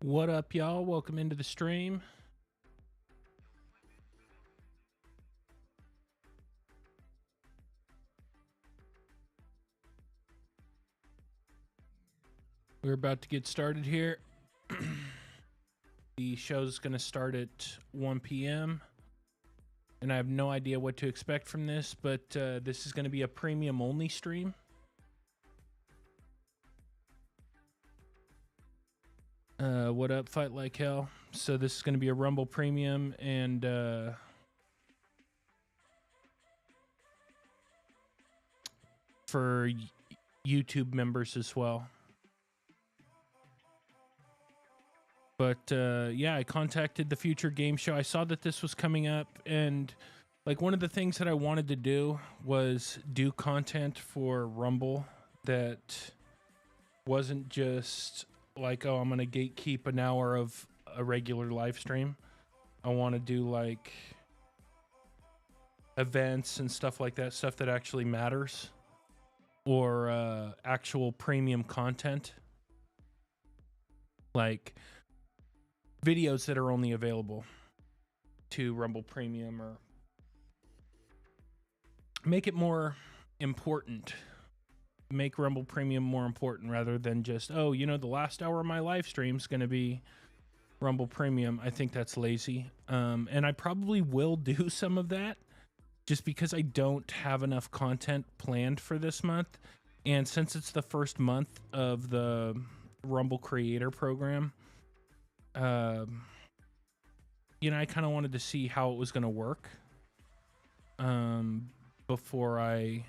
What up, y'all? Welcome into the stream. We're about to get started here. The show's going to start at 1 p.m. And I have no idea what to expect from this, but this is going to be a premium only stream. What up, Fight Like Hell? So this is going to be a Rumble premium and for YouTube members as well. But yeah, I contacted the Future Game Show. I saw that this was coming up, and like one of the things that I wanted to do was do content for Rumble that wasn't just like, oh, I'm gonna gatekeep an hour of a regular live stream. I want to do like events and stuff like that, stuff that actually matters, or actual premium content, like videos that are only available to Rumble Premium, or make it more important. Make Rumble Premium more important rather than just, oh, you know, the last hour of my live stream is going to be Rumble Premium. I think that's lazy. And I probably will do some of that just because I don't have enough content planned for this month. And since it's the first month of the Rumble Creator Program, you know, I kind of wanted to see how it was going to work before I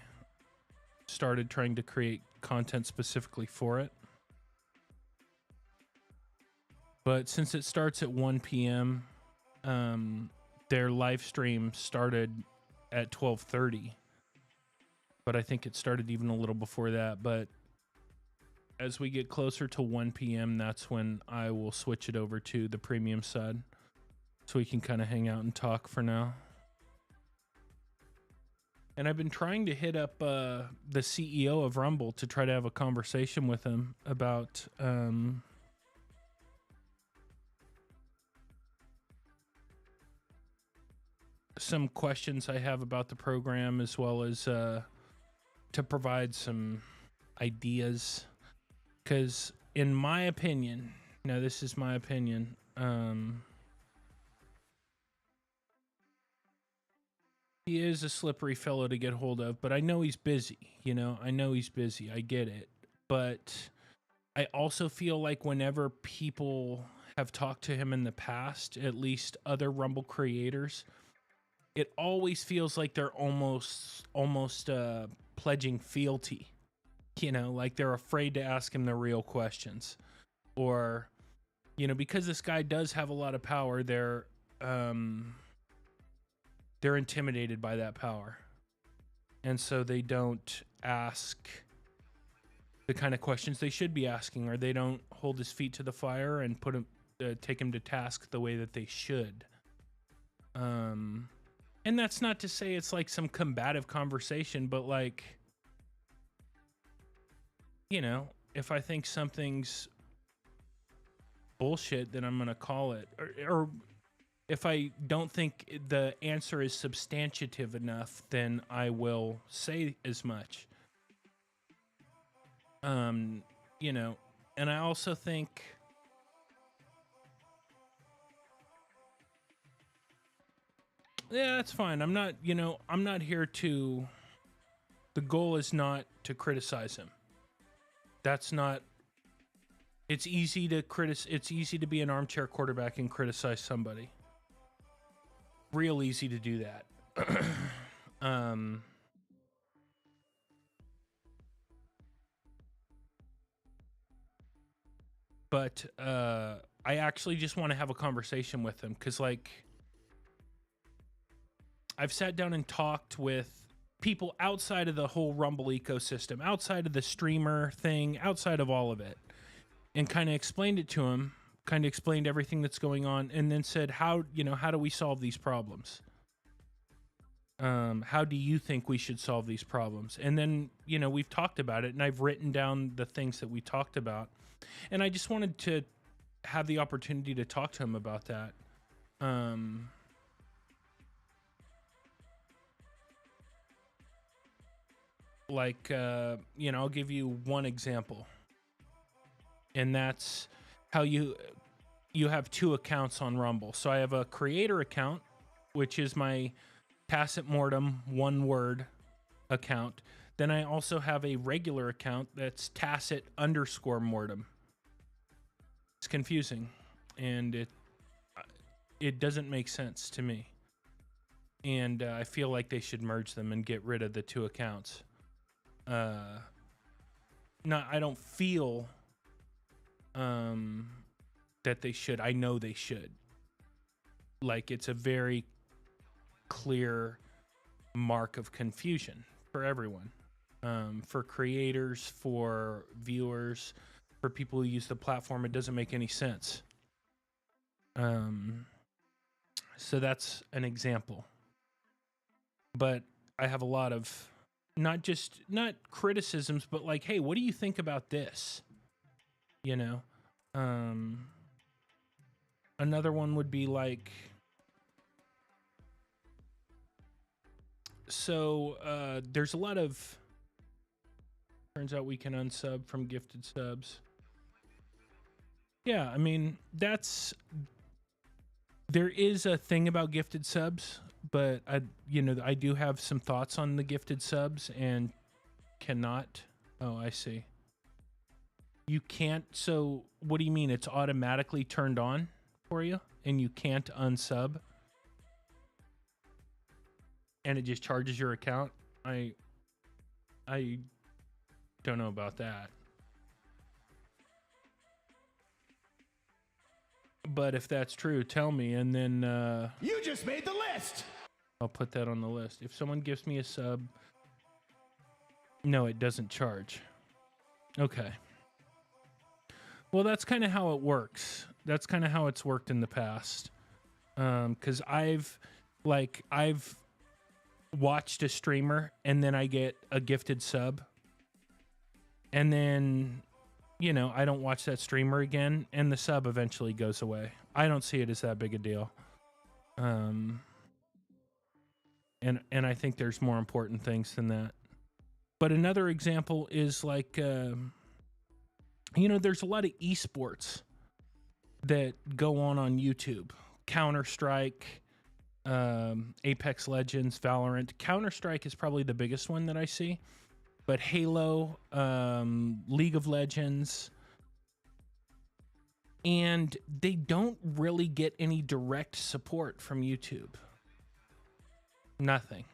started trying to create content specifically for it. But since it starts at 1 p.m., their live stream started at 12:30. But I think it started even a little before that. But as we get closer to 1 p.m., that's when I will switch it over to the premium side, so we can kind of hang out and talk for now. And I've been trying to hit up the CEO of Rumble to try to have a conversation with him about some questions I have about the program, as well as to provide some ideas. Because in my opinion, now this is my opinion, he is a slippery fellow to get hold of, but I know he's busy, you know, I know he's busy. I get it. But I also feel like whenever people have talked to him in the past, at least other Rumble creators, it always feels like they're almost pledging fealty, you know, like they're afraid to ask him the real questions, or, you know, because this guy does have a lot of power, they're intimidated by that power, and so they don't ask the kind of questions they should be asking, or they don't hold his feet to the fire and put him take him to task the way that they should. And that's not to say it's like some combative conversation, but like, you know, if I think something's bullshit, then I'm gonna call it, or if I don't think the answer is substantive enough, then I will say as much. You know, and I also think yeah, that's fine. I'm not, you know, I'm not here to, the goal is not to criticize him. That's not, it's easy to it's easy to be an armchair quarterback and criticize somebody. Real easy to do that. But I actually just want to have a conversation with him, because like, I've sat down and talked with people outside of the whole Rumble ecosystem, outside of the streamer thing, outside of all of it, and kind of explained it to him, kind of explained everything that's going on, and then said, how, you know, how do we solve these problems? How do you think we should solve these problems? And then, you know, we've talked about it, and I've written down the things that we talked about, and I just wanted to have the opportunity to talk to him about that. Like, you know, I'll give you one example, and that's how you have two accounts on Rumble. So I have a creator account, which is my TACETMORT3M one word account. Then I also have a regular account that's Tacet_Mortem. It's confusing, and it doesn't make sense to me. And I feel like they should merge them and get rid of the two accounts. I don't feel that they should. I know they should. Like, it's a very clear mark of confusion for everyone, for creators, for viewers, for people who use the platform. It doesn't make any sense. So that's an example. But I have a lot of not criticisms, but like, hey, what do you think about this? You know, another one would be like, so there's a lot of, turns out we can unsub from gifted subs. Yeah, I mean, there is a thing about gifted subs, but I do have some thoughts on the gifted subs and cannot. Oh, I see. You can't. So what do you mean? It's automatically turned on for you and you can't unsub? And it just charges your account? I don't know about that. But if that's true, tell me, and then you just made the list. I'll put that on the list. If someone gives me a sub, no, it doesn't charge. Okay. Well, that's kind of how it works. That's kind of how it's worked in the past. Because I've watched a streamer and then I get a gifted sub, and then, you know, I don't watch that streamer again, and the sub eventually goes away. I don't see it as that big a deal. And I think there's more important things than that. But another example is like, you know, there's a lot of esports that go on YouTube. Counter-Strike, Apex Legends, Valorant. Counter-Strike is probably the biggest one that I see. But Halo, League of Legends, and they don't really get any direct support from YouTube. Nothing.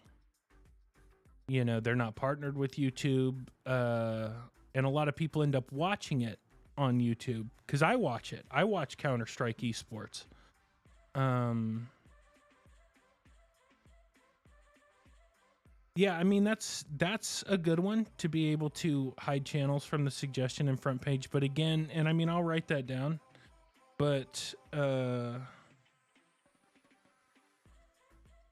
You know, they're not partnered with YouTube, and a lot of people end up watching it on YouTube because I watch it. I watch Counter-Strike esports. Yeah, I mean, that's a good one, to be able to hide channels from the suggestion and front page. But again, and I mean, I'll write that down, but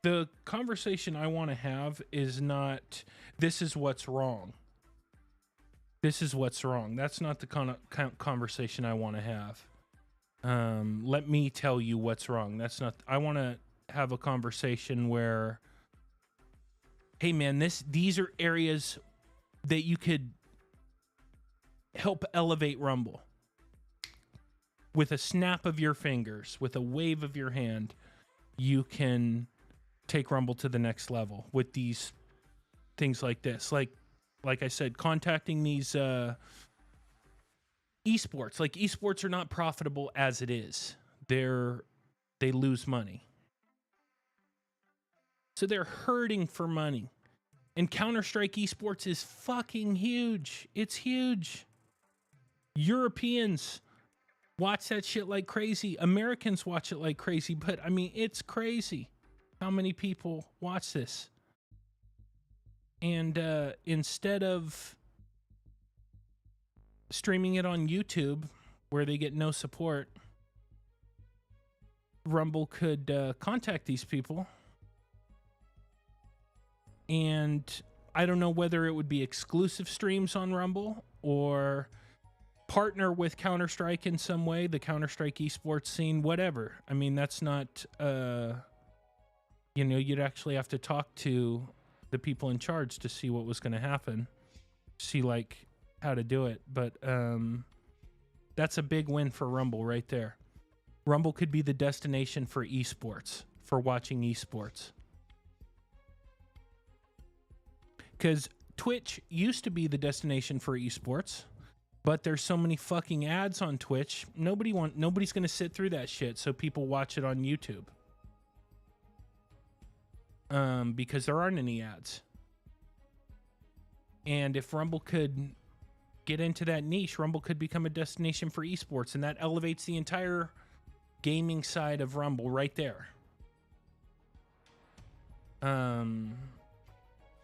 the conversation I want to have is not, this is what's wrong. This is what's wrong. That's not the conversation I want to have. Let me tell you what's wrong. That's not, I want to have a conversation where, hey man, these are areas that you could help elevate Rumble. With a snap of your fingers, with a wave of your hand, you can take Rumble to the next level with these things like this. Like I said, contacting these esports. Like, esports are not profitable as it is. They lose money. So they're hurting for money. And Counter-Strike esports is fucking huge. It's huge. Europeans watch that shit like crazy. Americans watch it like crazy. But, I mean, it's crazy how many people watch this. And instead of streaming it on YouTube, where they get no support, Rumble could contact these people. And I don't know whether it would be exclusive streams on Rumble or partner with Counter-Strike in some way, the Counter-Strike esports scene, whatever. I mean, that's not, you know, you'd actually have to talk to the people in charge to see what was going to happen, see like how to do it. But that's a big win for Rumble right there. Rumble could be the destination for esports, for watching esports. Because Twitch used to be the destination for esports, but there's so many fucking ads on Twitch. Nobody's going to sit through that shit, so people watch it on YouTube. Because there aren't any ads. And if Rumble could get into that niche, Rumble could become a destination for esports, and that elevates the entire gaming side of Rumble right there.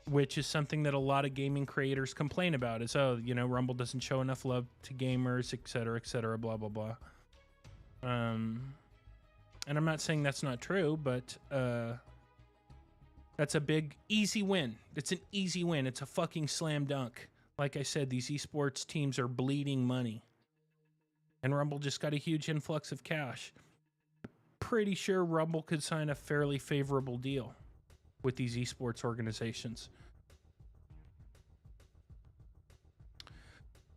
Which is something that a lot of gaming creators complain about is, oh, you know, Rumble doesn't show enough love to gamers, etc., blah, blah, blah. And I'm not saying that's not true, but that's a big, easy win. It's an easy win. It's a fucking slam dunk. Like I said, these esports teams are bleeding money. And Rumble just got a huge influx of cash. Pretty sure Rumble could sign a fairly favorable deal with these esports organizations.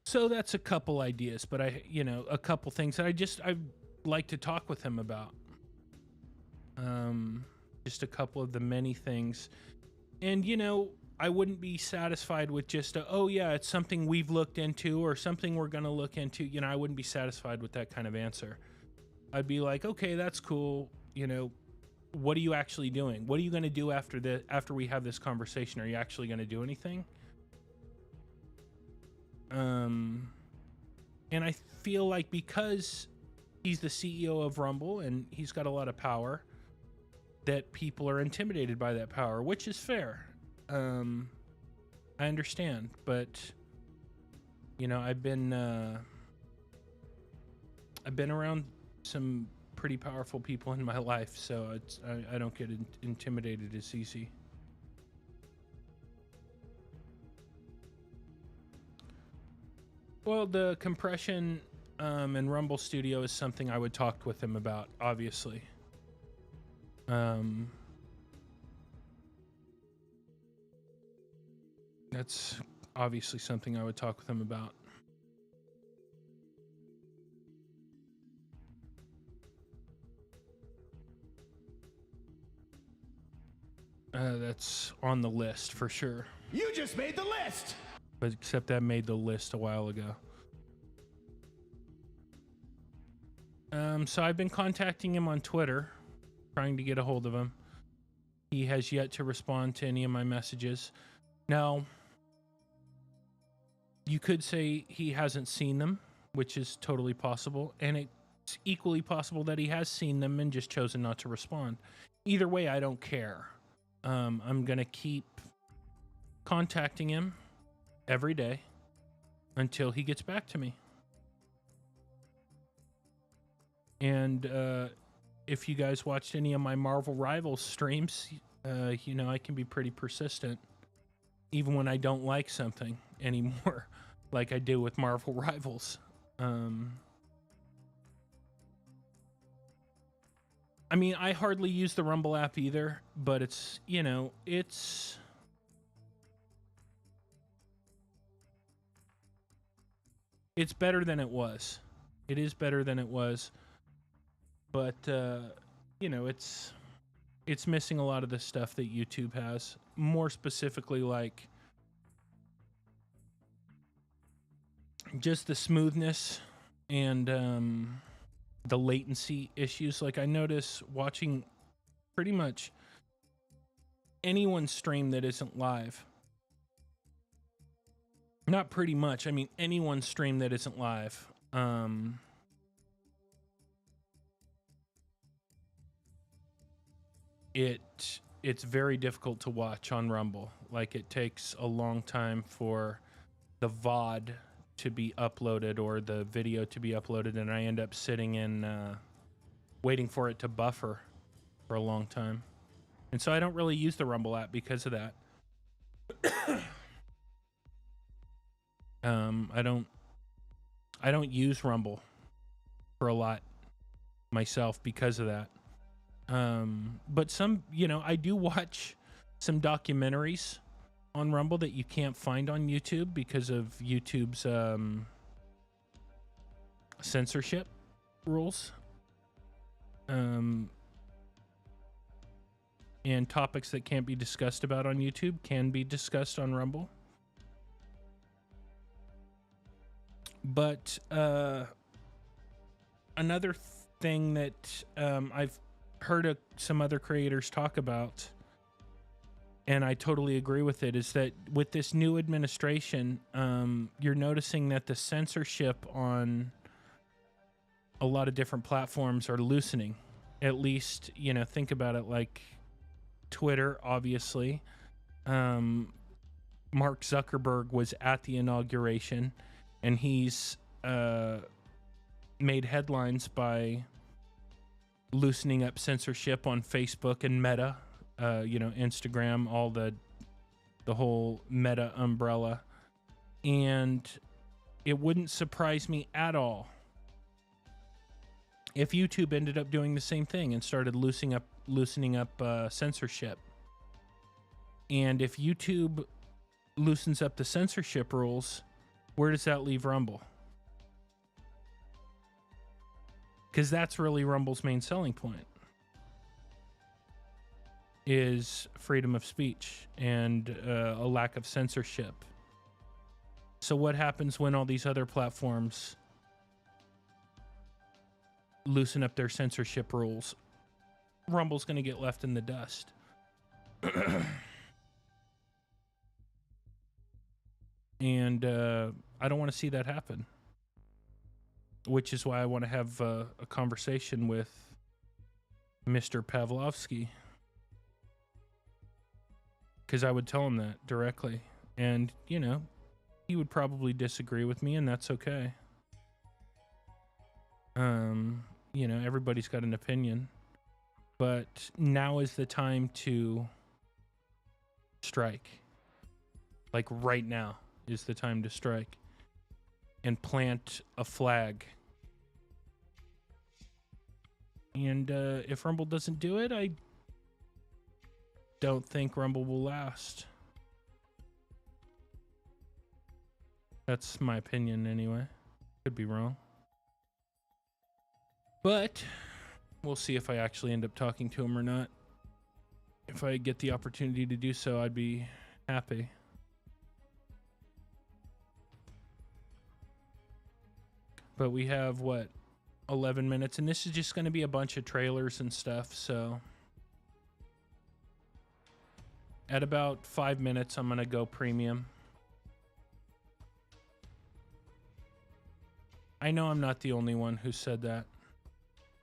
So that's a couple ideas, but a couple things that I'd like to talk with him about. Just a couple of the many things. And, you know, I wouldn't be satisfied with just oh yeah, it's something we've looked into or something we're going to look into. You know, I wouldn't be satisfied with that kind of answer. I'd be like, okay, that's cool. You know, what are you actually doing? What are you going to do after we have this conversation? Are you actually going to do anything? And I feel like because he's the CEO of Rumble and he's got a lot of power, that people are intimidated by that power, which is fair. I understand, but you know, I've been around some pretty powerful people in my life, so I don't get intimidated as easy. Well, the compression and Rumble Studio is something I would talk with him about, obviously. That's obviously something I would talk with him about. That's on the list for sure. You just made the list! But except that made the list a while ago. So I've been contacting him on Twitter, trying to get a hold of him. He has yet to respond to any of my messages. Now, you could say he hasn't seen them, which is totally possible, and it's equally possible that he has seen them and just chosen not to respond. Either way, I don't care. I'm gonna keep contacting him every day until he gets back to me. And if you guys watched any of my Marvel Rivals streams, you know I can be pretty persistent, even when I don't like something anymore, like I do with Marvel Rivals. I mean, I hardly use the Rumble app either, but it's, you know, it's better than it was. It is better than it was. But, you know, it's missing a lot of the stuff that YouTube has. More specifically, like, just the smoothness and the latency issues. Like, I notice watching pretty much anyone's stream that isn't live. Not pretty much, I mean anyone's stream that isn't live. It's very difficult to watch on Rumble. Like, it takes a long time for the VOD to be uploaded or the video to be uploaded, and I end up sitting in waiting for it to buffer for a long time. And so I don't really use the Rumble app because of that. I don't use Rumble for a lot myself because of that. But some, I do watch some documentaries on Rumble that you can't find on YouTube because of YouTube's censorship rules. And topics that can't be discussed about on YouTube can be discussed on Rumble. But another thing that I've heard some other creators talk about, and I totally agree with it, is that with this new administration, you're noticing that the censorship on a lot of different platforms are loosening. At least, think about it like Twitter, obviously. Mark Zuckerberg was at the inauguration, and he's made headlines by loosening up censorship on Facebook and Meta, Instagram, all the whole Meta umbrella. And it wouldn't surprise me at all if YouTube ended up doing the same thing and started loosening up censorship. And if YouTube loosens up the censorship rules, where does that leave Rumble? Because that's really Rumble's main selling point, is freedom of speech and a lack of censorship. So what happens when all these other platforms loosen up their censorship rules? Rumble's going to get left in the dust. And I don't want to see that happen, which is why I want to have a conversation with Mr. Pavlovsky, because I would tell him that directly. And, he would probably disagree with me, and that's okay. Everybody's got an opinion. But now is the time to strike. Like right now is the time to strike and plant a flag. And if Rumble doesn't do it, I don't think Rumble will last. That's my opinion anyway. Could be wrong. But we'll see if I actually end up talking to him or not. If I get the opportunity to do so, I'd be happy. But we have, 11 minutes? And this is just going to be a bunch of trailers and stuff, so at about 5 minutes, I'm going to go premium. I know I'm not the only one who said that,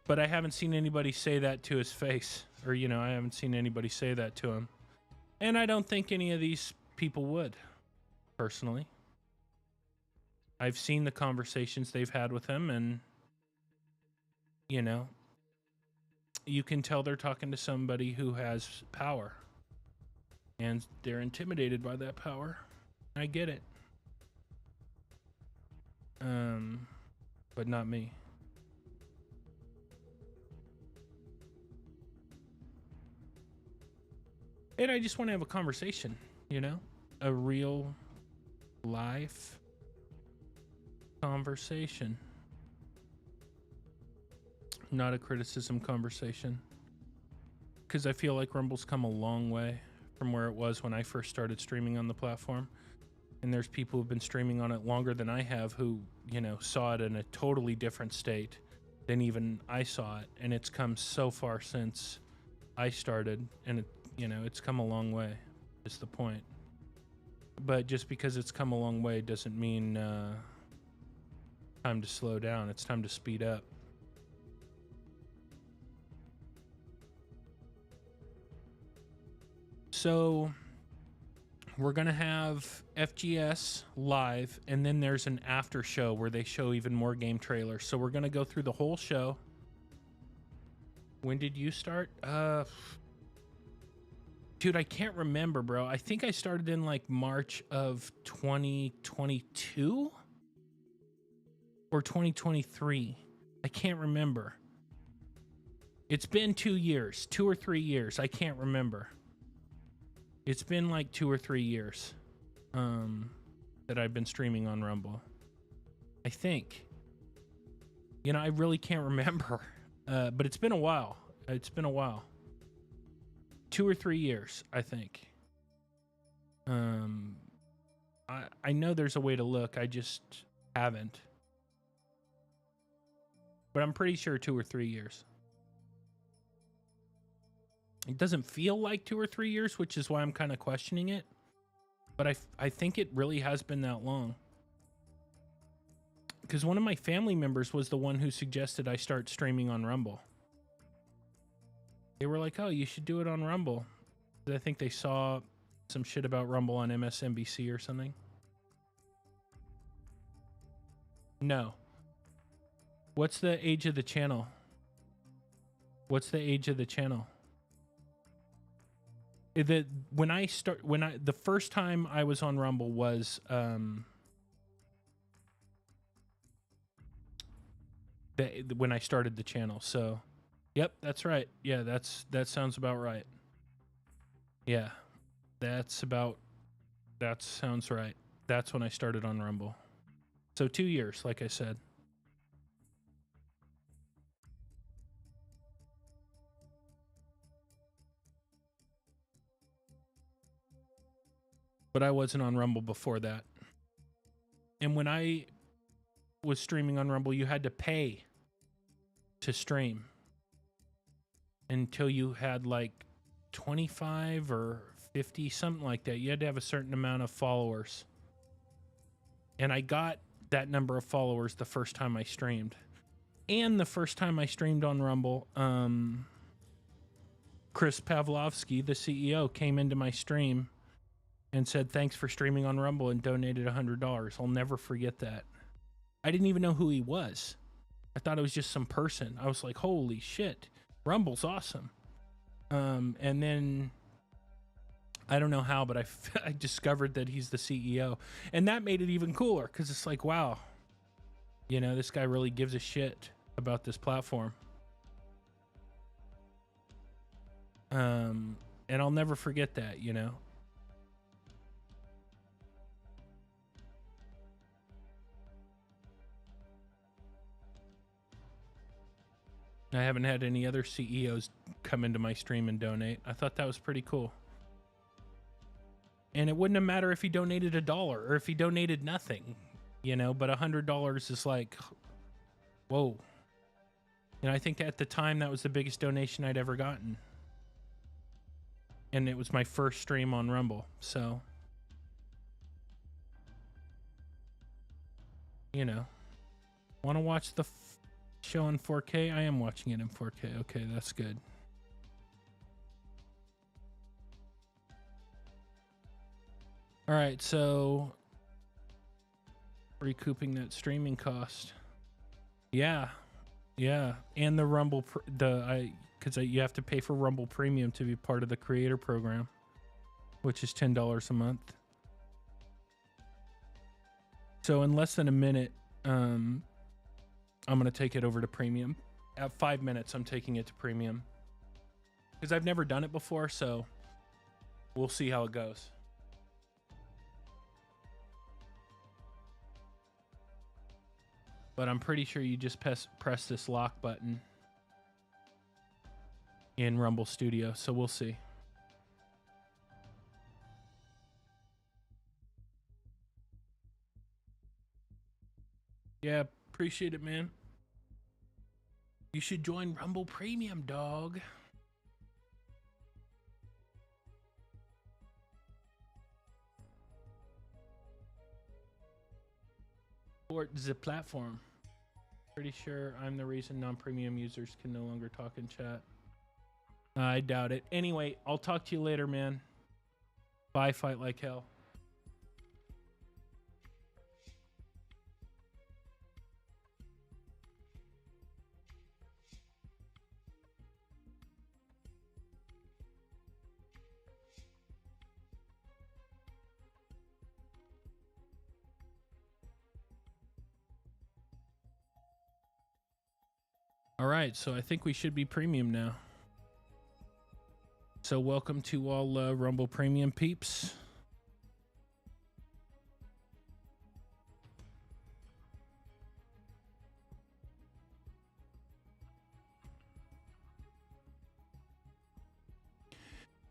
but I haven't seen anybody say that to his face, or, I haven't seen anybody say that to him. And I don't think any of these people would, personally. I've seen the conversations they've had with him, and, you can tell they're talking to somebody who has power, and they're intimidated by that power. I get it. But not me. And I just want to have a conversation, a real life conversation, not a criticism conversation, because I feel like Rumble's come a long way from where it was when I first started streaming on the platform. And there's people who've been streaming on it longer than I have who, saw it in a totally different state than even I saw it. And it's come so far since I started, and it's come a long way, is the point. But just because it's come a long way doesn't mean time to slow down. It's time to speed up. So we're going to have FGS live, and then there's an after show where they show even more game trailers. So we're going to go through the whole show. When did you start? Dude, I can't remember, bro. I think I started in like March of 2022. or 2023. I can't remember. It's been 2 years, 2 or 3 years. I can't remember. It's been like 2 or 3 years that I've been streaming on Rumble. I think. You know, I really can't remember. But it's been a while. It's been a while. 2 or 3 years, I think. I know there's a way to look. I just haven't. But I'm pretty sure 2 or 3 years. It doesn't feel like 2 or 3 years, which is why I'm kind of questioning it. But I think it really has been that long. Because one of my family members was the one who suggested I start streaming on Rumble. They were like, oh, you should do it on Rumble. I think they saw some shit about Rumble on MSNBC or something. No. What's the age of the channel? What's the age of the channel? The first time I was on Rumble was when I started the channel. So, yep, that's right. Yeah, that sounds about right. Yeah, that sounds right. That's when I started on Rumble. So 2 years, like I said. But I wasn't on Rumble before that. And when I was streaming on Rumble, you had to pay to stream until you had like 25 or 50, something like that. You had to have a certain amount of followers. And I got that number of followers the first time I streamed. And the first time I streamed on Rumble, Chris Pavlovsky, the CEO, came into my stream and said, thanks for streaming on Rumble, and donated $100. I'll never forget that. I didn't even know who he was. I thought it was just some person. I was like, holy shit, Rumble's awesome. And then I don't know how, but I discovered that he's the CEO. And that made it even cooler, because it's like, wow, you know, this guy really gives a shit about this platform. And I'll never forget that, you know. I haven't had any other CEOs come into my stream and donate. I thought that was pretty cool. And it wouldn't have mattered if he donated $1 or if he donated nothing, you know, but $100 is like, whoa. And I think at the time that was the biggest donation I'd ever gotten. And it was my first stream on Rumble, so, you know, want to watch the show in 4K? I am watching it in 4K. Okay, that's good. All right, so recouping that streaming cost. Yeah, and the Rumble, because you have to pay for Rumble Premium to be part of the creator program, which is $10 a month. So in less than a minute, I'm going to take it over to Premium. At 5 minutes, I'm taking it to Premium. Because I've never done it before, so we'll see how it goes. But I'm pretty sure you just press this lock button in Rumble Studio, so we'll see. Yeah, appreciate it, man. You should join Rumble Premium, dog. Support the platform. Pretty sure I'm the reason non-premium users can no longer talk in chat. I doubt it. Anyway, I'll talk to you later, man. Bye, fight like hell. All right, so I think we should be premium now. So welcome to all Rumble Premium peeps.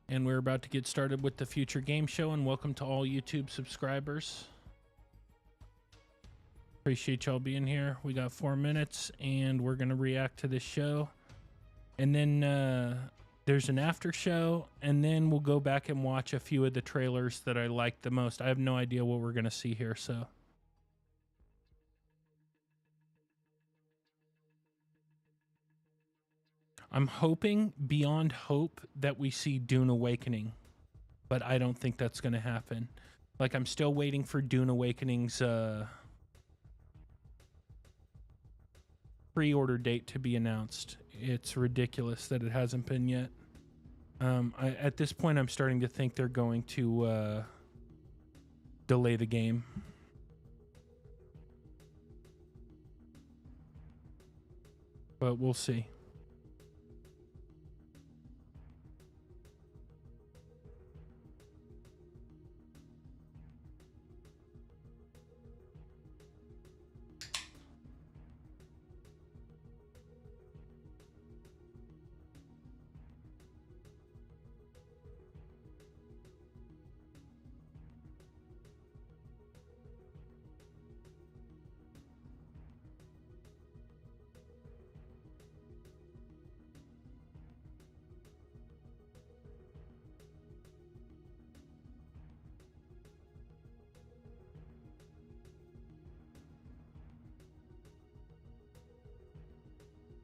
And we're about to get started with the Future Game Show, and welcome to all YouTube subscribers. Appreciate y'all being here. We got 4 minutes, and we're going to react to this show. And then there's an after show, and then we'll go back and watch a few of the trailers that I liked the most. I have no idea what we're going to see here, so. I'm hoping beyond hope that we see Dune Awakening, but I don't think that's going to happen. Like, I'm still waiting for Dune Awakening's pre-order date to be announced. It's ridiculous that it hasn't been yet. At this point, I'm starting to think they're going to delay the game. But we'll see.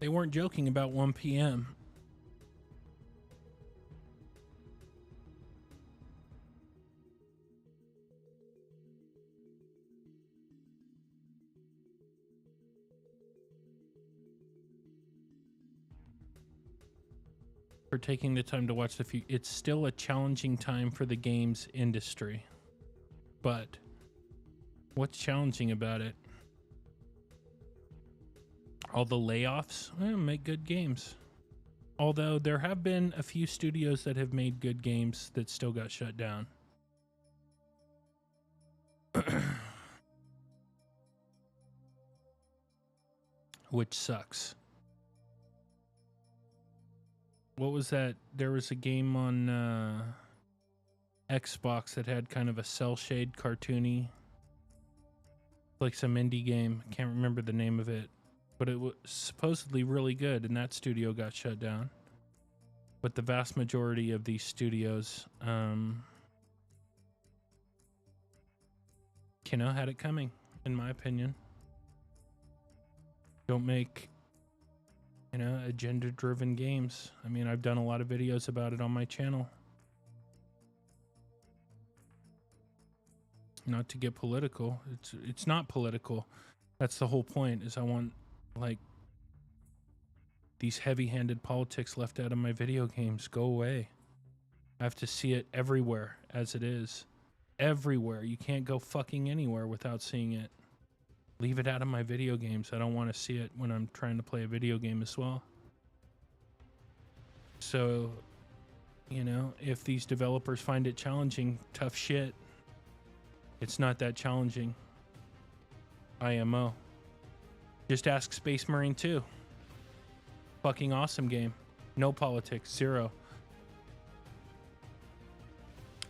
They weren't joking about 1 p.m. For taking the time to watch the few. It's still a challenging time for the games industry. But what's challenging about it? All the layoffs? Well, make good games. Although there have been a few studios that have made good games that still got shut down. Which sucks. What was that? There was a game on Xbox that had kind of a cell shade cartoony, like some indie game. I can't remember the name of it. But it was supposedly really good, and that studio got shut down. But the vast majority of these studios, you know, had it coming, in my opinion. Don't make, you know, agenda-driven games. I mean, I've done a lot of videos about it on my channel. Not to get political. It's not political. That's the whole point, is I want, like, these heavy-handed politics left out of my video games. Go away. I have to see it everywhere as it is. Everywhere. You can't go fucking anywhere without seeing it. Leave it out of my video games. I don't want to see it when I'm trying to play a video game as well. So, you know, if these developers find it challenging, tough shit. It's not that challenging. IMO. Just ask Space Marine 2. Fucking awesome game. No politics. Zero.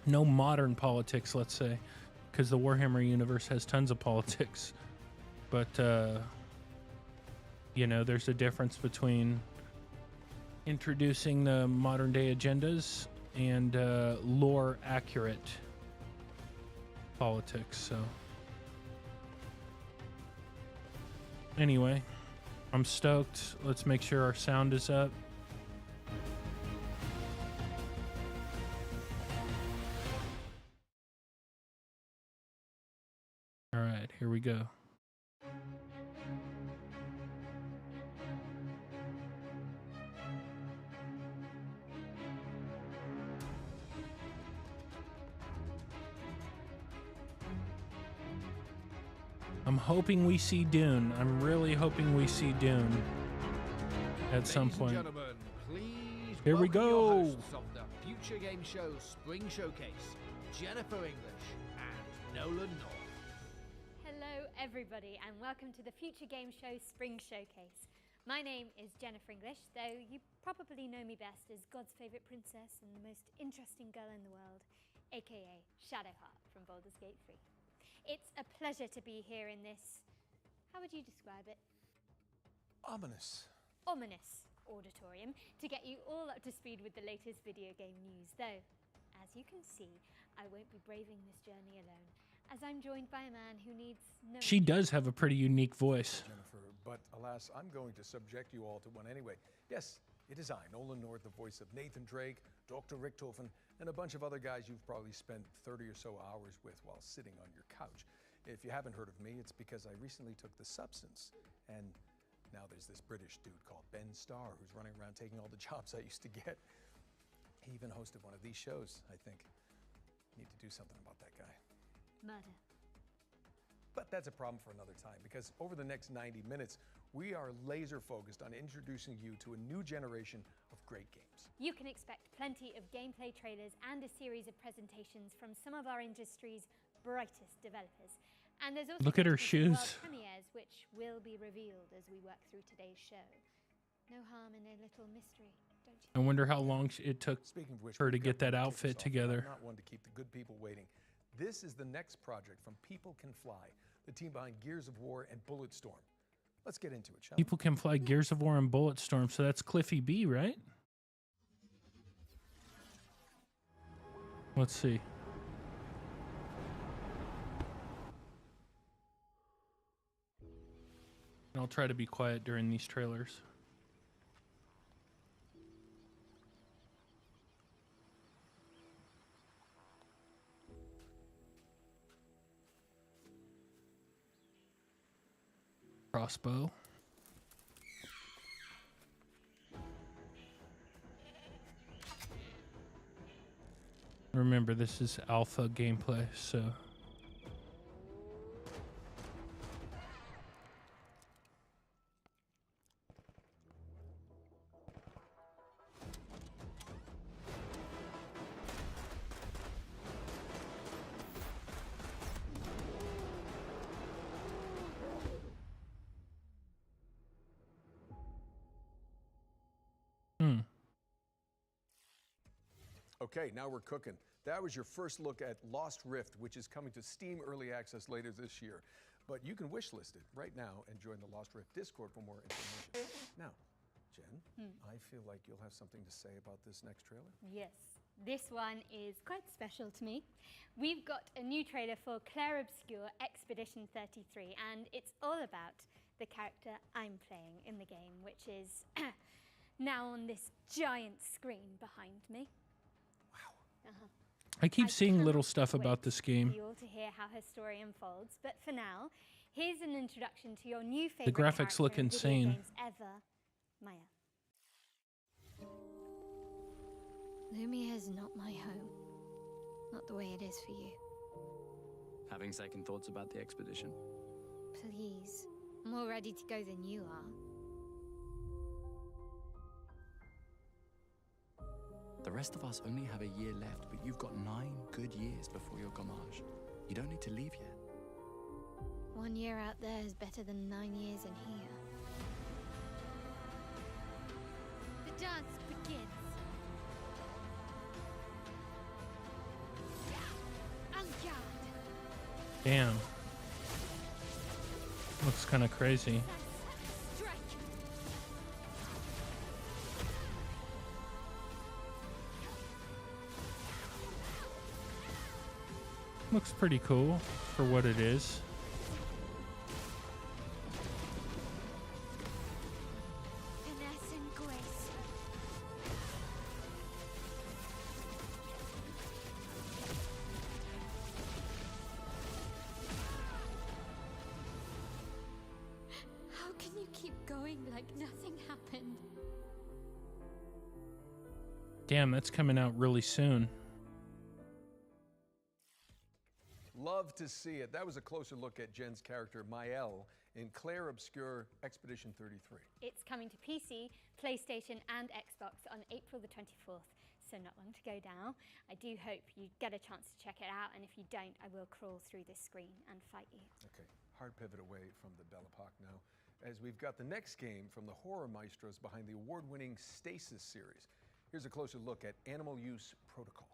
No modern politics, let's say. Because the Warhammer universe has tons of politics. But, you know, there's a difference between introducing the modern day agendas and lore accurate politics, so. Anyway, I'm stoked. Let's make sure our sound is up. All right, here we go. I'm hoping we see Dune. I'm really hoping we see Dune. at some Ladies and point. gentlemen, please Here we welcome your go. hosts of the Future Game Show Spring Showcase, Jennifer English and Nolan North. Hello everybody and welcome to the Future Game Show Spring Showcase. My name is Jennifer English, though you probably know me best as God's favourite princess and the most interesting girl in the world, aka Shadowheart from Baldur's Gate 3. It's a pleasure to be here in this, how would you describe it? Ominous Auditorium to get you all up to speed with the latest video game news, though, as you can see, I won't be braving this journey alone, as I'm joined by a man who needs no... She does have a pretty unique voice. Jennifer, but alas, I'm going to subject you all to one anyway. Yes, it is I, Nolan North, the voice of Nathan Drake, Dr. Richtofen, and a bunch of other guys you've probably spent 30 or so hours with while sitting on your couch. If you haven't heard of me, it's because I recently took the substance, and now there's this British dude called Ben Starr who's running around taking all the jobs I used to get. He even hosted one of these shows, I think. Need to do something about that guy. Murder. But that's a problem for another time, because over the next 90 minutes, we are laser focused on introducing you to a new generation of great games. You can expect plenty of gameplay trailers and a series of presentations from some of our industry's brightest developers. And there's also Look at her plenty of world shoes. premieres which will be revealed as we work through today's show. No harm in a little mystery, don't you? I wonder how long it took Speaking of which, her to we've get got that to kick outfit this off. together. I'm not one to keep the good people waiting. This is the next project from People Can Fly, the team behind Gears of War and Bulletstorm. Let's get into it, shall we? People Can Fly, Gears of War, and Bulletstorm. So that's Cliffy B, right? Let's see. I'll try to be quiet during these trailers. Crossbow. Remember, this is alpha gameplay, so... Okay, now we're cooking. That was your first look at Lost Rift, which is coming to Steam Early Access later this year. But you can wishlist it right now and join the Lost Rift Discord for more information. Now, Jen, I feel like you'll have something to say about this next trailer. Yes, this one is quite special to me. We've got a new trailer for Claire Obscure Expedition 33, and it's all about the character I'm playing in the game, which is now on this giant screen behind me. I keep I seeing little cannot stuff wait about this for game. you all to hear how her story unfolds, but for now, here's an introduction to your new favorite graphics look character in video insane. games ever, Maya. Lumia is not my home. Not the way it is for you. Having second thoughts about the expedition? Please. I'm more ready to go than you are. The rest of us only have a year left, but you've got 9 good years before your gommage. You don't need to leave yet. 1 year out there is better than 9 years in here. The dance begins. En garde. Damn. Looks kind of crazy. Strike. Looks pretty cool for what it is. Finesse and grace. How can you keep going like nothing happened? Damn, that's coming out really soon. Love to see it. That was a closer look at Jen's character, Mael, in Claire Obscure Expedition 33. It's coming to PC, PlayStation and Xbox on April the 24th, so not long to go now. I do hope you get a chance to check it out, and if you don't, I will crawl through this screen and fight you. Okay, hard pivot away from the Belle Epoque now, as we've got the next game from the horror maestros behind the award-winning Stasis series. Here's a closer look at Animal Use Protocol.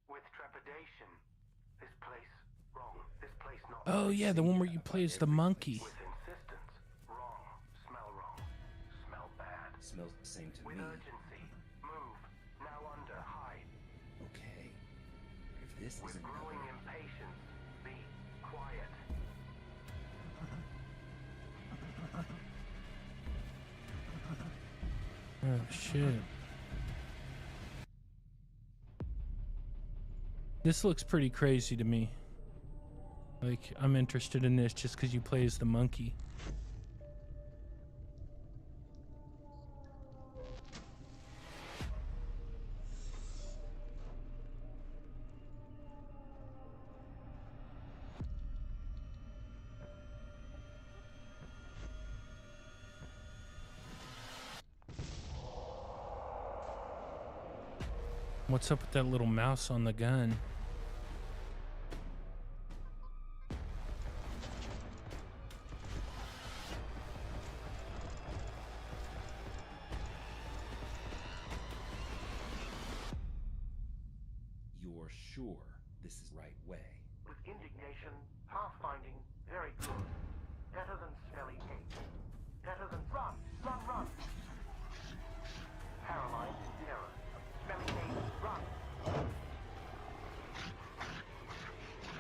With trepidation, this place wrong. This place not. Oh yeah, the one where you play as the monkey. With insistence, wrong. Smell bad. Smells the same to With me. urgency, move. Now under, hide. Okay. If this With isn't growing impatience, be quiet. Oh shit. This looks pretty crazy to me. Like, I'm interested in this just because you play as the monkey. What's up with that little mouse on the gun? You're sure this is the right way? With indignation, pathfinding, very good. Better than smelly hate. Better than run. Paralyzed terror. Smelly hate, run.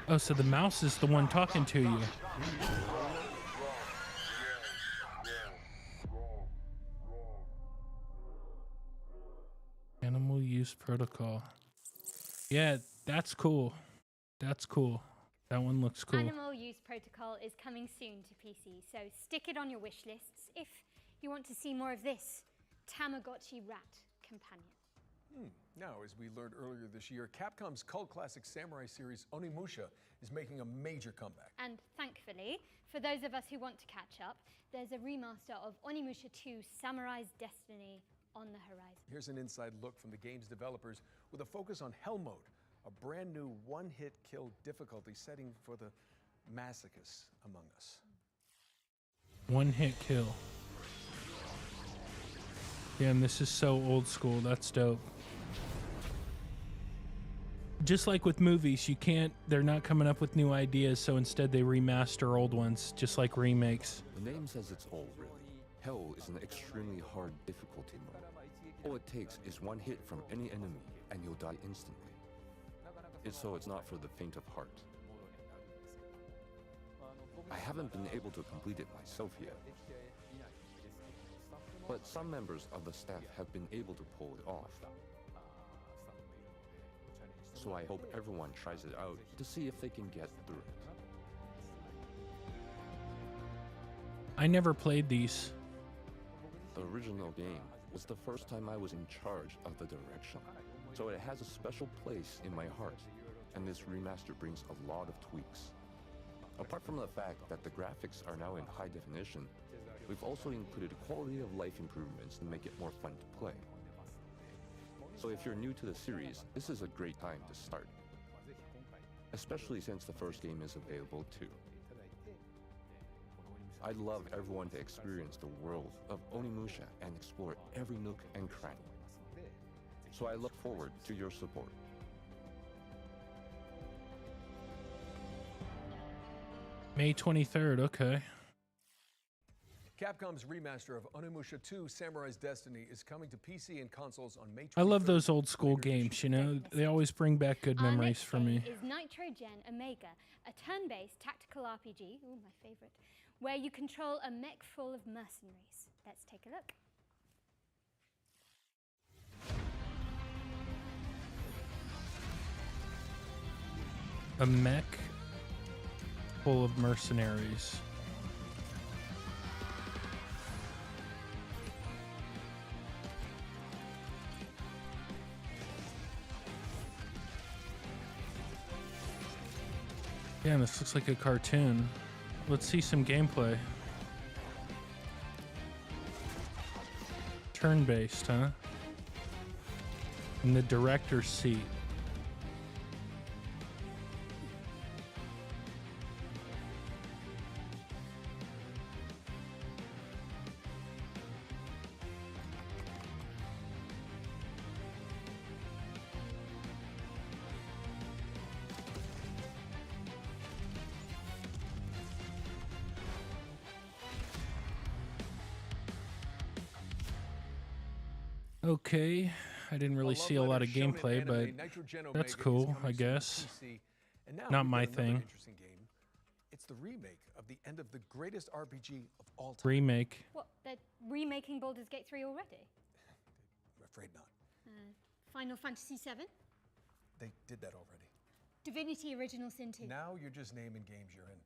Oh, so the mouse is the one talking to you. Animal Use Protocol. Yeah, that's cool. That's cool. That one looks cool. Animal Use Protocol is coming soon to PC, so stick it on your wish lists if you want to see more of this Tamagotchi rat companion. Now, as we learned earlier this year, Capcom's cult classic samurai series Onimusha is making a major comeback. And thankfully, for those of us who want to catch up, there's a remaster of Onimusha 2 Samurai's Destiny on the horizon. Here's an inside look from the game's developers with a focus on Hell Mode, a brand new one-hit kill difficulty setting for the masochists among us. One hit kill. Damn, this is so old school. That's dope. Just like with movies, they're not coming up with new ideas, so instead they remaster old ones, just like remakes. The name says it's all, really. Hell is an extremely hard difficulty mode. All it takes is one hit from any enemy, and you'll die instantly. It's not for the faint of heart. I haven't been able to complete it myself yet. But some members of the staff have been able to pull it off. So I hope everyone tries it out to see if they can get through it. I never played these. The original game was the first time I was in charge of the direction, so it has a special place in my heart, and this remaster brings a lot of tweaks. Apart from the fact that the graphics are now in high definition, we've also included quality of life improvements to make it more fun to play. So if you're new to the series, this is a great time to start, especially since the first game is available too. I'd love everyone to experience the world of Onimusha and explore every nook and cranny. So I look forward to your support. May 23rd, okay. Capcom's remaster of Onimusha 2 Samurai's Destiny is coming to PC and consoles on May 23rd. I love those old school games, you know? They always bring back good Our memories next for game me. is Nitrogen Omega, a turn-based tactical RPG, ooh, my favorite, where you control a mech full of mercenaries. Let's take a look. A mech full of mercenaries. Damn, this looks like a cartoon. Let's see some gameplay. Turn-based, huh? In the director's seat. Okay, I didn't really see a lot of gameplay, but that's cool, I guess. Not my thing. It's the remake of the end of the greatest RPG of all time. Remake. What, they're remaking Baldur's Gate 3 already? I'm afraid not. Final Fantasy 7? They did that already. Divinity Original Sin 2? Now you're just naming games you're in.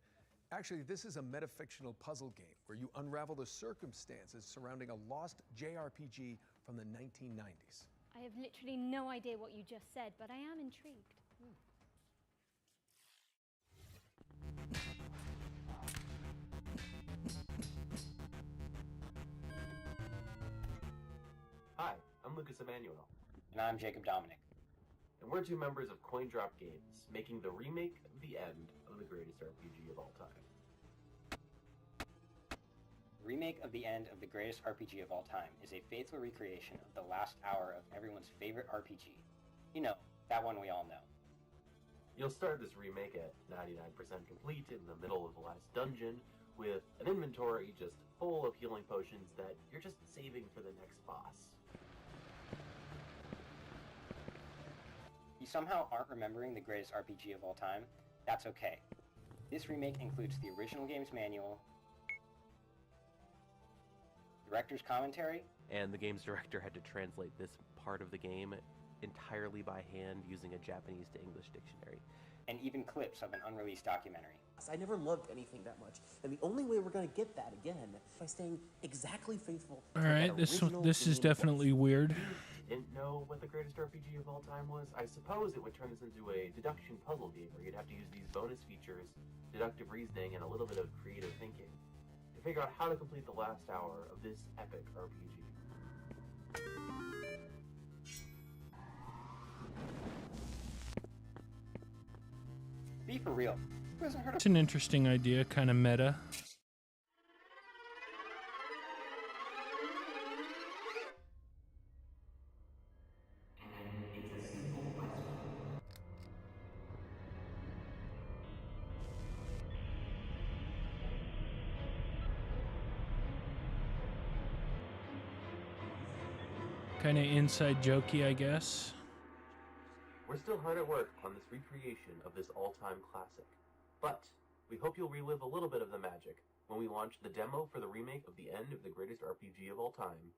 Actually, this is a metafictional puzzle game where you unravel the circumstances surrounding a lost JRPG from the 1990s. I have literally no idea what you just said, but I am intrigued. Hi, I'm Lucas Emmanuel. And I'm Jacob Dominic. And we're two members of CoinDrop Games, making the remake of the end of the greatest RPG of all time. Remake of the end of the greatest RPG of all time is a faithful recreation of the last hour of everyone's favorite RPG. You know, that one we all know. You'll start this remake at 99% complete in the middle of the last dungeon, with an inventory just full of healing potions that you're just saving for the next boss. You somehow aren't remembering the greatest RPG of all time? That's okay. This remake includes the original game's manual, director's commentary, and the game's director had to translate this part of the game entirely by hand using a Japanese to English dictionary. And even clips of an unreleased documentary. I never loved anything that much, and the only way we're going to get that again by staying exactly faithful. All right, this is definitely weird. Didn't know what the greatest RPG of all time was? I suppose it would turn this into a deduction puzzle game where you'd have to use these bonus features, deductive reasoning, and a little bit of creative thinking to figure out how to complete the last hour of this epic RPG. Be for real. Who hasn't heard of It's an interesting idea, kind of meta. Kind of inside jokey, I guess. We're still hard at work on this recreation of this all-time classic, but we hope you'll relive a little bit of the magic when we launch the demo for the remake of the end of the greatest RPG of all time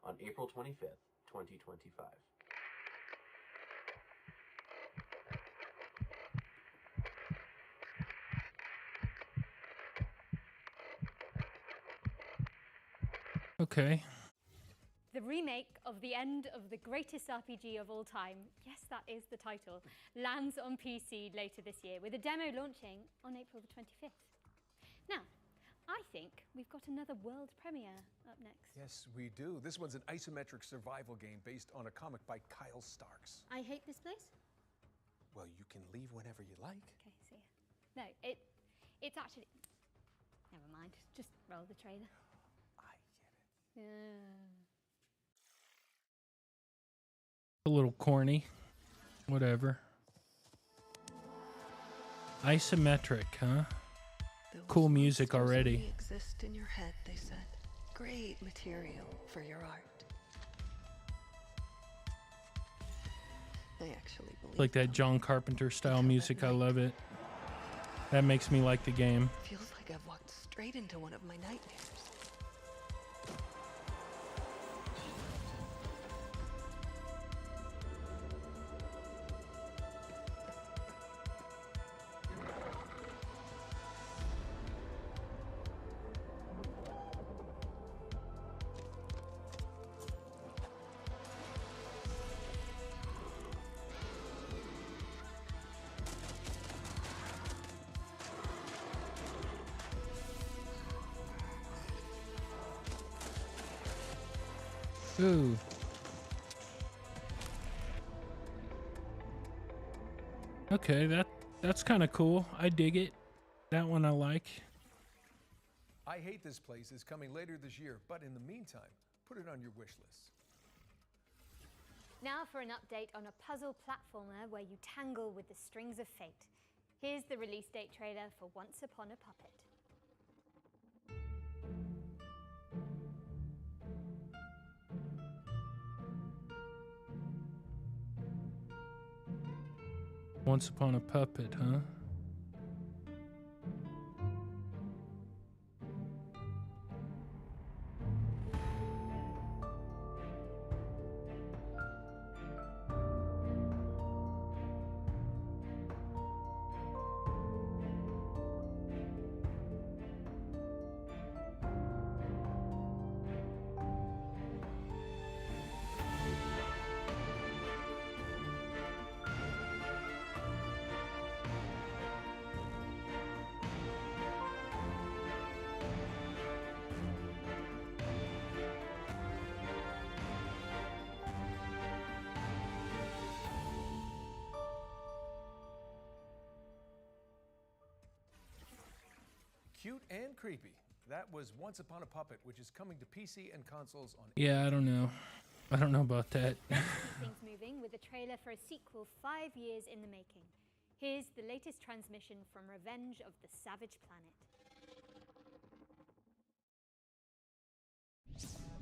on April 25th, 2025. Okay. The remake of the end of the greatest RPG of all time, yes, that is the title, lands on PC later this year with a demo launching on April the 25th. Now, I think we've got another world premiere up next. Yes, we do. This one's an isometric survival game based on a comic by Kyle Starks. I hate this place? Well, you can leave whenever you like. Okay, see ya. No, it's actually... Never mind, just roll the trailer. I get it. Yeah. A little corny. Whatever. Isometric, huh? Cool music already. Exist in your head, they said. Great material for your art. I actually believe Like that John Carpenter style music, I love it. That makes me like the game. Feels like I've walked straight into one of my nightmares. Ooh. Okay, that's kind of cool. I dig it. That one I like. I Hate This Place is coming later this year, but in the meantime, put it on your wish list. Now for an update on a puzzle platformer where you tangle with the strings of fate. Here's the release date trailer for Once Upon a Puppet. Once Upon a Puppet, huh? Cute and creepy. That was Once Upon a Puppet, which is coming to PC and consoles on... Yeah, I don't know. I don't know about that. Things moving with a trailer for a sequel 5 years in the making. Here's the latest transmission from Revenge of the Savage Planet.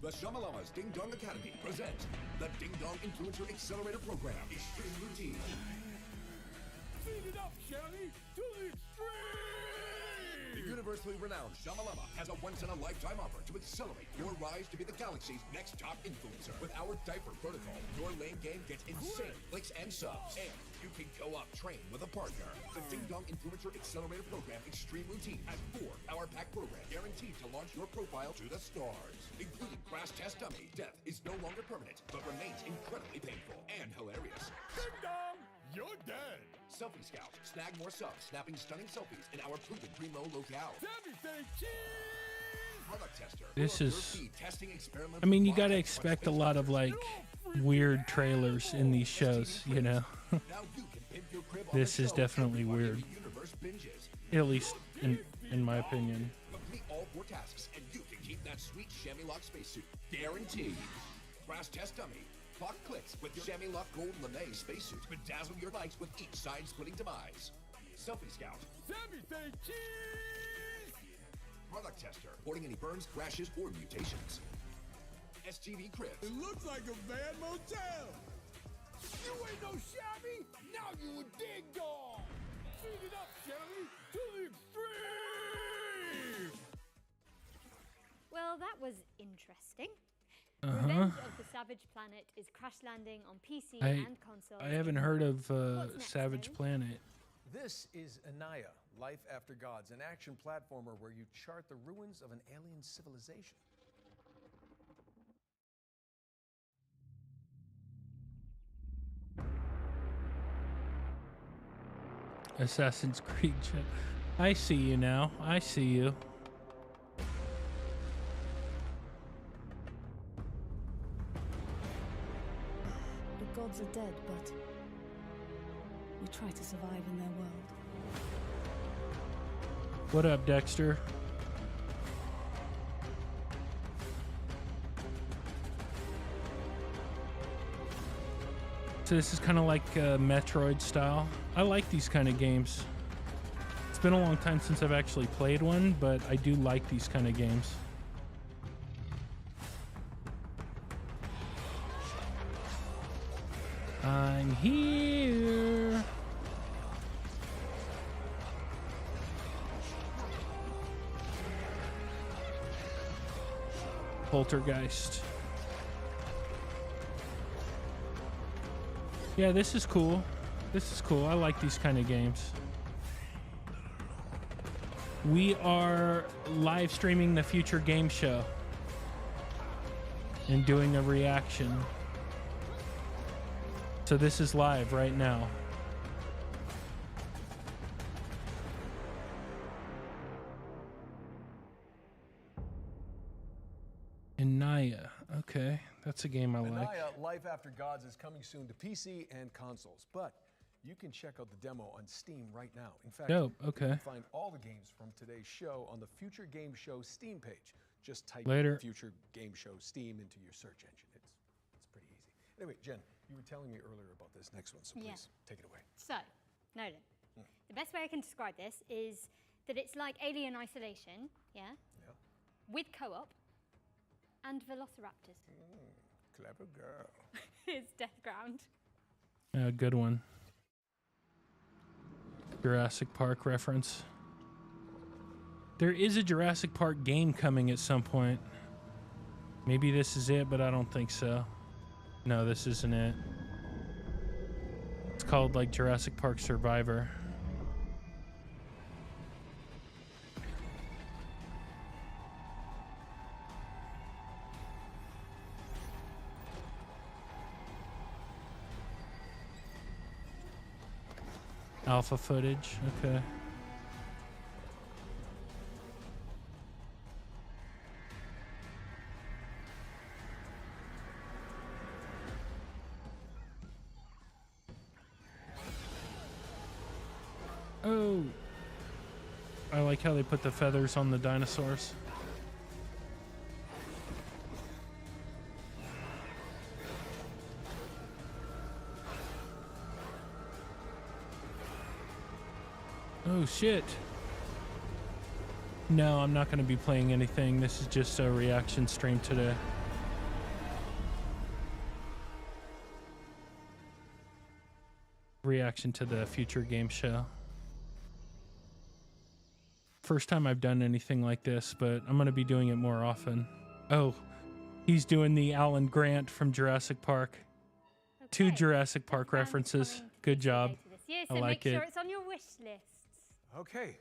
The Shamalama's Ding Dong Academy presents the Ding Dong Influencer Accelerator Program, Extreme Routine. Feed it up, Shelly, to the extreme! The universally renowned Shamalama has a once-in-a-lifetime offer to accelerate your rise to be the galaxy's next top influencer. With our diaper protocol, your lane game gets insane clicks and subs, and you can co-op train with a partner. The Ding Dong Influencer Accelerator Program Extreme Routine has 4 power-packed programs guaranteed to launch your profile to the stars, including Crash Test Dummy. Death is no longer permanent, but remains incredibly painful and hilarious. Ding Dong, you're dead. Selfie Scout. Snag more subs, snapping stunning selfies in our proven primo locale. Everything cheese! Product tester. This is... Testing experiments. I mean, you gotta expect a lot of, like, weird trailers in these shows, you know? This is definitely weird. At least in my opinion. Complete all 4 tasks, and you can keep that sweet chamois lock spacesuit. Guaranteed. Crash Test Dummy. Clock clicks with your chamois lock gold lame spacesuit. Bedazzle your likes with each side-splitting demise. Selfie Scout. Everything cheese! Product tester. Reporting any burns, crashes, or mutations. STV Cribs. It looks like a van motel. You ain't no shabby. Now you a Ding Dong. Feed it up, Shelly, to the extreme. Well, that was interesting. Revenge of the Savage Planet is crash landing on PC and console. I haven't heard of Savage Planet. This is Anaya, Life After Gods, an action platformer where you chart the ruins of an alien civilization. Assassin's Creed. I see you now. I see you. Gods are dead, but we try to survive in their world. What up, Dexter? So this is kind of like Metroid style. I like these kind of games. It's been a long time since I've actually played one, but I do like these kind of games. I'm here. Poltergeist. Yeah, this is cool. This is cool. I like these kind of games. We are live streaming the future game show and doing a reaction. So this is live right now. Anaya. Okay, That's a game I like. Anaya Life After Gods is coming soon to PC and consoles, but you can check out the demo on Steam right now. In fact, Dope, you okay. can find all the games from today's show on the Future Game Show Steam page. Just type Later. Future Game Show Steam into your search engine. It's pretty easy. Anyway, Jen, you were telling me earlier about this next one, so please take it away. So, Nolan, the best way I can describe this is that it's like Alien Isolation, with co-op and velociraptors. Clever girl. It's Death Ground. Good one. Jurassic Park reference. There is a Jurassic Park game coming at some point. Maybe this is it, but I don't think so. No, this isn't it. It's called like Jurassic Park Survivor. Alpha footage, okay. Oh, I like how they put the feathers on the dinosaurs. Oh shit. No, I'm not going to be playing anything. This is just a reaction stream today. Reaction to the Future Game Show. First time I've done anything like this, but I'm going to be doing it more often. Oh, he's doing the Alan Grant from Jurassic Park. Okay. 2 Jurassic Park references. Good job. Year, I so like make it. sure it's on your wish list. Okay,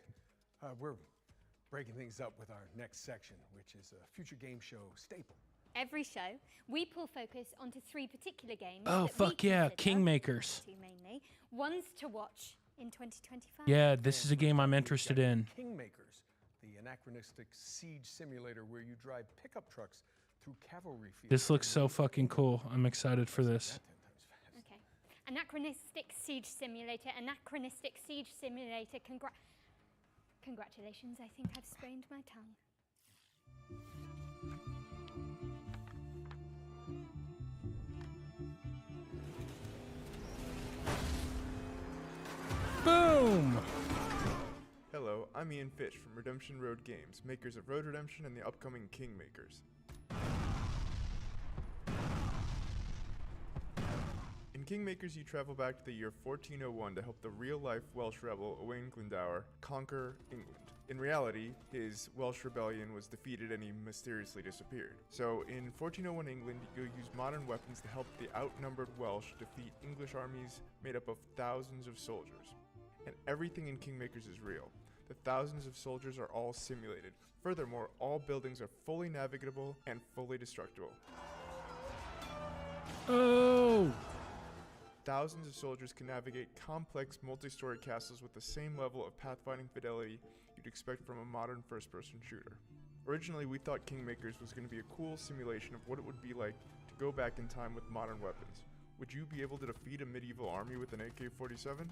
we're breaking things up with our next section, which is a Future Game Show staple. Every show, we pull focus onto 3 particular games. Oh, fuck yeah, Kingmakers. Mainly, ones to watch in 2025. Yeah, this is a game I'm interested in. Kingmakers, the anachronistic siege simulator where you drive pickup trucks through cavalry fields. This looks so fucking cool. I'm excited for this. Okay. Anachronistic siege simulator. Congratulations, I think I've sprained my tongue. Boom! Hello, I'm Ian Fitch from Redemption Road Games, makers of Road Redemption and the upcoming Kingmakers. In Kingmakers, you travel back to the year 1401 to help the real-life Welsh rebel Owain Glendower conquer England. In reality, his Welsh rebellion was defeated and he mysteriously disappeared. So, in 1401 England, you'll use modern weapons to help the outnumbered Welsh defeat English armies made up of thousands of soldiers. And everything in Kingmakers is real. The thousands of soldiers are all simulated. Furthermore, all buildings are fully navigable and fully destructible. Oh! Thousands of soldiers can navigate complex multi-story castles with the same level of pathfinding fidelity you'd expect from a modern first-person shooter. Originally, we thought Kingmakers was going to be a cool simulation of what it would be like to go back in time with modern weapons. Would you be able to defeat a medieval army with an AK-47?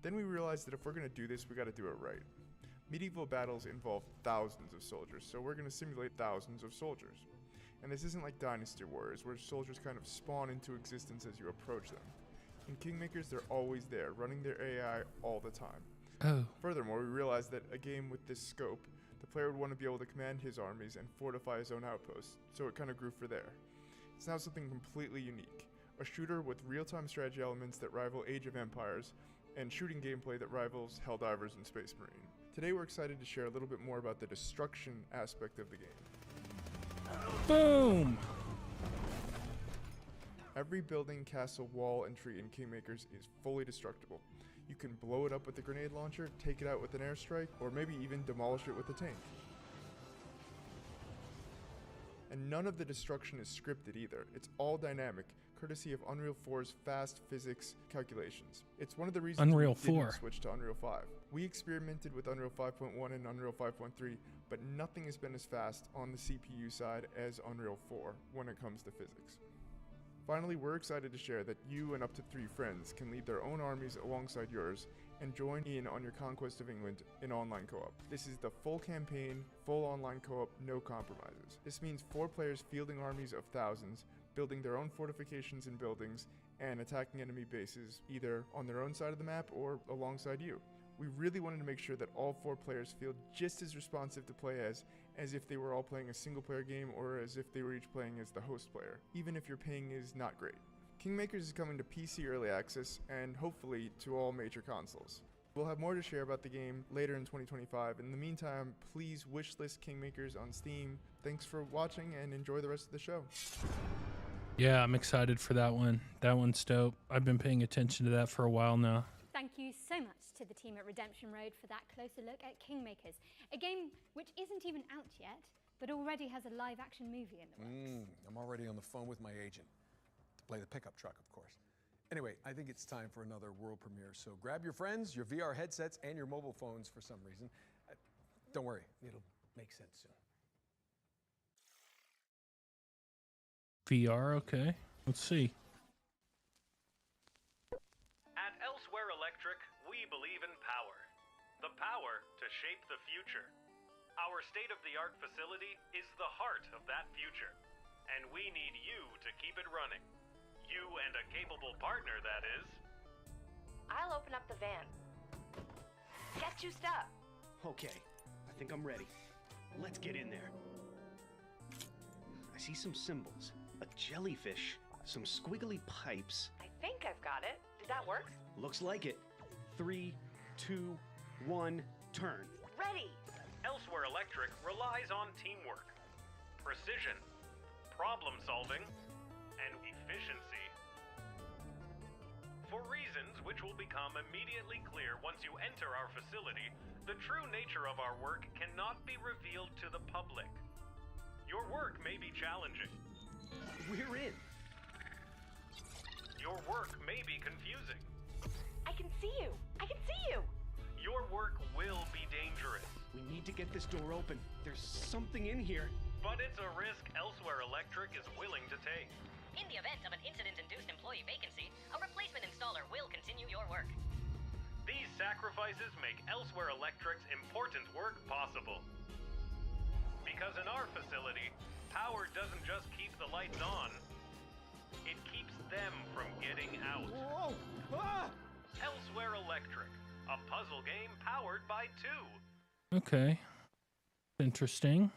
Then we realized that if we're going to do this, we got to do it right. Medieval battles involve thousands of soldiers, so we're going to simulate thousands of soldiers. And this isn't like Dynasty Warriors, where soldiers kind of spawn into existence as you approach them. In Kingmakers, they're always there, running their AI all the time. Oh. Furthermore, we realized that a game with this scope, the player would want to be able to command his armies and fortify his own outposts, so it kind of grew for there. It's now something completely unique. A shooter with real-time strategy elements that rival Age of Empires, and shooting gameplay that rivals Helldivers and Space Marine. Today we're excited to share a little bit more about the destruction aspect of the game. Boom! Every building, castle, wall, and tree in Kingmakers is fully destructible. You can blow it up with a grenade launcher, take it out with an airstrike, or maybe even demolish it with a tank. And none of the destruction is scripted either. It's all dynamic, courtesy of Unreal 4's fast physics calculations. It's one of the reasons Unreal we didn't 4. switch to Unreal 5. We experimented with Unreal 5.1 and Unreal 5.3, but nothing has been as fast on the CPU side as Unreal 4 when it comes to physics. Finally, we're excited to share that you and up to 3 friends can lead their own armies alongside yours and join in on your conquest of England in online co-op. This is the full campaign, full online co-op, no compromises. This means 4 players fielding armies of thousands, building their own fortifications and buildings, and attacking enemy bases either on their own side of the map or alongside you. We really wanted to make sure that all 4 players feel just as responsive to play as if they were all playing a single player game or as if they were each playing as the host player, even if your ping is not great. Kingmakers is coming to PC Early Access and hopefully to all major consoles. We'll have more to share about the game later in 2025. In the meantime, please wishlist Kingmakers on Steam. Thanks for watching and enjoy the rest of the show. Yeah, I'm excited for that one. That one's dope. I've been paying attention to that for a while now. Thank you so much to the team at Redemption Road for that closer look at Kingmakers, a game which isn't even out yet, but already has a live-action movie in the works. I'm already on the phone with my agent to play the pickup truck, of course. Anyway, I think it's time for another world premiere, so grab your friends, your VR headsets, and your mobile phones for some reason. Don't worry, it'll make sense soon. VR, okay. Let's see. At Elsewhere Electric, we believe in power. The power to shape the future. Our state-of-the-art facility is the heart of that future, and we need you to keep it running. You and a capable partner, that is. I'll open up the van. Get juiced up. Okay, I think I'm ready. Let's get in there. I see some symbols, a jellyfish, some squiggly pipes. I think I've got it. Did that work? Looks like it. 3, 2, 1, turn. Ready! Elsewhere Electric relies on teamwork, precision, problem solving, and efficiency. For reasons which will become immediately clear once you enter our facility, the true nature of our work cannot be revealed to the public. Your work may be challenging. We're in. Your work may be confusing. I can see you. I can see you. Your work will be dangerous. We need to get this door open. There's something in here. But it's a risk Elsewhere Electric is willing to take. In the event of an incident-induced employee vacancy, a replacement installer will continue your work. These sacrifices make Elsewhere Electric's important work possible. Because in our facility, power doesn't just keep the lights on, it keeps them from getting out. Whoa! Ah! Elsewhere Electric, a puzzle game powered by 2. Okay. Interesting.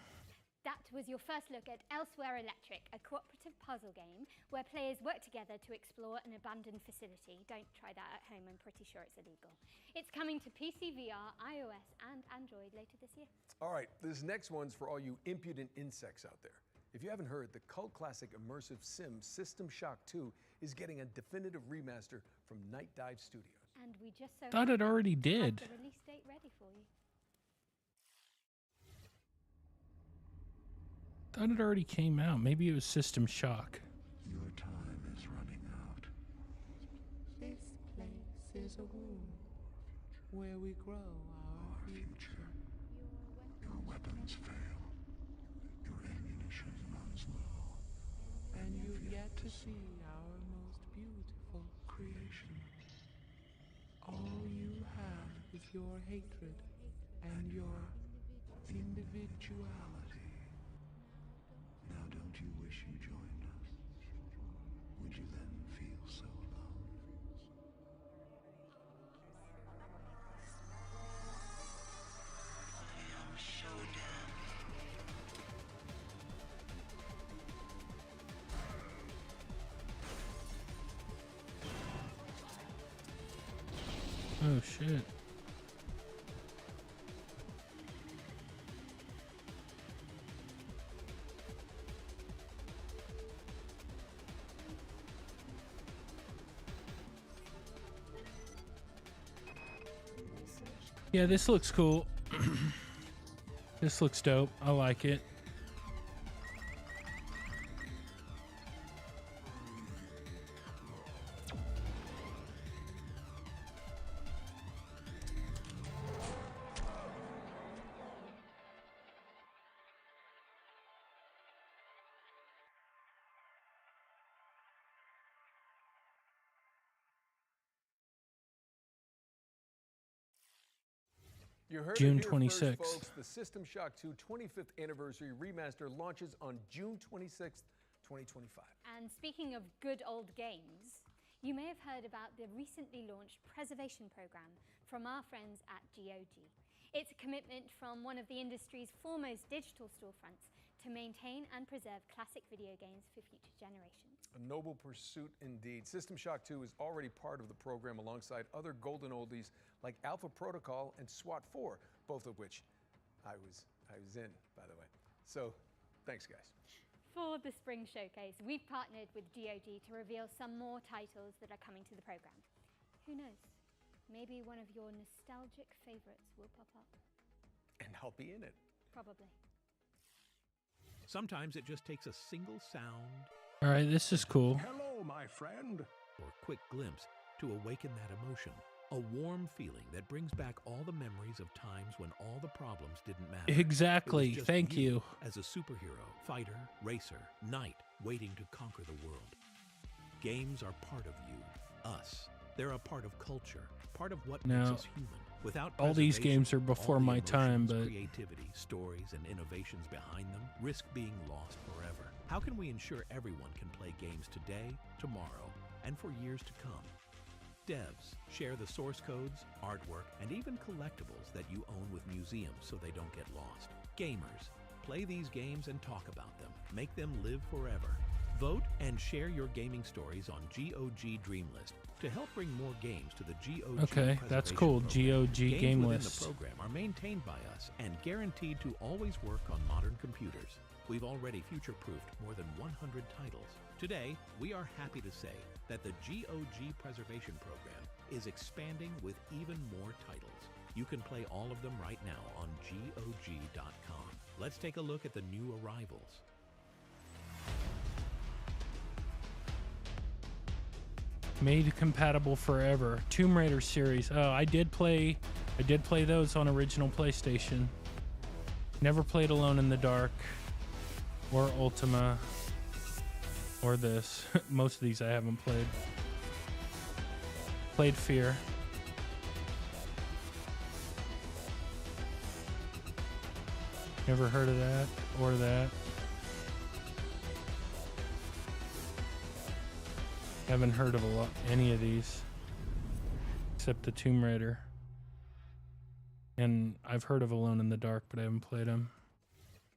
That was your first look at Elsewhere Electric, a cooperative puzzle game where players work together to explore an abandoned facility. Don't try that at home, I'm pretty sure it's illegal. It's coming to PC, VR, iOS, and Android later this year. All right, this next one's for all you impudent insects out there. If you haven't heard, the cult classic immersive sim System Shock 2 is getting a definitive remaster from Night Dive Studios. And we just so Thought it already did. have the release date ready for you. Thought it already came out. Maybe it was System Shock. Your time is running out. This place is a womb where we grow our future. Your weapons fail. Your ammunition runs low. And you've yet to see our most beautiful creation. All you have is your hatred and your individuality. Now don't you wish you joined us? Would you then feel so alone? Final showdown. Oh shit. Yeah, this looks cool. This looks dope. I like it. You heard June it here first, 26th. folks. The System Shock 2 25th Anniversary Remaster launches on June 26th, 2025. And speaking of good old games, you may have heard about the recently launched preservation program from our friends at GOG. It's a commitment from one of the industry's foremost digital storefronts to maintain and preserve classic video games for future generations. A noble pursuit indeed. System Shock 2 is already part of the program alongside other golden oldies like Alpha Protocol and SWAT 4, both of which I was in, by the way. So, thanks guys. For the Spring Showcase, we've partnered with GOG to reveal some more titles that are coming to the program. Who knows? Maybe one of your nostalgic favorites will pop up. And I'll be in it. Probably. Sometimes it just takes a single sound. All right, this is cool. Hello, my friend. Or a quick glimpse to awaken that emotion. A warm feeling that brings back all the memories of times when all the problems didn't matter. Exactly. It was just Thank you. As a superhero, fighter, racer, knight, waiting to conquer the world. Games are part of you, us. They're a part of culture, part of what makes Now, us human. Without all these preservation, games are before all the my time, emotions, but creativity, stories, and innovations behind them risk being lost forever. How can we ensure everyone can play games today, tomorrow, and for years to come? Devs, share the source codes, artwork, and even collectibles that you own with museums so they don't get lost. Gamers, play these games and talk about them. Make them live forever. Vote and share your gaming stories on GOG Dreamlist to help bring more games to the GOG okay, that's preservation cool. program. GOG Games game within list. the program are maintained by us and guaranteed to always work on modern computers. We've already future-proofed more than 100 titles. Today, we are happy to say that the GOG preservation program is expanding with even more titles. You can play all of them right now on GOG.com. Let's take a look at the new arrivals. Made compatible forever. Tomb Raider series. Oh, I did play those on original PlayStation. Never played Alone in the Dark or Ultima or this. Most of these I haven't played. Played Fear. Never heard of that or that. Haven't heard of any of these except the Tomb Raider. And I've heard of Alone in the Dark, but I haven't played them.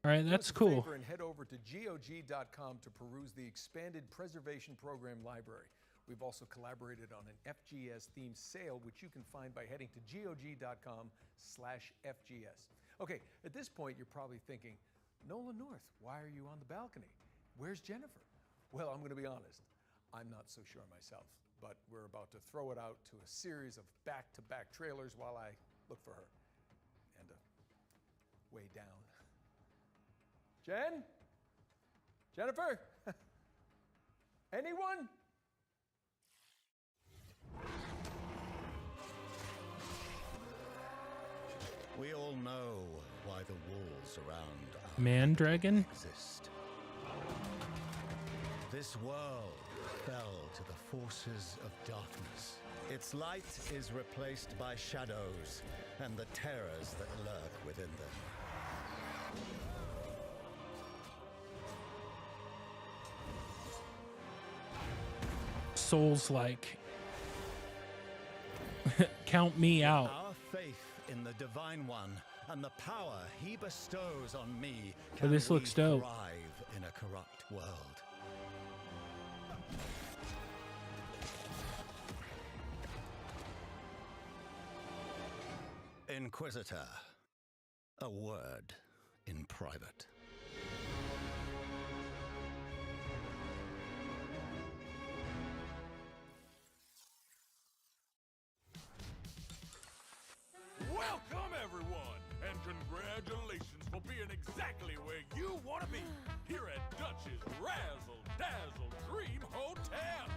All right, that's cool. Do us a favor and head over to GOG.com to peruse the expanded preservation program library. We've also collaborated on an FGS-themed sale, which you can find by heading to GOG.com/FGS. Okay, at this point, you're probably thinking, Nolan North, why are you on the balcony? Where's Jennifer? Well, I'm going to be honest. I'm not so sure myself, but we're about to throw it out to a series of back-to-back trailers while I look for her. And way down. Jen? Jennifer? Anyone? We all know why the walls around our Mandragon? exist. This world fell to the forces of darkness. Its light is replaced by shadows and the terrors that lurk within them. Souls-like. Count me out. Our faith in the Divine One and the power he bestows on me Oh, can this looks dope. thrive in a corrupt world. Inquisitor, a word in private. Welcome, everyone, and congratulations for being exactly where you want to be, here at Dutch's Razzle Dazzle Dream Hotel.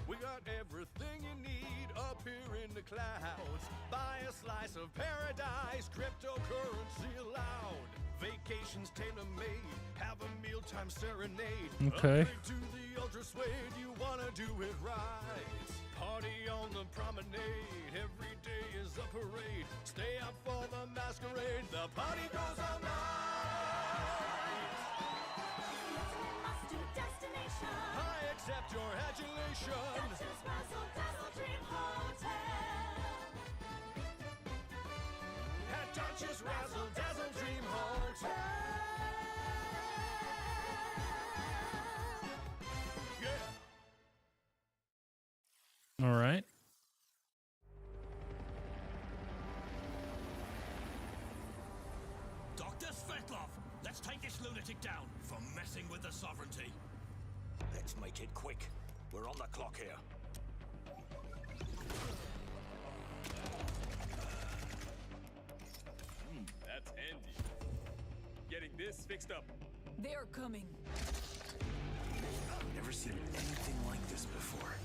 We got everything you need up here in the clouds. Buy a slice of paradise, cryptocurrency allowed. Vacations tailor-made, have a mealtime serenade. Okay. Upgrade to the ultra suede, you wanna do it right. Party on the promenade, every day is a parade. Stay out for the masquerade, the party goes all night. Must-do destination. I accept your adulation. Duchess Razzle Dazzle Dream Hotel. At Duchess Razzle Dazzle Dream Hotel. Yeah. All right. Dr. Svetlov, let's take this lunatic down for messing with the sovereignty. Let's make it quick. We're on the clock here. That's handy. Getting this fixed up. They're coming. I've never seen anything like this before.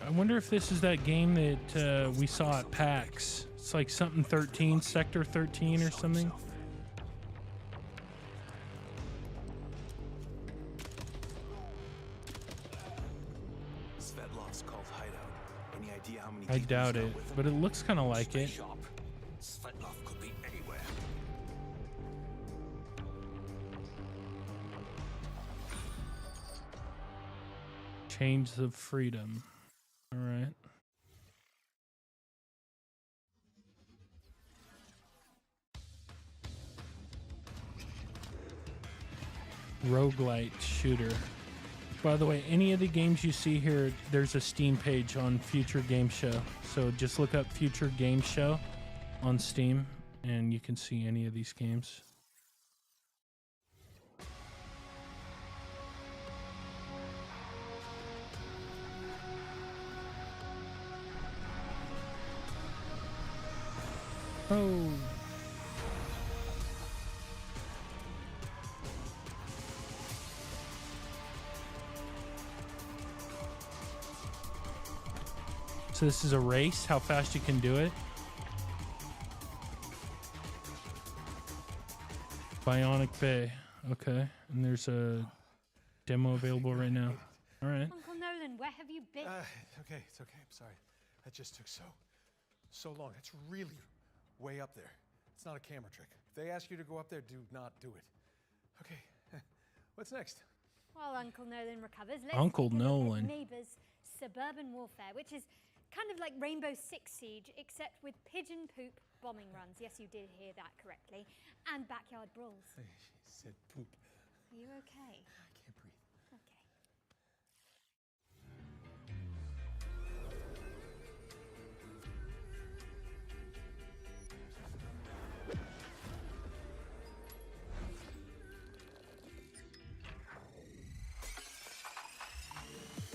I wonder if this is that game that we saw at PAX. It's like something 13, Sector 13 or something. Svetlov's called hideout. Any idea how many I doubt it, but it looks kind of like it. Svetlov could be anywhere. Chains of Freedom. All right. Roguelite shooter. By the way, any of the games you see here, there's a Steam page on Future Game Show. So just look up Future Game Show on Steam and you can see any of these games. Oh. So this is a race, how fast you can do it. Bionic Bay. Okay. And there's a demo available right now. All right. Uncle Nolan, where have you been? Okay, it's okay. I'm sorry. That just took so long. It's really way up there. It's not a camera trick. If they ask you to go up there, do not do it. Okay. What's next? While Uncle Nolan recovers, let's Uncle take a look at Nolan. Neighbours Suburban Warfare, which is kind of like Rainbow Six Siege, except with pigeon poop bombing runs. Yes, you did hear that correctly. And backyard brawls. She said poop. Are you okay? I can't breathe. Okay.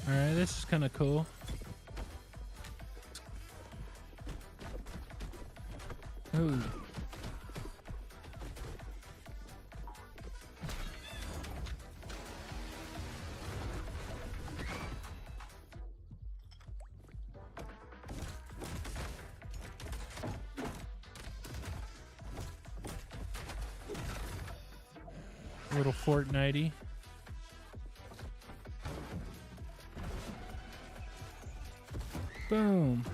All right, this is kind of cool. Ooh. Little Fortnite-y. Boom.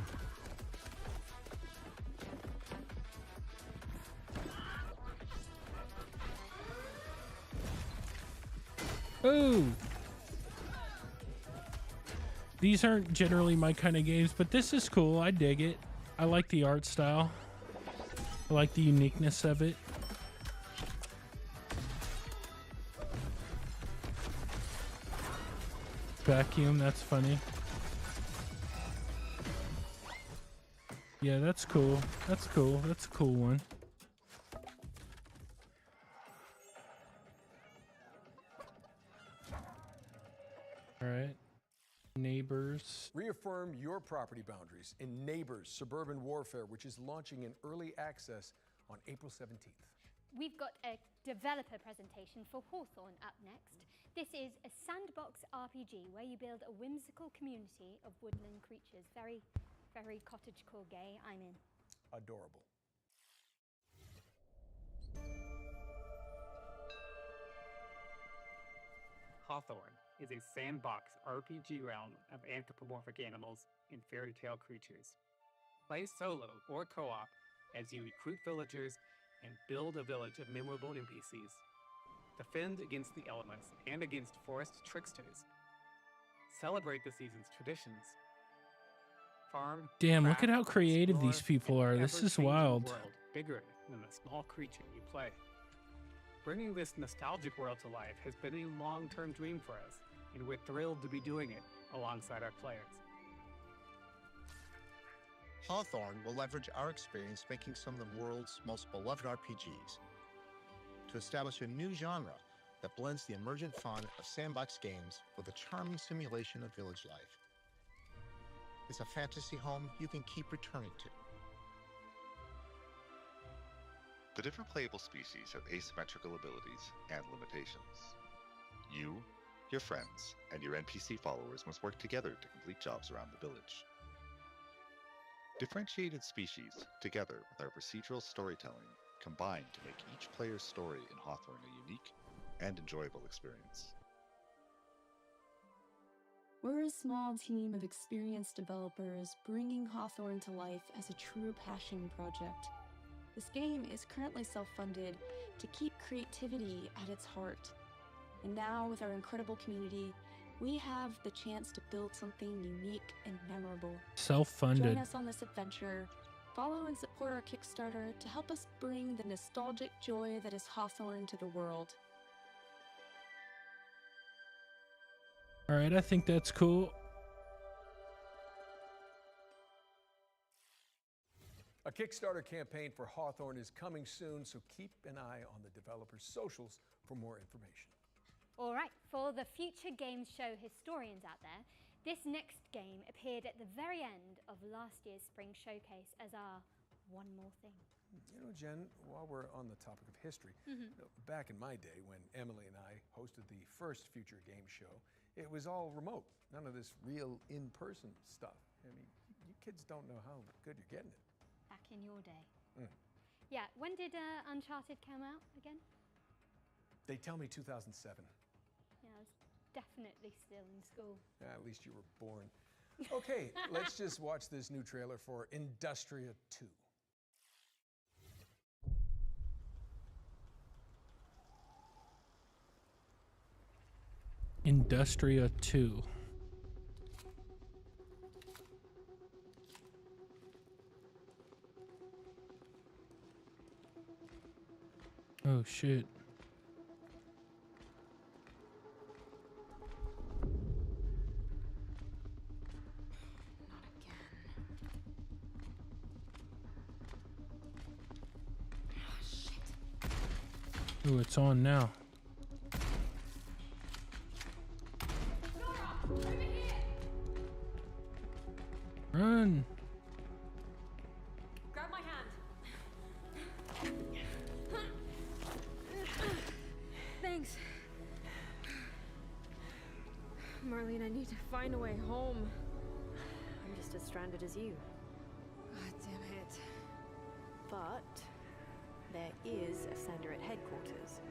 Ooh. These aren't generally my kind of games, but this is cool. I dig it. I like the art style. I like the uniqueness of it. Vacuum, that's funny. Yeah, that's cool. That's cool. That's a cool one. All right. Neighbors. Reaffirm your property boundaries in Neighbors Suburban Warfare, which is launching in early access on April 17th. We've got a developer presentation for Hawthorne up next. This is a sandbox RPG where you build a whimsical community of woodland creatures. Very, very cottagecore gay. I'm in. Adorable. Hawthorne, is a sandbox RPG realm of anthropomorphic animals and fairy tale creatures. Play solo or co-op as you recruit villagers and build a village of memorable NPCs. Defend against the elements and against forest tricksters. Celebrate the season's traditions. Farm, Damn, look at craft, how creative explore these people an are. This is ever-changing wild. World bigger than the small creature you play. Bringing this nostalgic world to life has been a long-term dream for us, and we're thrilled to be doing it alongside our players. Hawthorne will leverage our experience making some of the world's most beloved RPGs to establish a new genre that blends the emergent fun of sandbox games with a charming simulation of village life. It's a fantasy home you can keep returning to. The different playable species have asymmetrical abilities and limitations. You, your friends, and your NPC followers must work together to complete jobs around the village. Differentiated species, together with our procedural storytelling, combine to make each player's story in Hawthorne a unique and enjoyable experience. We're a small team of experienced developers bringing Hawthorne to life as a true passion project. This game is currently self-funded to keep creativity at its heart. And now, with our incredible community, we have the chance to build something unique and memorable. Self-funded. Join us on this adventure. Follow and support our Kickstarter to help us bring the nostalgic joy that is Hawthorne to the world. All right, I think that's cool. A Kickstarter campaign for Hawthorne is coming soon, so keep an eye on the developers' socials for more information. All right, for the future games show historians out there, this next game appeared at the very end of last year's Spring Showcase as our one more thing. You know, Jen, while we're on the topic of history, you know, back in my day when Emily and I hosted the first Future Game Show, it was all remote. None of this real in-person stuff. I mean, you kids don't know how good you're getting it. Back in your day. Yeah, when did Uncharted come out again? They tell me 2007. Yeah, I was definitely still in school. At least you were born. Okay, let's just watch this new trailer for Industria 2. Industria 2. Oh shit. Ooh, it's on now. Run! Grab my hand. Thanks. Marlene, I need to find a way home. I'm just as stranded as you. God damn it. But there is a sender at headquarters.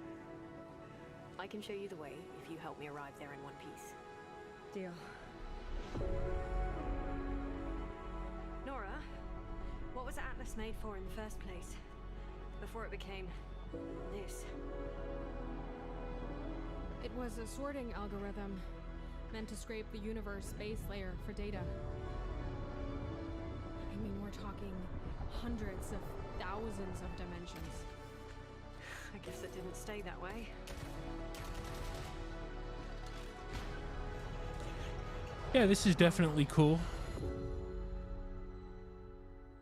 I can show you the way if you help me arrive there in one piece. Deal. Nora, what was Atlas made for in the first place? Before it became this? It was a sorting algorithm meant to scrape the universe base layer for data. I mean, we're talking hundreds of thousands of dimensions. I guess it didn't stay that way. Yeah, this is definitely cool.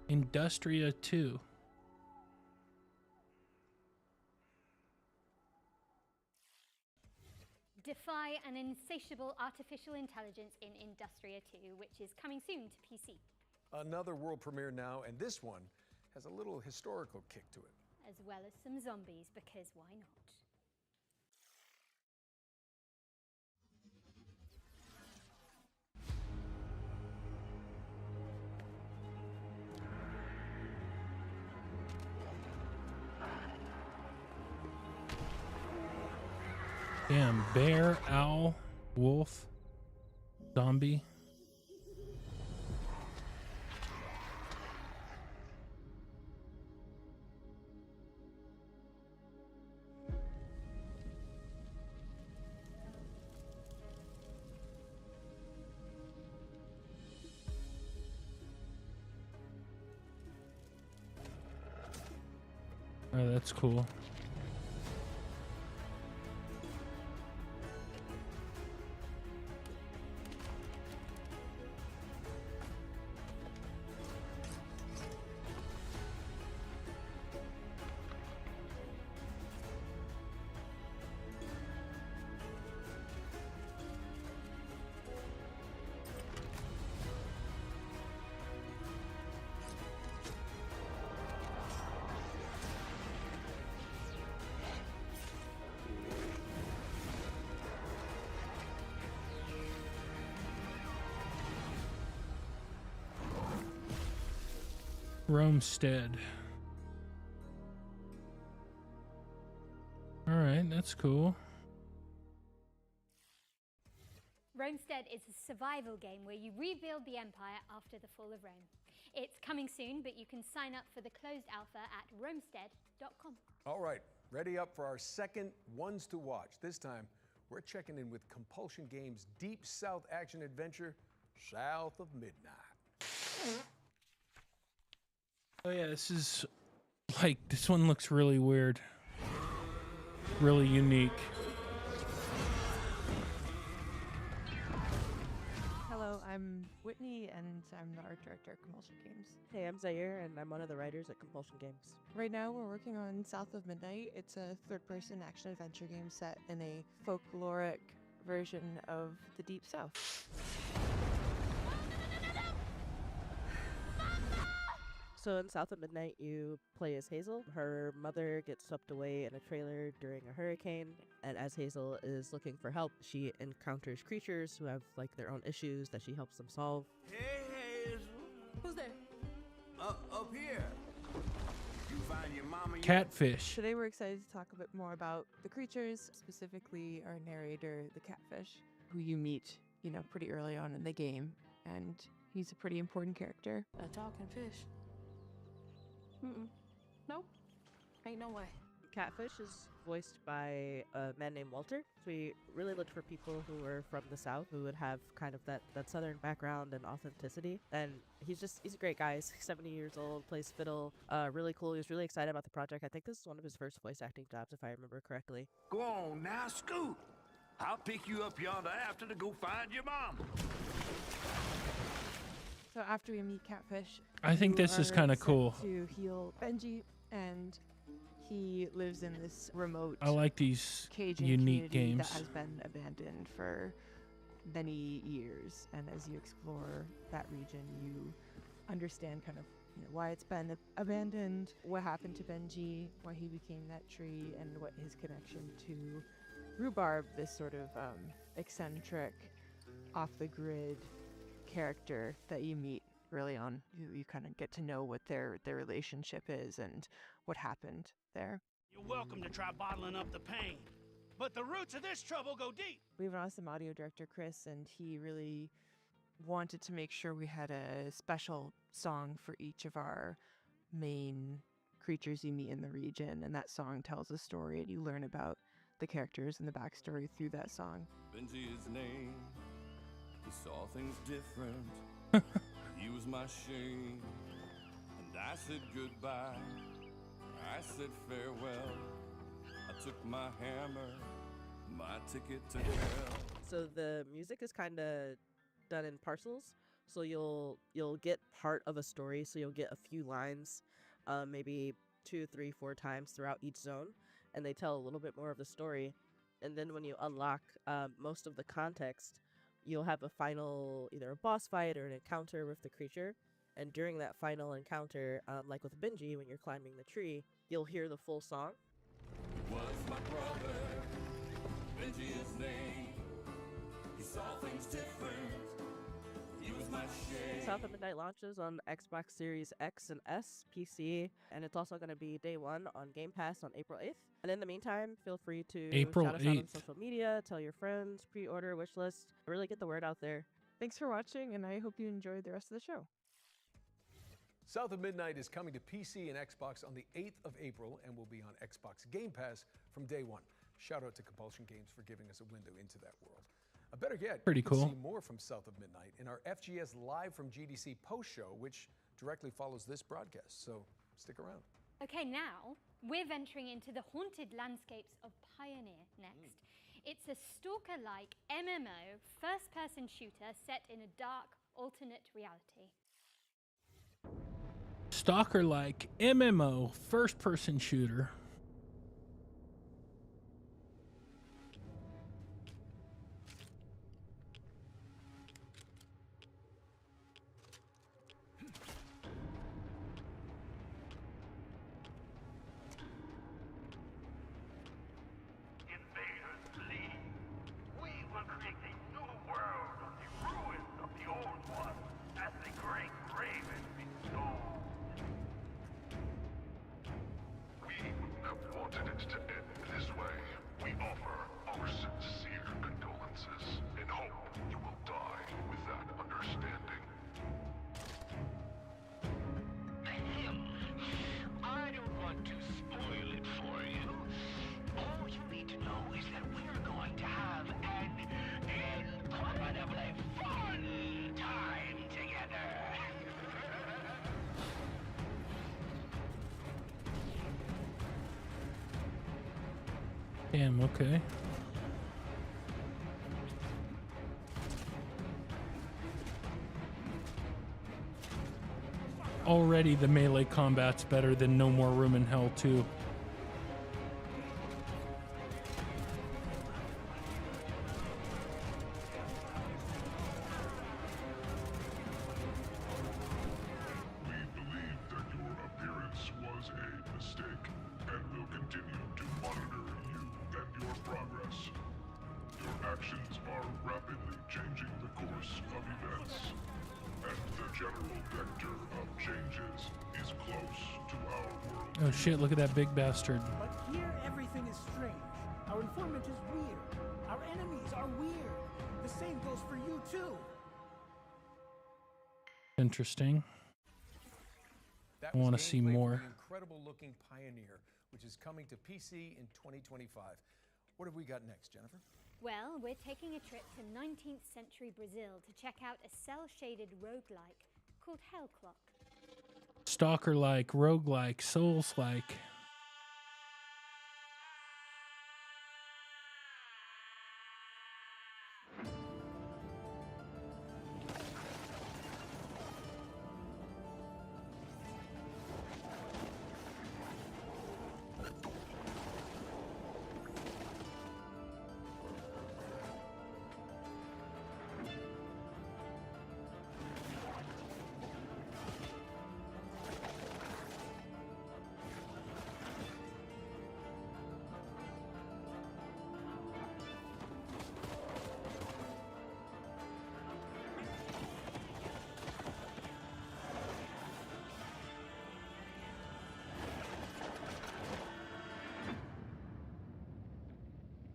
Industria 2. Defy an insatiable artificial intelligence in Industria 2, which is coming soon to PC. Another world premiere now, and this one has a little historical kick to it. As well as some zombies, because why not? Damn, bear, owl. Wolf. Zombie. Oh, that's cool. Romestead. All right, that's cool. Romestead is a survival game where you rebuild the empire after the fall of Rome. It's coming soon, but you can sign up for the closed alpha at romestead.com. All right, ready up for our second Ones to Watch. This time, we're checking in with Compulsion Games' Deep South action adventure, South of Midnight. Oh yeah, this is like, this one looks really weird. Really unique. Hello, I'm Whitney, and I'm the art director at Compulsion Games. Hey, I'm Zaire, and I'm one of the writers at Compulsion Games. Right now, we're working on South of Midnight. It's a third-person action-adventure game set in a folkloric version of the Deep South. So in South of Midnight, you play as Hazel. Her mother gets swept away in a trailer during a hurricane, and as Hazel is looking for help, she encounters creatures who have like their own issues that she helps them solve. Hey, Hazel. Who's there? Up here. You find your mama yet? Catfish. Today we're excited to talk a bit more about the creatures, specifically our narrator, the catfish, who you meet, pretty early on in the game, and he's a pretty important character. A talking fish. Nope. Ain't no way. Catfish is voiced by a man named Walter. So we really looked for people who were from the South, who would have kind of that Southern background and authenticity. And he's a great guy. He's 70 years old, plays fiddle, really cool. He was really excited about the project. I think this is one of his first voice acting jobs, if I remember correctly. Go on now, scoot. I'll pick you up yonder after to go find your mom. So after we meet Catfish, I think this is kind of cool. To heal Benji, and he lives in this remote. I like these Cajun unique community games. that has been abandoned for many years. And as you explore that region, you understand kind of why it's been abandoned, what happened to Benji, why he became that tree, and what his connection to Rhubarb, this sort of eccentric, off the grid character that you meet early on. You kind of get to know what their relationship is and what happened there. You're welcome to try bottling up the pain, but the roots of this trouble go deep. We have an awesome audio director, Chris, and he really wanted to make sure we had a special song for each of our main creatures you meet in the region, and that song tells a story, and you learn about the characters and the backstory through that song. Benji is name. He saw things different. He was my shame. And I said goodbye. I said farewell. I took my hammer, my ticket to hell. So the music is kind of done in parcels. So you'll get part of a story. So you'll get a few lines, maybe 2, 3, 4 times throughout each zone, and they tell a little bit more of the story. And then when you unlock most of the context, you'll have a final, either a boss fight or an encounter with the creature. And during that final encounter, like with Benji, when you're climbing the tree, you'll hear the full song. He was my brother, Benji his name. He saw things different. South of Midnight launches on Xbox Series X and S, PC, and it's also going to be day one on Game Pass on April 8th. And in the meantime, feel free to April shout us out on 8th. social media, tell your friends, pre-order, wish list, really get the word out there. Thanks for watching, and I hope you enjoyed the rest of the show. South of Midnight is coming to PC and Xbox on the 8th of April and will be on Xbox Game Pass from day one. Shout out to Compulsion Games for giving us a window into that world. Better yet, Pretty you can cool. see more from South of Midnight in our FGS Live from GDC post show, which directly follows this broadcast. So stick around. Okay, now we're venturing into the haunted landscapes of Pioneer next. It's a stalker-like MMO first-person shooter set in a dark alternate reality. Stalker-like MMO first-person shooter. Damn, okay. Already the melee combat's better than No More Room in Hell 2. Oh shit, look at that big bastard. But here everything is strange. Our informant is weird. Our enemies are weird. The same goes for you too. Interesting. That I want to was see gameplay for more. the incredible-looking Pioneer, which is coming to PC in 2025. What have we got next, Jennifer? Well, we're taking a trip to 19th century Brazil to check out a cell-shaded roguelike called Hellclock. Stalker-like, roguelike, Souls-like.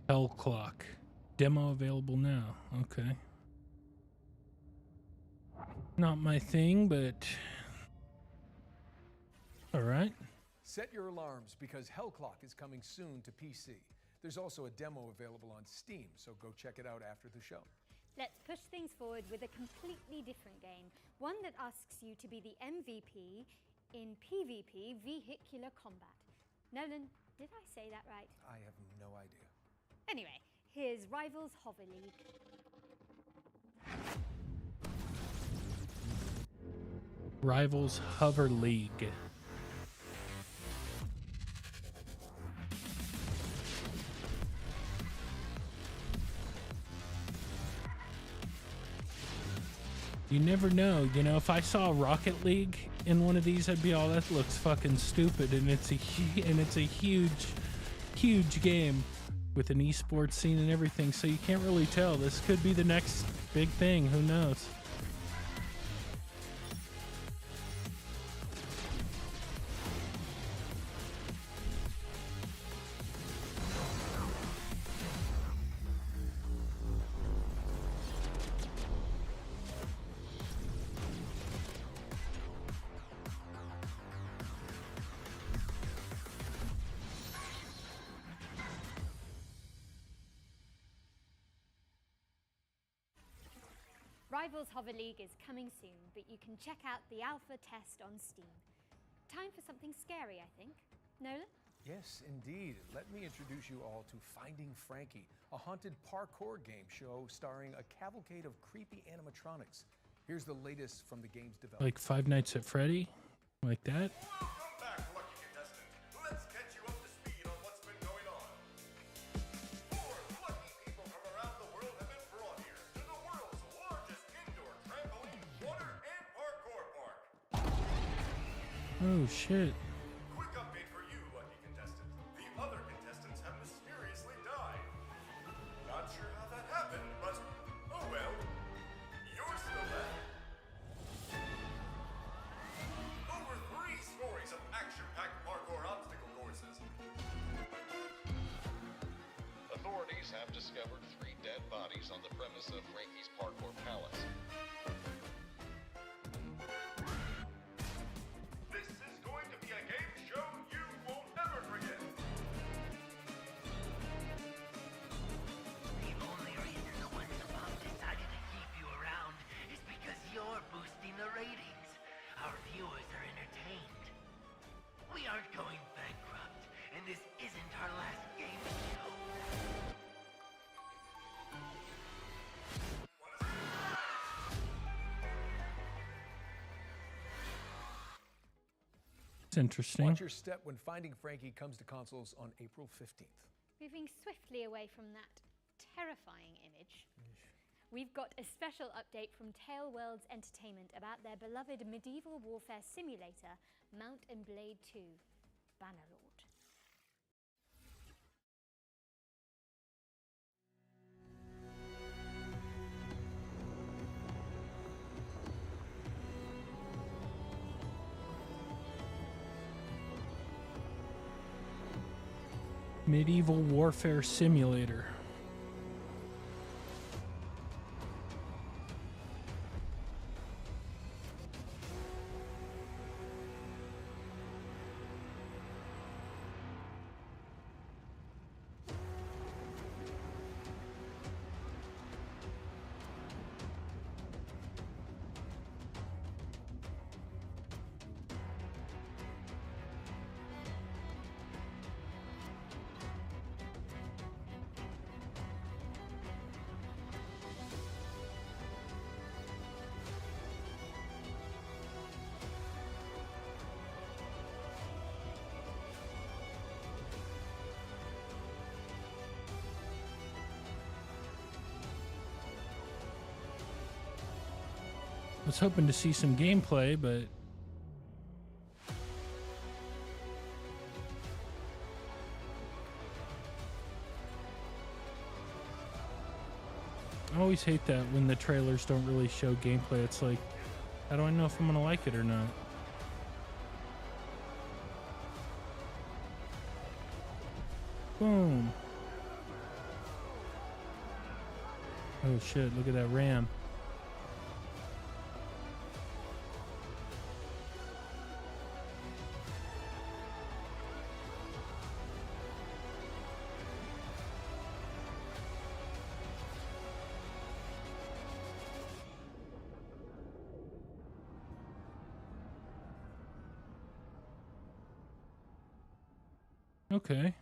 Hellclock. Demo available now. Okay. Not my thing, but all right. Set your alarms because Hellclock is coming soon to PC. There's also a demo available on Steam, so go check it out after the show. Let's push things forward with a completely different game, one that asks you to be the MVP in PvP vehicular combat. Nolan, did I say that right? I have no idea. Anyway, here's Rivals Hover League. Rivals Hover League. You never know. You know, if I saw Rocket League in one of these, I'd be all, that looks fucking stupid, and it's a huge game with an esports scene and everything. So you can't really tell. This could be the next big thing. Who knows? Rivals Hover League is coming soon, but you can check out the alpha test on Steam. Time for something scary, I think. Nolan? Yes, indeed. Let me introduce you all to Finding Frankie, a haunted parkour game show starring a cavalcade of creepy animatronics. Here's the latest from the game's development. Like Five Nights at Freddy? Like that? Welcome back, lucky contestant. Let's get you up to speed on what's been going on. 4 lucky people from around the world have been brought here to the world's largest indoor trampoline, water, and parkour park. Oh, shit. Quick update for you, lucky contestant. The other contestants have mysteriously died. Not sure how that happened, but oh well. You're still left. Over 3 stories of action-packed parkour obstacle courses. Authorities have discovered 3 dead bodies on the premise of Frankie's Parkour Palace. This is going to be a game show you won't ever forget. The only reason the ones above decided to keep you around is because you're boosting the ratings. Our viewers are entertained. We aren't going bankrupt, and this isn't our last game show. It's interesting. Watch your step when Finding Frankie comes to consoles on April 15th. Moving swiftly away from that terrifying image, we've got a special update from Tale Worlds Entertainment about their beloved medieval warfare simulator, Mount and Blade 2, Bannerlord. Medieval Warfare Simulator. I was hoping to see some gameplay, but I always hate that when the trailers don't really show gameplay. It's like, how do I know if I'm gonna like it or not? Boom. Oh shit, look at that RAM. Okay.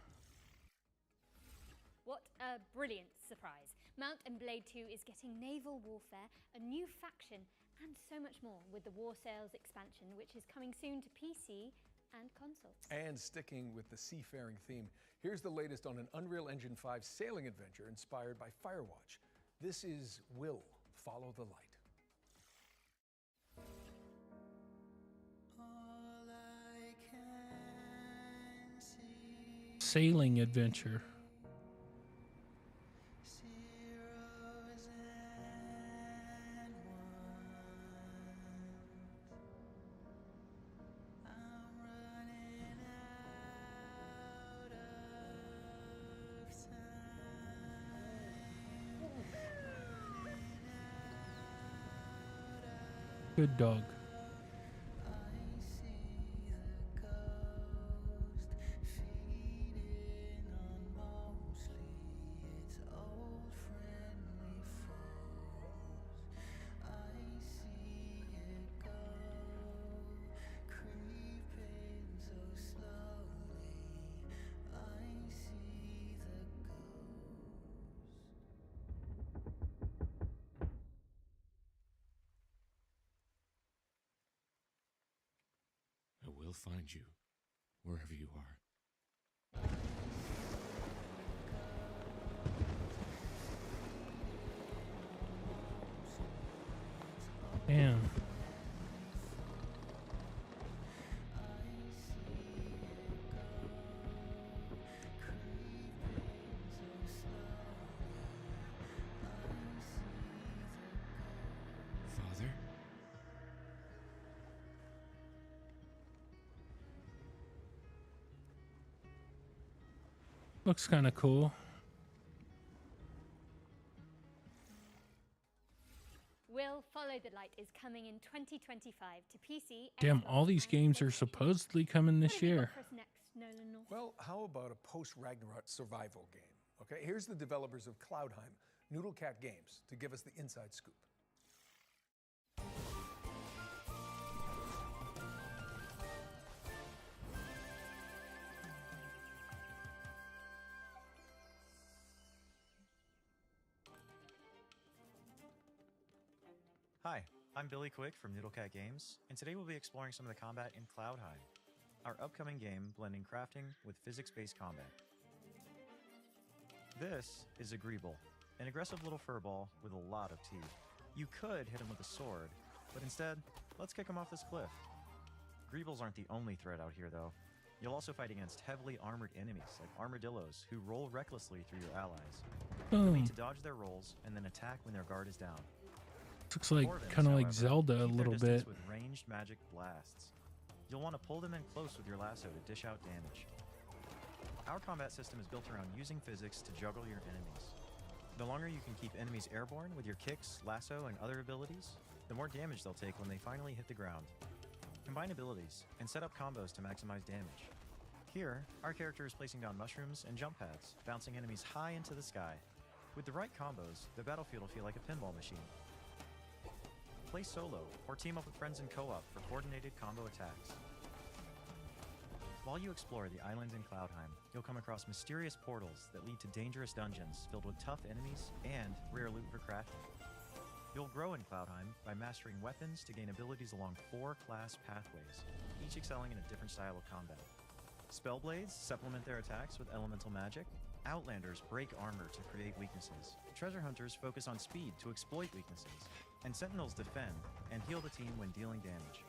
What a brilliant surprise. Mount and Blade 2 is getting naval warfare, a new faction, and so much more with the War Sales expansion, which is coming soon to PC and consoles. And sticking with the seafaring theme, here's the latest on an Unreal Engine 5 sailing adventure inspired by Firewatch. This is Will Follow the Light. Sailing adventure. Good dog. find you, wherever you are. Damn. Father? Looks kind of cool. Will Follow the Light is coming in 2025 to PC. Damn, Xbox, all these and games are supposedly coming this year. for us next, Nolan North? Well, how about a post-Ragnarok survival game? Okay, here's the developers of Cloudheim, Noodlecat Games, to give us the inside scoop. Hi, I'm Billy Quick from Noodlecat Games, and today we'll be exploring some of the combat in Cloudheim, our upcoming game blending crafting with physics-based combat. This is a Greeble, an aggressive little furball with a lot of teeth. You could hit him with a sword, but instead, let's kick him off this cliff. Greebles aren't the only threat out here, though. You'll also fight against heavily armored enemies like armadillos who roll recklessly through your allies. You'll need to dodge their rolls and then attack when their guard is down. Looks like Dwarvens, kind of like however, Zelda a keep their little distance bit. with ranged magic blasts. You'll want to pull them in close with your lasso to dish out damage. Our combat system is built around using physics to juggle your enemies. The longer you can keep enemies airborne with your kicks, lasso, and other abilities, the more damage they'll take when they finally hit the ground. Combine abilities and set up combos to maximize damage. Here, our character is placing down mushrooms and jump pads, bouncing enemies high into the sky. With the right combos, the battlefield will feel like a pinball machine. Play solo or team up with friends in co-op for coordinated combo attacks. While you explore the islands in Cloudheim, you'll come across mysterious portals that lead to dangerous dungeons filled with tough enemies and rare loot for crafting. You'll grow in Cloudheim by mastering weapons to gain abilities along 4 class pathways, each excelling in a different style of combat. Spellblades supplement their attacks with elemental magic. Outlanders break armor to create weaknesses. Treasure hunters focus on speed to exploit weaknesses. And sentinels defend and heal the team when dealing damage.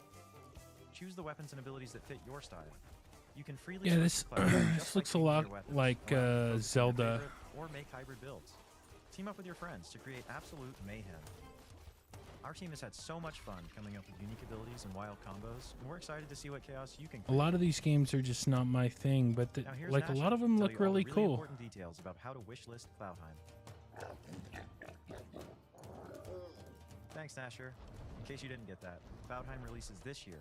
Choose the weapons and abilities that fit your style. You can freely Yeah, switch this to Cloudheim this just looks a changing lot your weapons, like or focusing on your Zelda. favorite, or make hybrid builds. Team up with your friends to create absolute mayhem. Our team has had so much fun coming up with unique abilities and wild combos, and we're excited to see what chaos you can A create. lot of these games are just not my thing, but Now here's like a Nasher lot of them to tell look you all the really cool. important details about how to wishlist Cloudheim. Thanks, Nasher. In case you didn't get that, Cloudheim releases this year.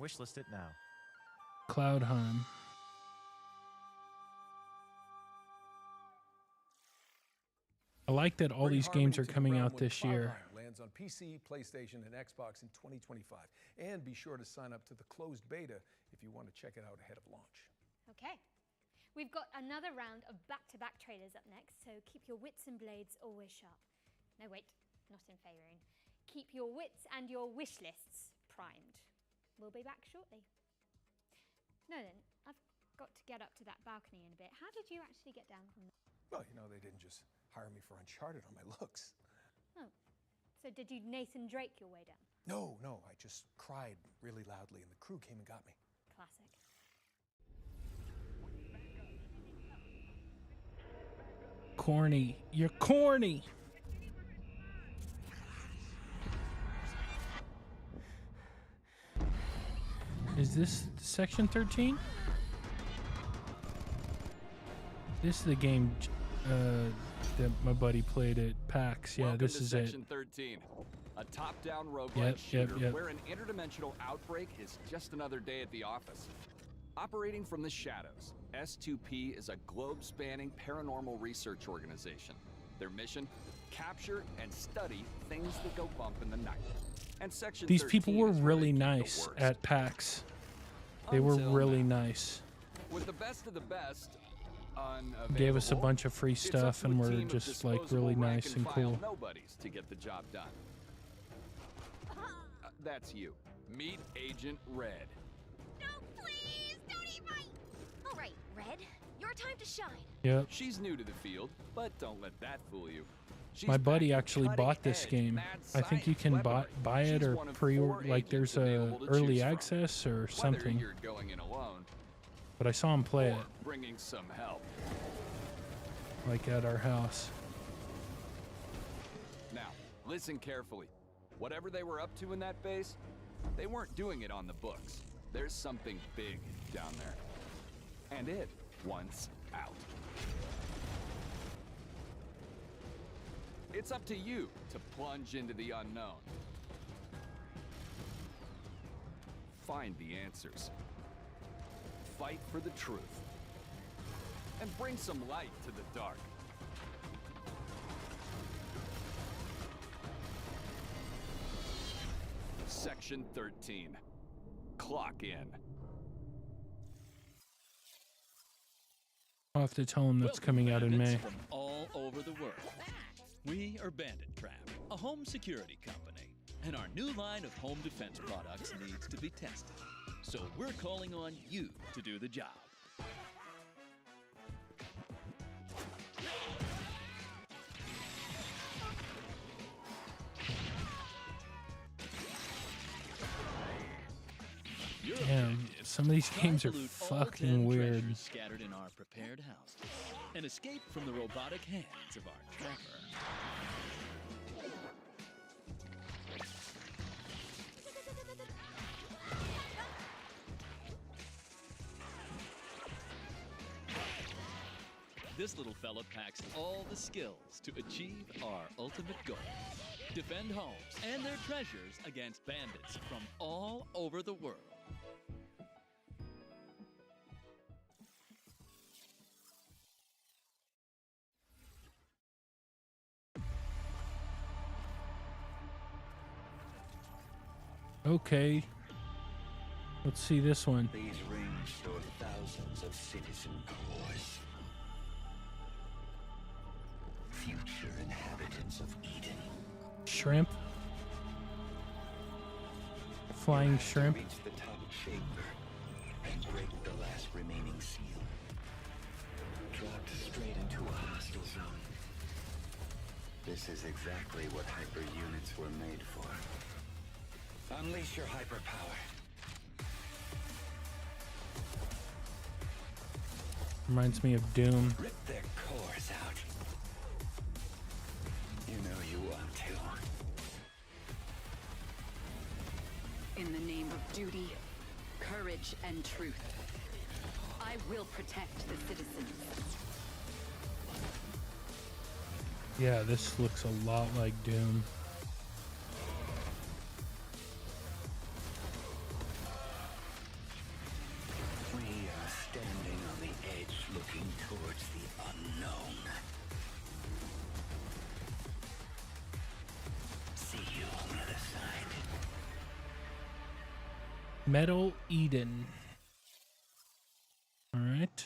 Wishlist it now. Cloudheim. I like that all Bring these games harmony are to the coming realm out when this year. Cloudheim lands on PC, PlayStation, and Xbox in 2025. And be sure to sign up to the closed beta if you want to check it out ahead of launch. Okay. We've got another round of back-to-back trailers up next, so keep your wits and blades always sharp. No, wait, not in Faerun. Keep your wits and your wish lists primed. We'll be back shortly. Nolan, I've got to get up to that balcony in a bit. How did you actually get down from there? Well, you know, they didn't just hire me for Uncharted on my looks. Oh, so did you Nathan Drake your way down? No, I just cried really loudly and the crew came and got me. Classic. Corny. You're corny. Is this Section 13? This is the game that my buddy played at PAX. Yeah, Welcome this to is Section it. 13, a top-down roguelike Yep, shooter yep. where an interdimensional outbreak is just another day at the office. Operating from the shadows, S2P is a globe-spanning paranormal research organization. Their mission? Capture and study things that go bump in the night. And Section These 13 people were is where really they keep the nice worst. at PAX. They were Until really now. nice. With the best of the best, Gave us a unavailable, bunch of free it's up stuff to and a we're team of just like disposable really nice and rank-and-file cool. nobodies to get the job done. That's you. Meet Agent Red. No, All right, Red, your time to shine. Yep. She's new to the field, but don't let that fool you. She's My back buddy to actually cutting bought this edge game. mad I think you science can buy it She's or one of pre, 4 like there's agents a available to early choose from. access or Whether something. you're going in alone But I saw him play or it, bringing some help. like at our house. Now, listen carefully. Whatever they were up to in that base, they weren't doing it on the books. There's something big down there. And it wants out. It's up to you to plunge into the unknown. Find the answers. Fight for the truth. And bring some light to the dark. Section 13. Clock in. I'll have to tell him that's coming out in May. From all over the world. We are Bandit Trap, a home security company, and our new line of home defense products needs to be tested. So we're calling on you to do the job. Damn, some of these games are Loot all 10 fucking weird. treasures scattered in our prepared houses and escape from the robotic hands of our trapper. This little fella packs all the skills to achieve our ultimate goal. Defend homes and their treasures against bandits from all over the world. Okay. Let's see this one. These rings store thousands of citizen cores. Future inhabitants of Eden. Shrimp. Flying shrimp. Reach the top chamber and break the last remaining seal. Dropped straight into a hostile zone. This is exactly what hyper units were made for. Unleash your hyper power. Reminds me of Doom. Rip their cores out. You know you want to. In the name of duty, courage, and truth, I will protect the citizens. Yeah, this looks a lot like Doom. We are standing on the edge looking towards the unknown. See you on the other side. Metal Eden. Alright.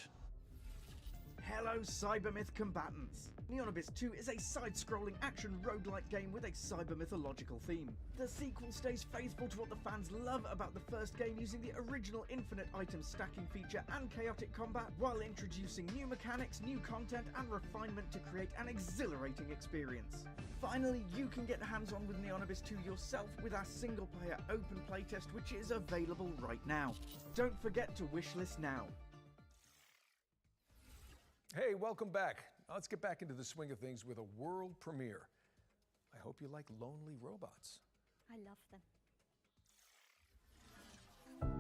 Hello, Cybermyth combatants! Neonabyss 2 is a side-scrolling action roguelike game with a cyber-mythological theme. The sequel stays faithful to what the fans love about the first game, using the original infinite item stacking feature and chaotic combat, while introducing new mechanics, new content, and refinement to create an exhilarating experience. Finally, you can get hands-on with Neonabyss 2 yourself with our single-player open playtest, which is available right now. Don't forget to wishlist now. Hey, welcome back. Now let's get back into the swing of things with a world premiere. I hope you like lonely robots. I love them.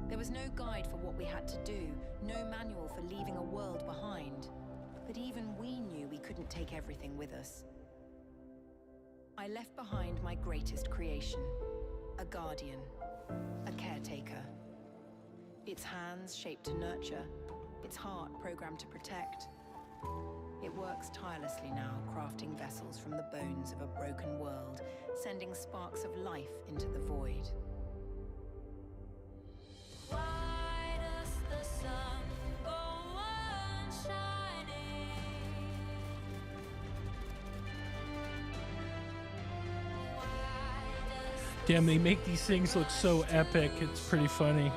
There was no guide for what we had to do, no manual for leaving a world behind. But even we knew we couldn't take everything with us. I left behind my greatest creation, a guardian, a caretaker. Its hands shaped to nurture, its heart programmed to protect. It works tirelessly now, crafting vessels from the bones of a broken world, sending sparks of life into the void. Why does the sun go on shining? Damn, they make these things look so epic. It's pretty funny.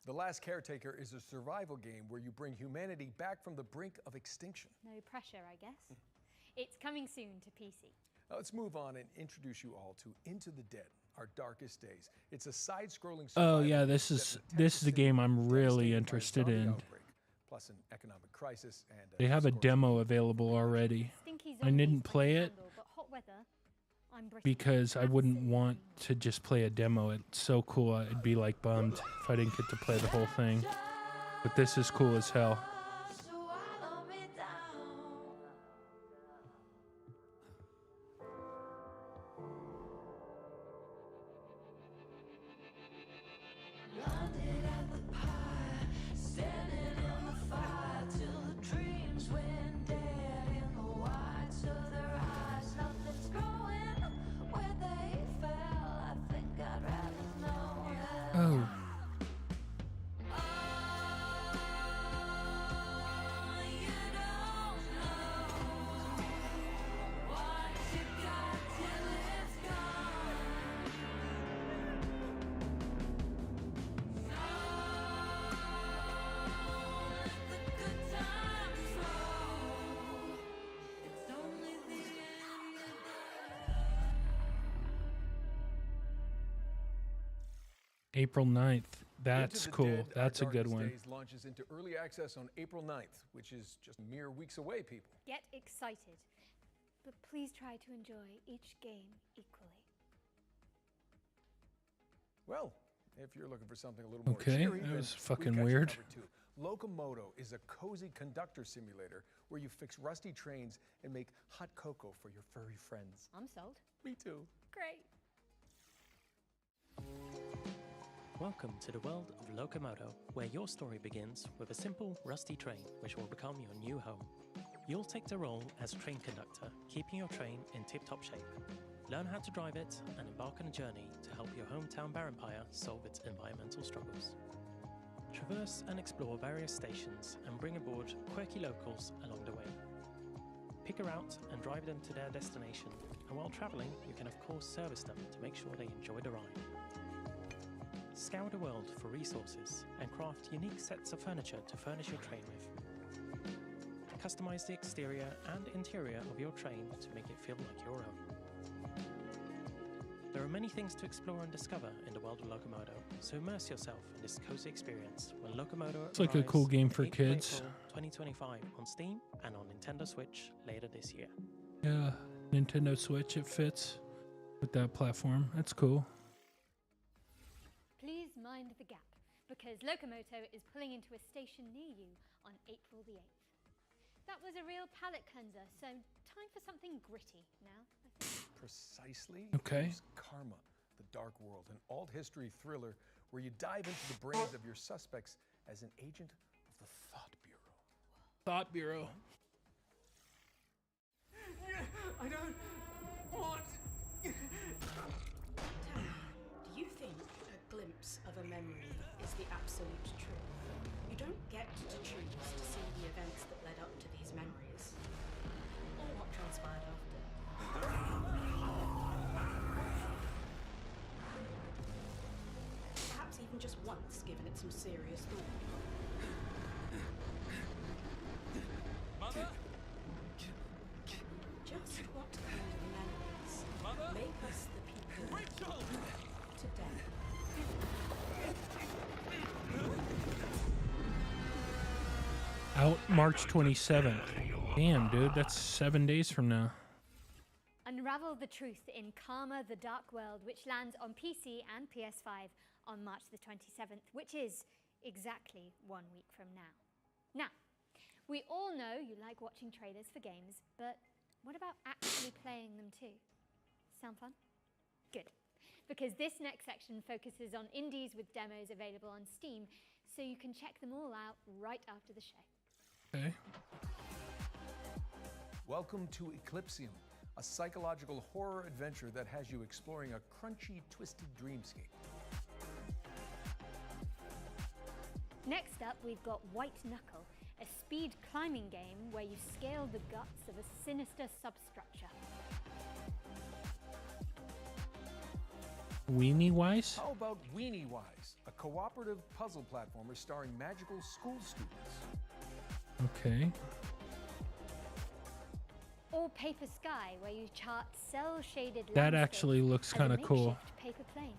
The Last Caretaker is a survival game where you bring humanity back from the brink of extinction. No pressure, I guess. It's coming soon to PC. Now let's move on and introduce you all to Into the Dead, Our Darkest Days. It's a side-scrolling Oh survival yeah, game this set is in this is a game I'm really devastated by a interested zombie in. outbreak, plus an economic crisis and They have a demo available already. Stinky I zombies didn't might play it handle, but hot weather, I'm British. because I wouldn't want to just play a demo. It's so cool. I'd be like bummed if I didn't get to play the whole thing. But this is cool as hell. Oh. April 9th. That's Into the cool. Dead, Our That's a good Darkest one. Days launches into early access on April 9th, which is just mere weeks away, people. Get excited, but please try to enjoy each game equally. Well, if you're looking for something a little more Okay, cheery, that then was we've fucking got you weird. covered too. Locomoto is a cozy conductor simulator where you fix rusty trains and make hot cocoa for your furry friends. I'm sold. Me too. Great. Welcome to the world of Locomoto, where your story begins with a simple, rusty train which will become your new home. You'll take the role as train conductor, keeping your train in tip-top shape. Learn how to drive it and embark on a journey to help your hometown Barenpire solve its environmental struggles. Traverse and explore various stations and bring aboard quirky locals along the way. Pick her out and drive them to their destination, and while travelling, you can of course service them to make sure they enjoy the ride. Scour the world for resources and craft unique sets of furniture to furnish your train with. Customize the exterior and interior of your train to make it feel like your own. There are many things to explore and discover in the world of Locomoto, so immerse yourself in this cozy experience when Locomoto It's like a cool arrives game on for 8th of kids. April 2025 on Steam and on Nintendo Switch later this year. Yeah, Nintendo Switch, it fits with that platform. That's cool. Please mind the gap, because Locomoto is pulling into a station near you on April the 8th. That was a real palate cleanser, so time for something gritty now, I think. Precisely. Okay. Here's Karma, The Dark World, an alt history thriller where you dive into the brains of your suspects as an agent of the Thought Bureau. Thought Bureau. I don't want. Do you think a glimpse of a memory is the absolute truth? You don't get to choose to see the events that led up to these memories, or what transpired after. Perhaps even just once given it some serious thought. Mother? Just what kind of memories make us the people today? Out March 27th. Damn, dude, that's 7 days from now. Unravel the truth in Karma, The Dark World, which lands on PC and PS5 on March the 27th, which is exactly 1 week from now. Now, we all know you like watching trailers for games, but what about actually playing them too? Sound fun? Good. Because this next section focuses on indies with demos available on Steam, so you can check them all out right after the show. Okay. Welcome to Eclipsium, a psychological horror adventure that has you exploring a crunchy, twisted dreamscape. Next up, we've got White Knuckle, a speed climbing game where you scale the guts of a sinister substructure. Weenie Wise? How about Weenie Wise, a cooperative puzzle platformer starring magical school students? Okay. Or Paper Sky, where you chart cell-shaded That landscapes actually looks as a kind of cool. makeshift paper plane.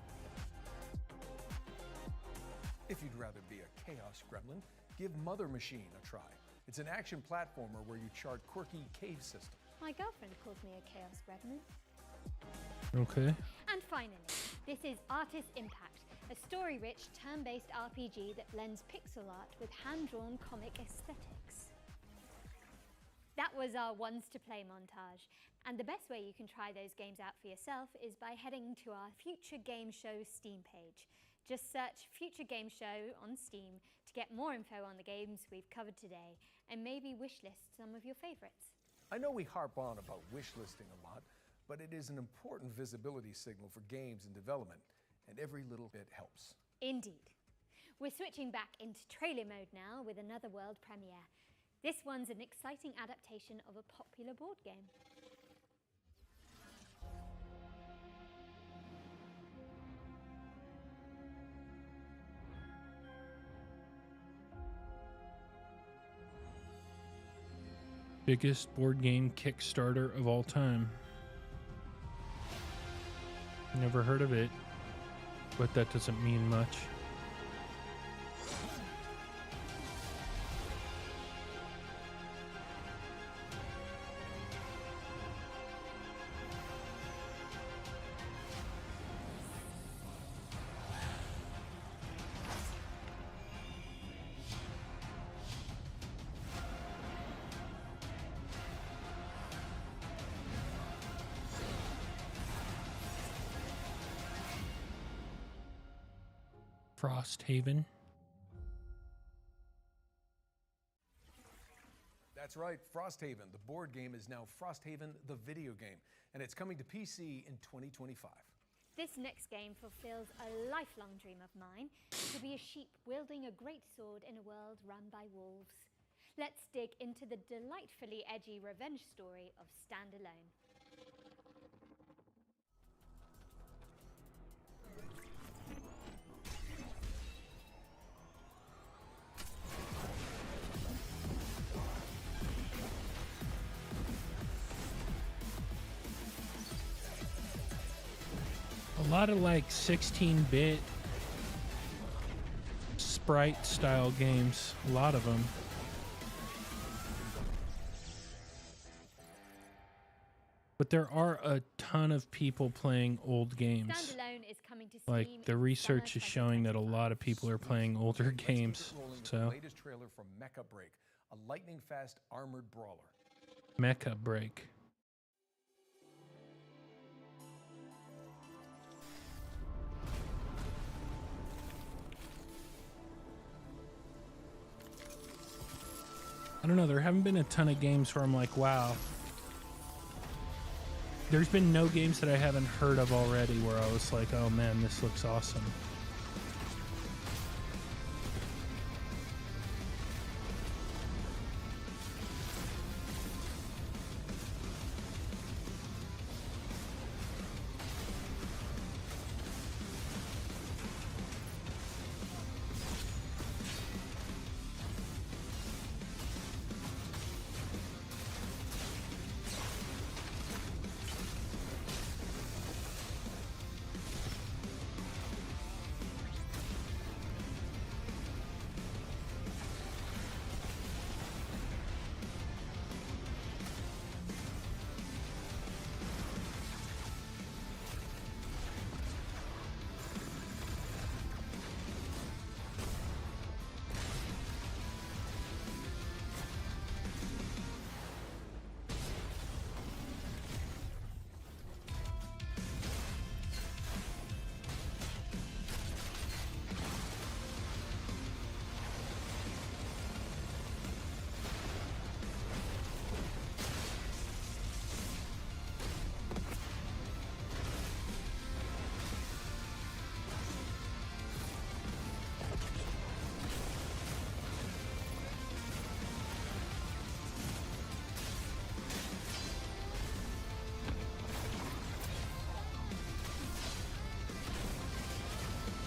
If you'd rather be a chaos gremlin, give Mother Machine a try. It's an action platformer where you chart quirky cave systems. My girlfriend calls me a chaos gremlin. Okay. And finally, this is Artist Impact, a story-rich, turn-based RPG that blends pixel art with hand-drawn comic aesthetics. That was our ones to play montage, and the best way you can try those games out for yourself is by heading to our Future Game Show Steam page. Just search Future Game Show on Steam to get more info on the games we've covered today, and maybe wishlist some of your favorites. I know we harp on about wishlisting a lot, but it is an important visibility signal for games in development, and every little bit helps. Indeed. We're switching back into trailer mode now with another world premiere. This one's an exciting adaptation of a popular board game. Biggest board game Kickstarter of all time. Never heard of it, but that doesn't mean much. Frosthaven. That's right, Frosthaven. The board game is now Frosthaven the video game, and it's coming to PC in 2025. This next game fulfills a lifelong dream of mine, to be a sheep wielding a great sword in a world run by wolves. Let's dig into the delightfully edgy revenge story of Stand Alone. A lot of like 16-bit sprite style games, a lot of them. But there are a ton of people playing old games. Stand Alone is coming to Steam Like the in research summer is showing that a lot of people are playing older games. The So latest trailer from Mecha Break, a lightning-fast armored brawler. Mecha Break. I don't know, there haven't been a ton of games where I'm like, wow. There's been no games that I haven't heard of already where I was like, oh man, this looks awesome.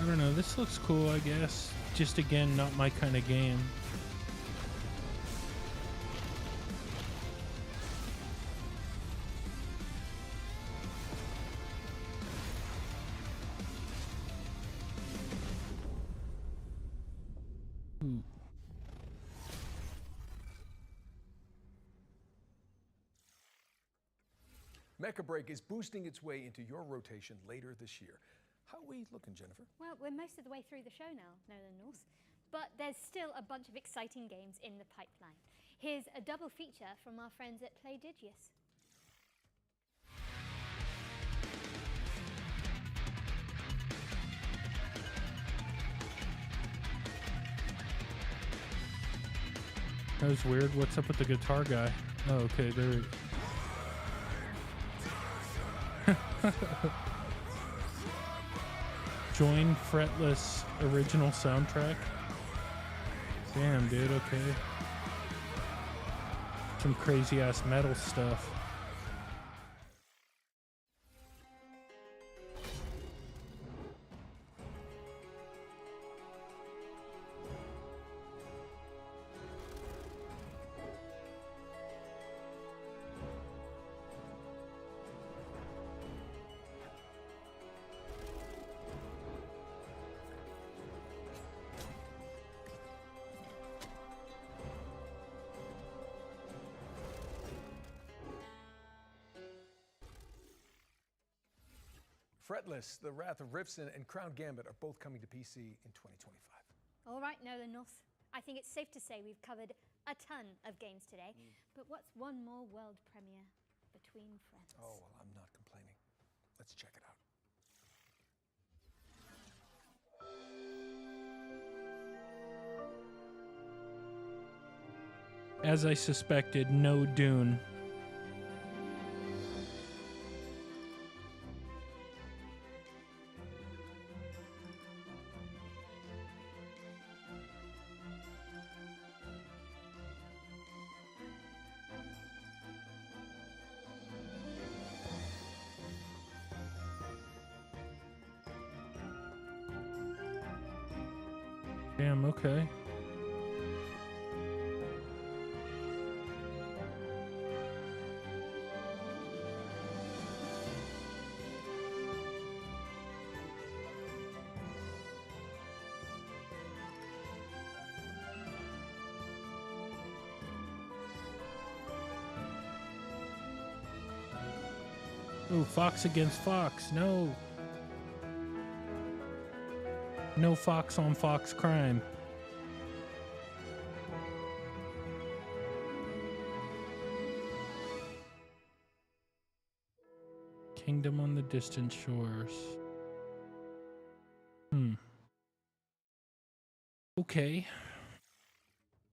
I don't know. This looks cool, I guess. Just again, not my kind of game. Ooh. Mecha Break is boosting its way into your rotation later this year. How are we looking, Jennifer? Well, we're most of the way through the show now, Nolan North. But there's still a bunch of exciting games in the pipeline. Here's a double feature from our friends at Playdigious. That was weird. What's up with the guitar guy? Oh, okay, there. Join Fretless original soundtrack. Damn, dude, okay. Some crazy ass metal stuff. Fretless, The Wrath of Rifts, and Crown Gambit are both coming to PC in 2025. All right, Nolan North. I think it's safe to say we've covered a ton of games today. But what's one more world premiere between friends? Oh, well, I'm not complaining. Let's check it out. As I suspected, no Dune. Damn, okay. Ooh, Fox against Fox, no. No Fox on Fox crime. Kingdom on the Distant Shores. Okay.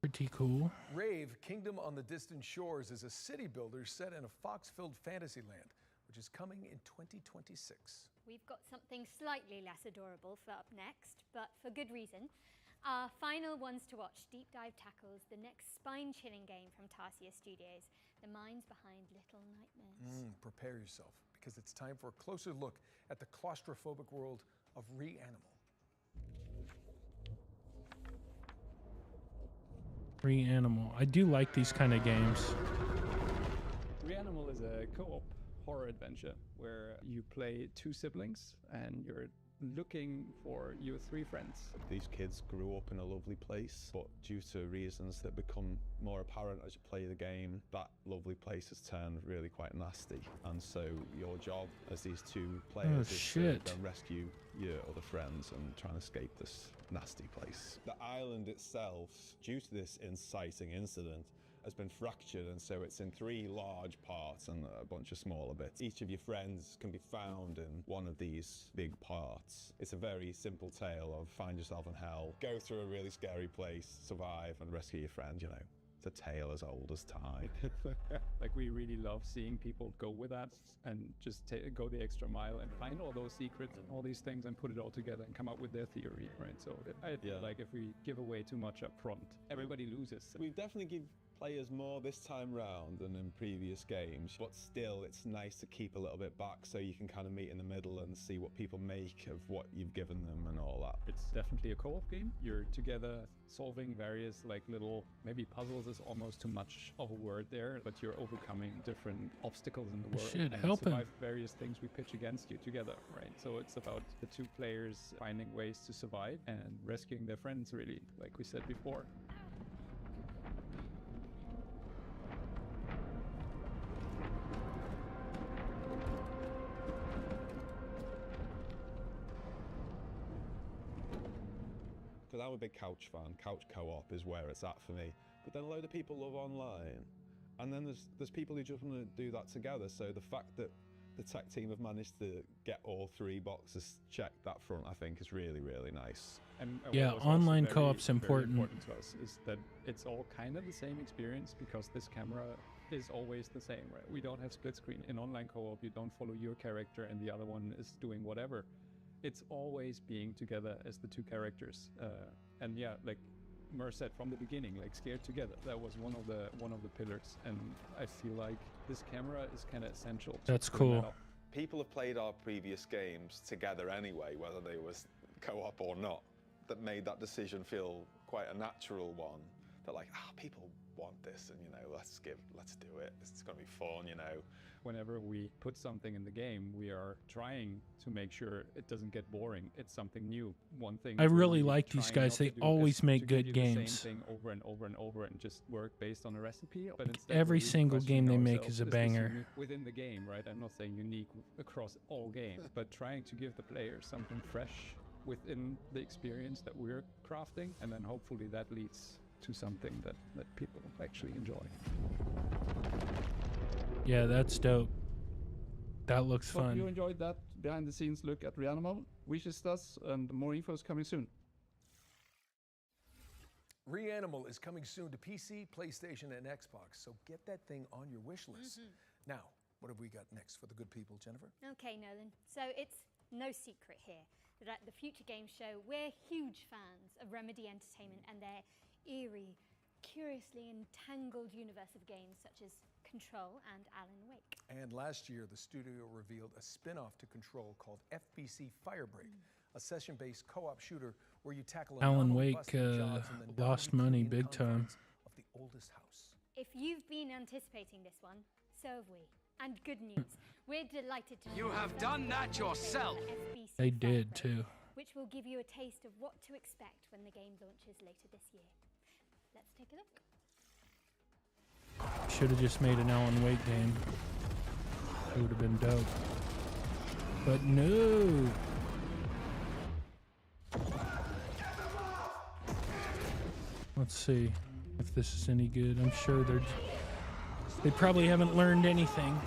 Pretty cool. Rave, Kingdom on the Distant Shores is a city builder set in a fox-filled fantasy land, which is coming in 2026. We've got something slightly less adorable for up next, but for good reason. Our final ones to watch deep dive tackles the next spine-chilling game from Tarsier Studios, the minds behind Little Nightmares. Prepare yourself, because it's time for a closer look at the claustrophobic world of Reanimal. Reanimal. I do like these kind of games. Reanimal is a co-op horror adventure where you play two siblings and you're looking for your three friends. These kids grew up in a lovely place, but due to reasons that become more apparent as you play the game, that lovely place has turned really quite nasty. And so your job as these two players is to then rescue your other friends and try and escape this nasty place. The island itself, due to this inciting incident, has been fractured, and so it's in three large parts and a bunch of smaller bits. Each of your friends can be found in one of these big parts. It's a very simple tale of find yourself in hell, go through a really scary place, survive and rescue your friend, you know. It's a tale as old as time. Like, we really love seeing people go with that and just go the extra mile and find all those secrets and all these things and put it all together and come up with their theory, right? So I feel like if we give away too much up front, everybody loses. We definitely give players more this time round than in previous games, but still it's nice to keep a little bit back so you can kind of meet in the middle and see what people make of what you've given them and all that. It's definitely a co-op game. You're together solving various like little, maybe puzzles is almost too much of a word there, but you're overcoming different obstacles in the world Shit, and help him. survive various things we pitch against you together, right? So it's about the two players finding ways to survive and rescuing their friends, really, like we said before. Because I'm a big couch fan. Couch co-op is where it's at for me. But then a load of people love online. And then there's people who just want to do that together. So the fact that the tech team have managed to get all 3 boxes checked that front, I think is really, really nice. And Yeah, what was also online very, co-op's very important. to us is that it's all kind of the same experience because this camera is always the same, right? We don't have split screen. In online co-op, you don't follow your character and the other one is doing whatever. It's always being together as the two characters. And yeah, like Mer said from the beginning, like scared together. That was one of the pillars, and I feel like this camera is kind of essential. to That's bring that cool. up. People have played our previous games together anyway, whether they was co-op or not. That made that decision feel quite a natural one. That like, people want this, and let's do it. It's gonna be fun, Whenever we put something in the game, we are trying to make sure it doesn't get boring. It's something new. One thing I we're really like these trying guys. not They to do always is make to good give you the games. same thing over and over and over and just work based on a recipe. But instead Every we're really single game they questioning make ourselves, is a this banger. unique within the game, right? I'm not saying unique across all games, but trying to give the player something fresh within the experience that we're crafting, and then hopefully that leads to something that people actually enjoy. Yeah, that's dope. That looks Hope fun. you enjoyed that behind the scenes look at Reanimo. Wishes us, and more info is coming soon. Reanimal is coming soon to PC, PlayStation, and Xbox, so get that thing on your wish list. Now, what have we got next for the good people, Jennifer? Okay, Nolan. So it's no secret here that at the Future Games Show, we're huge fans of Remedy Entertainment and their eerie, curiously entangled universe of games such as Control and Alan Wake. And last year, the studio revealed a spin-off to Control called FBC Firebreak, a session-based co-op shooter where you tackle Alan anomaly Wake busting jobs and then lost dominate money the big time. confines of the oldest house. If you've been anticipating this one, so have we. And good news, we're delighted to You share have with done you that the yourself. FBC They did Firebreak, too. which will give you a taste of what to expect when the game launches later this year. Let's take a look. Should have just made an Alan Wake game. It would have been dope. But no. Let's see if this is any good. I'm sure they probably haven't learned anything.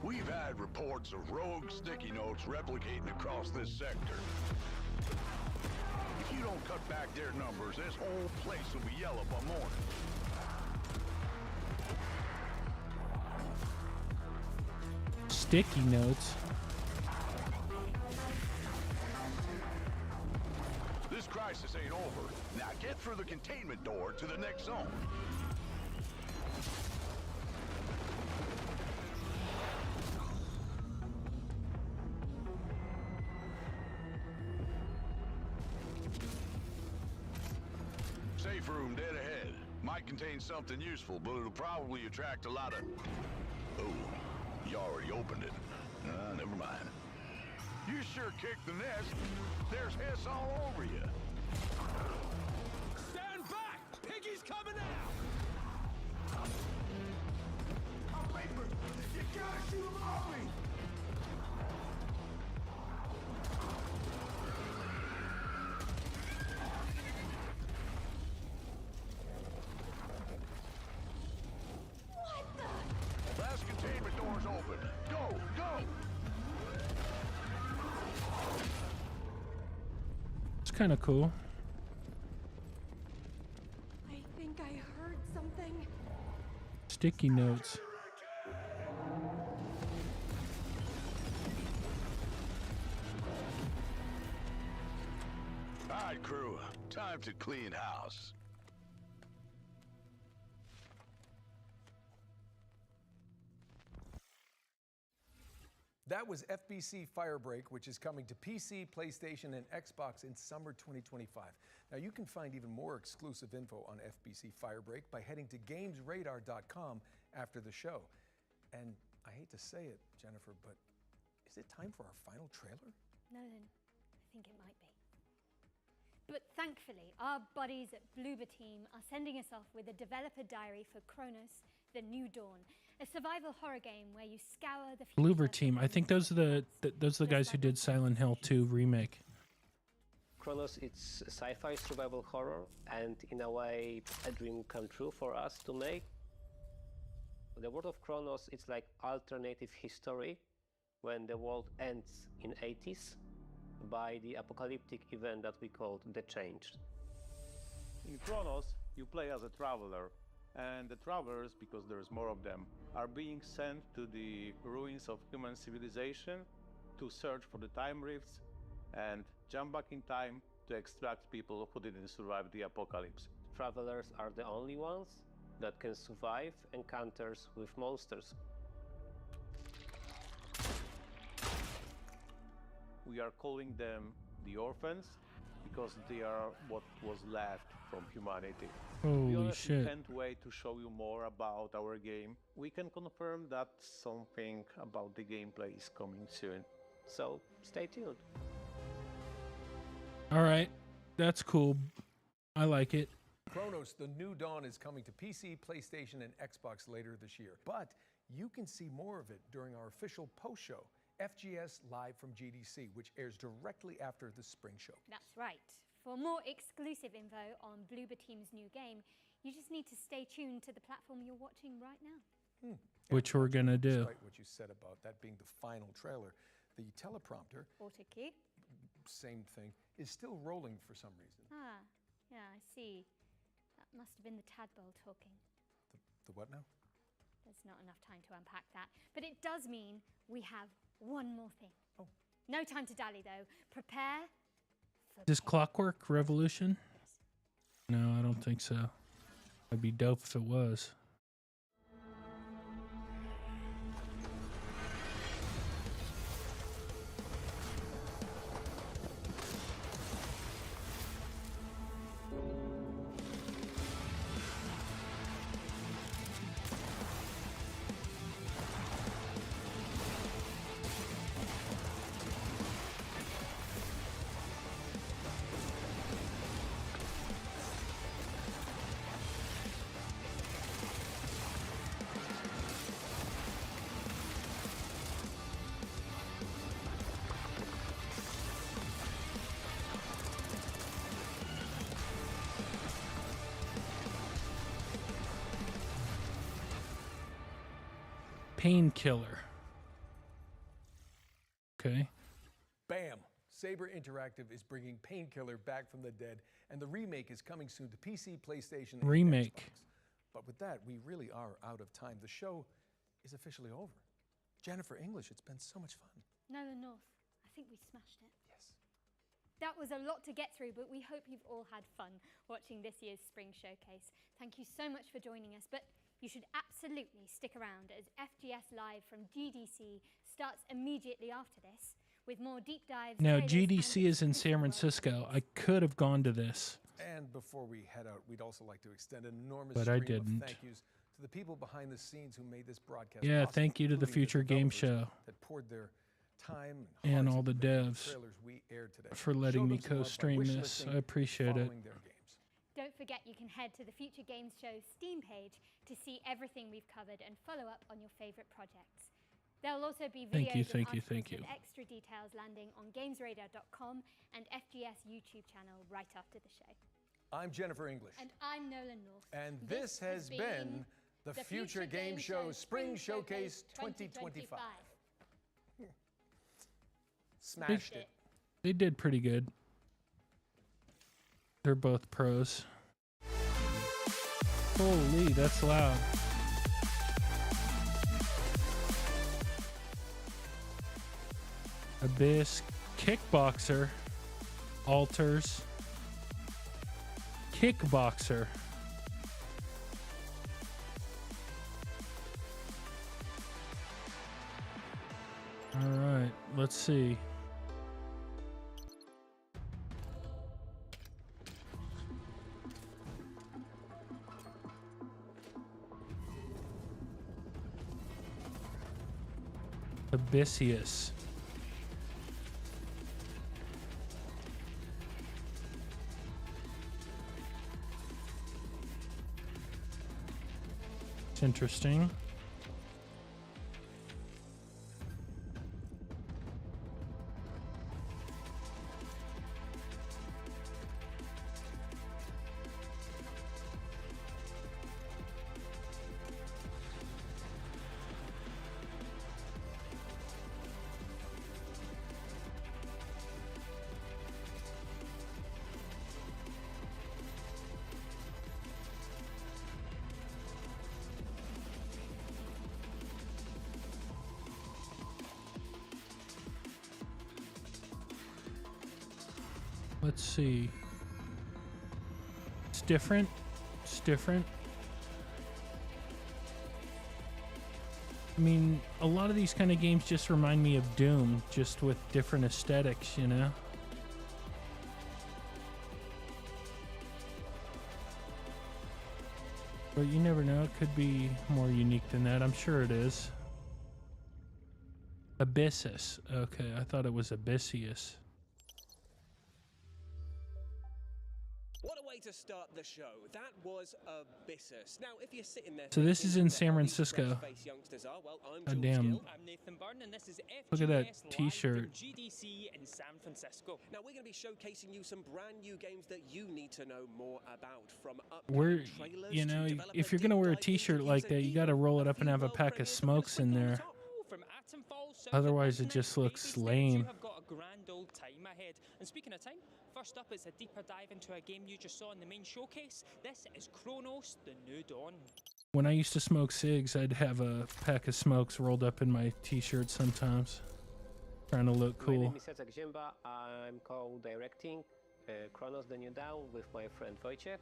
We've had reports of rogue sticky notes replicating across this sector. If you don't cut back their numbers, this whole place will be yellow by morning. Sticky notes. This crisis ain't over. Now get through the containment door to the next zone. Safe room dead ahead. Might contain something useful, but it'll probably attract a lot of... Oh, you already opened it. Never mind. You sure kicked the nest. There's hiss all over you. Stand back! Piggy's coming out! I'm paper. You gotta shoot him off me! What the? Last containment door's open. Go, go! It's kind of cool. I think I heard something. Sticky notes. All right, crew. Time to clean house. That was FBC Firebreak, which is coming to PC, PlayStation, and Xbox in summer 2025. Now, you can find even more exclusive info on FBC Firebreak by heading to GamesRadar.com after the show. And I hate to say it, Jennifer, but is it time for our final trailer? Nolan, I think it might be. But thankfully, our buddies at Bloober Team are sending us off with a developer diary for Kronos, The New Dawn, a survival horror game where you scour the future. Bloober Team. I think those are the guys who did Silent Hill 2 remake. Kronos, it's a sci-fi survival horror, and in a way, a dream come true for us to make. The world of Kronos, it's like alternative history when the world ends in 80s by the apocalyptic event that we call the Change. In Kronos, you play as a traveler, and the travelers, because there's more of them, are being sent to the ruins of human civilization to search for the time rifts and jump back in time to extract people who didn't survive the apocalypse. Travelers are the only ones that can survive encounters with monsters. We are calling them the orphans because they are what was left from humanity. Holy we honestly shit. Can't wait to show you more about our game. We can confirm that something about the gameplay is coming soon. So stay tuned. All right, that's cool. I like it. Kronos, The New Dawn is coming to PC, PlayStation, and Xbox later this year. But you can see more of it during our official post-show, FGS Live from GDC, which airs directly after the spring show. That's right. For more exclusive info on Bloober Team's new game, you just need to stay tuned to the platform you're watching right now. Which we're gonna do. Despite what you said about that being the final trailer, the teleprompter, Auto cue. same thing, is still rolling for some reason. Ah, yeah, I see. That must have been the tadpole talking. The what now? There's not enough time to unpack that. But it does mean we have one more thing. Oh. No time to dally, though. Prepare for Does Clockwork Revolution? No, I don't think so. It'd be dope if it was. Painkiller. Okay. Bam! Saber Interactive is bringing Painkiller back from the dead, and the remake is coming soon to PC, PlayStation, and Remake. Xbox. But with that, we really are out of time. The show is officially over. Jennifer English, it's been so much fun. Nolan North. I think we smashed it. Yes. That was a lot to get through, but we hope you've all had fun watching this year's Spring Showcase. Thank you so much for joining us, but you should absolutely stick around as FGS Live from GDC starts immediately after this with more deep dives. Now, trailers, GDC is in San Francisco. I could have gone to this. And before we head out, we'd also like to extend an enormous But I stream of didn't. thank yous to the people behind the scenes who made this broadcast Yeah, possible, thank you to the including Future Game developers Show that poured their time and hearts all the into making devs trailers we aired today. for Show letting me them some love by co-stream wish this. listing I appreciate it. following their games. Don't forget you can head to the Future Games Show Steam page to see everything we've covered and follow up on your favorite projects. There'll also be videos Thank you, and thank you, articles thank you. with extra details landing on GamesRadar.com and FGS YouTube channel right after the show. I'm Jennifer English. And I'm Nolan North. And this has been the Future Game Show Spring Showcase 2025. Smashed it. They did pretty good. They're both pros. Holy, that's loud. Abyss, Kickboxer, Alters, Kickboxer. All right, let's see. Abyssius. It's interesting. Let's see. It's different. It's different. I mean, a lot of these kind of games just remind me of Doom, just with different aesthetics, you know? But you never know. It could be more unique than that. I'm sure it is. Abyssus. Okay, I thought it was Abyssius. What a way to start the show. That was Abyssus. Now, if you're sitting there, So this is in San Francisco. Oh, damn. I'm Nathan Byrne, and this is Look at that FGS Live t-shirt. from GDC in San Francisco. Now, we're going to be showcasing you some brand new games that you need to know more about, from We're, you know, if you're gonna wear a t-shirt like that, you gotta roll it up and have a pack of smokes in there. Otherwise, it just looks lame. You have got a grand old time ahead. And speaking of time, first up is a deeper dive into a game you just saw in the main showcase. This is Chronos: The New Dawn. When I used to smoke cigs, I'd have a pack of smokes rolled up in my t-shirt sometimes, trying to look My cool. name is ZOTAC Jimba. I'm co-directing Chronos: The New Dawn with my friend Wojciech.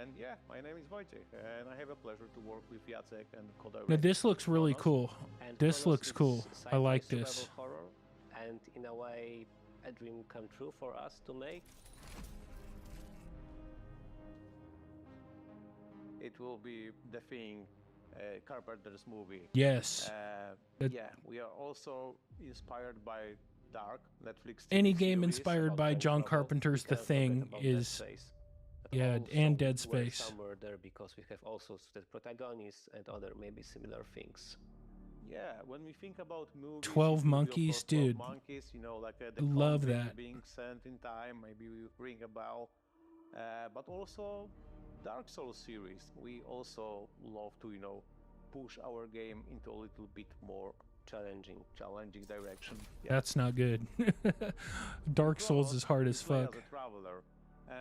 And yeah, my name is Wojciech, and I have a pleasure to work with Jacek and co-direct. Now this looks really cool. And This Chronos looks is cool. I sci-fi like survival this. horror, and in a way, a dream come true for us to make. It will be The Thing, Carpenter's movie. Yes. Yeah, we are also inspired by Dark, Netflix. Any TV game series inspired about by time John travel. Carpenter's The Thing is, yeah, Also, and Dead we're Space. somewhere there because we have also the protagonists and other maybe similar things. Yeah, when we think about movies, 12 it will be, of Monkeys, course, 12 dude. Monkeys, you know, like the Love Convict that. being sent in time, maybe we ring a bell. But also Dark Souls series. We also love to, you know, push our game into a little bit more challenging direction. Yeah. That's not good. Dark Souls is hard as play fuck. As a traveler,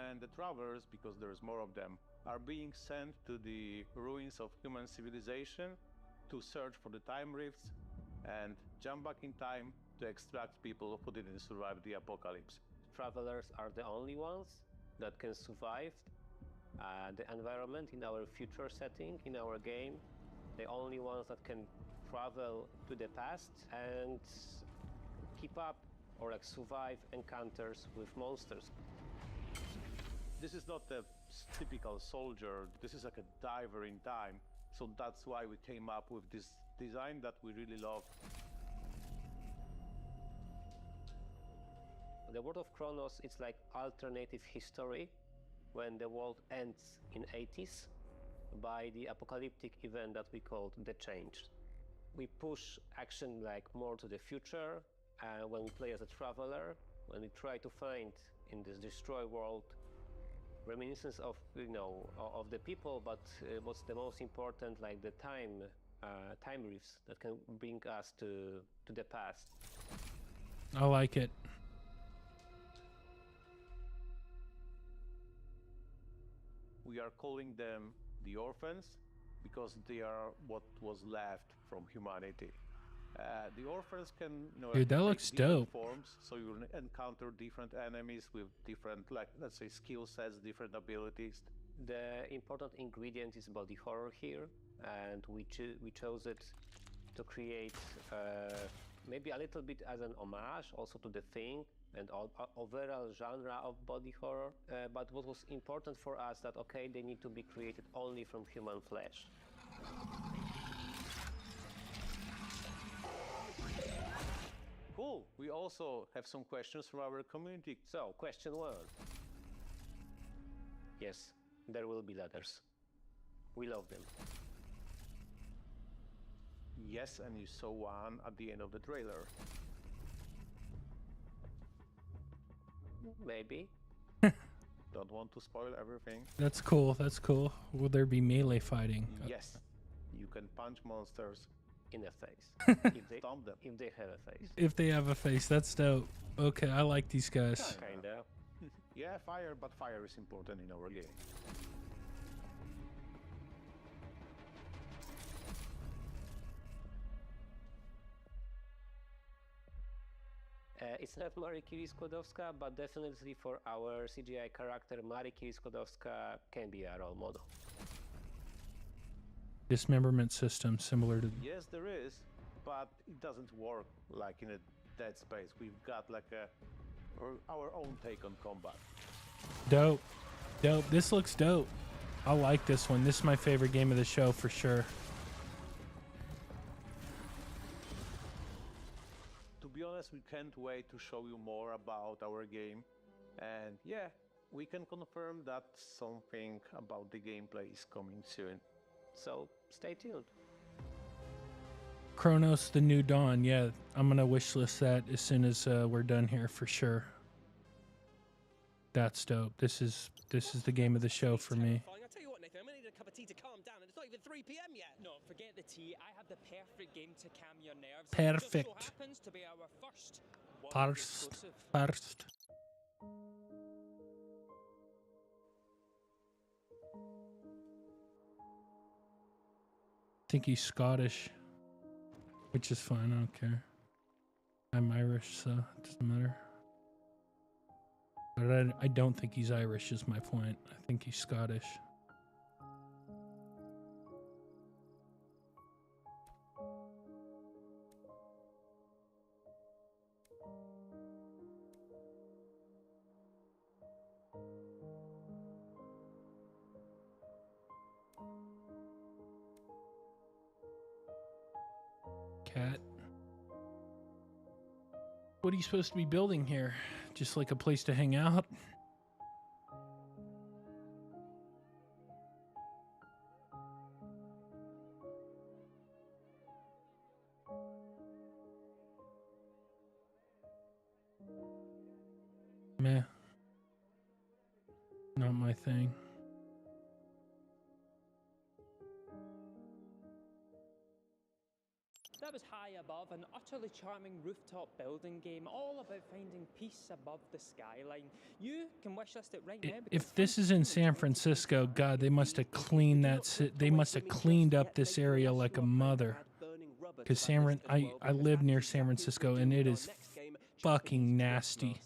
and the travelers, because there's more of them, are being sent to the ruins of human civilization to search for the time rifts and jump back in time to extract people who didn't survive the apocalypse. Travelers are the only ones that can survive the environment in our future setting, in our game. The only ones that can travel to the past and keep up or like survive encounters with monsters. This is not a typical soldier, this is like a diver in time. So that's why we came up with this design that we really love. The world of Chronos, it's like alternative history when the world ends in 80s by the apocalyptic event that we called the Change. We push action like more to the future when we play as a traveler, when we try to find in this destroyed world reminiscence of, you know, of the people, but what's the most important, like the time rifts that can bring us to the past. I like it. We are calling them the orphans because they are what was left from humanity. The orphans can, you know, Dude, that take looks different dope. forms, so you'll encounter different enemies with different, like, let's say, skill sets, different abilities. The important ingredient is body horror here, and we chose it to create maybe a little bit as an homage also to The Thing and overall genre of body horror. But what was important for us that, okay, they need to be created only from human flesh. Cool. We also have some questions from our community. So, question 1. Yes, there will be ladders. We love them. Yes, and you saw one at the end of the trailer. Maybe. Don't want to spoil everything. That's cool. That's cool. Will there be melee fighting? Yes, you can punch monsters in the face. if they stomp them. If they have a face. If they have a face, that's dope. Okay, I like these guys. Kinda. Yeah, fire, but fire is important in our game. It's not Mariki Skłodowska, but definitely for our CGI character, Mariki Skłodowska can be a role model. Dismemberment system similar to... Yes, there is, but it doesn't work like in a Dead Space. We've got like our own take on combat. Dope. Dope. This looks dope. I like this one. This is my favorite game of the show for sure. To be honest, we can't wait to show you more about our game. And yeah, we can confirm that something about the gameplay is coming soon. So stay tuned. Chronos: The New Dawn. Yeah, I'm gonna wishlist that as soon as we're done here for sure. That's dope. This is the game of the show for me. I tell you what, Nathan, I'm gonna need a cup of tea to calm down, and it's not even 3 p.m. yet. No, forget the tea. I have the perfect game to calm your nerves. Perfect. It just so happens to be our first. First. I think he's Scottish, which is fine. I don't care. I'm Irish, so it doesn't matter. But I don't think he's Irish is my point. I think he's Scottish. Cat. What are you supposed to be building here? Just like a place to hang out? Meh. Not my thing. That was High Above, an utterly charming rooftop building game, all about finding peace above the skyline. You can wishlist it right now. If this is in San Francisco, God, they must have cleaned that. They must have cleaned up this area like a mother. Because I live near San Francisco, and it is fucking nasty.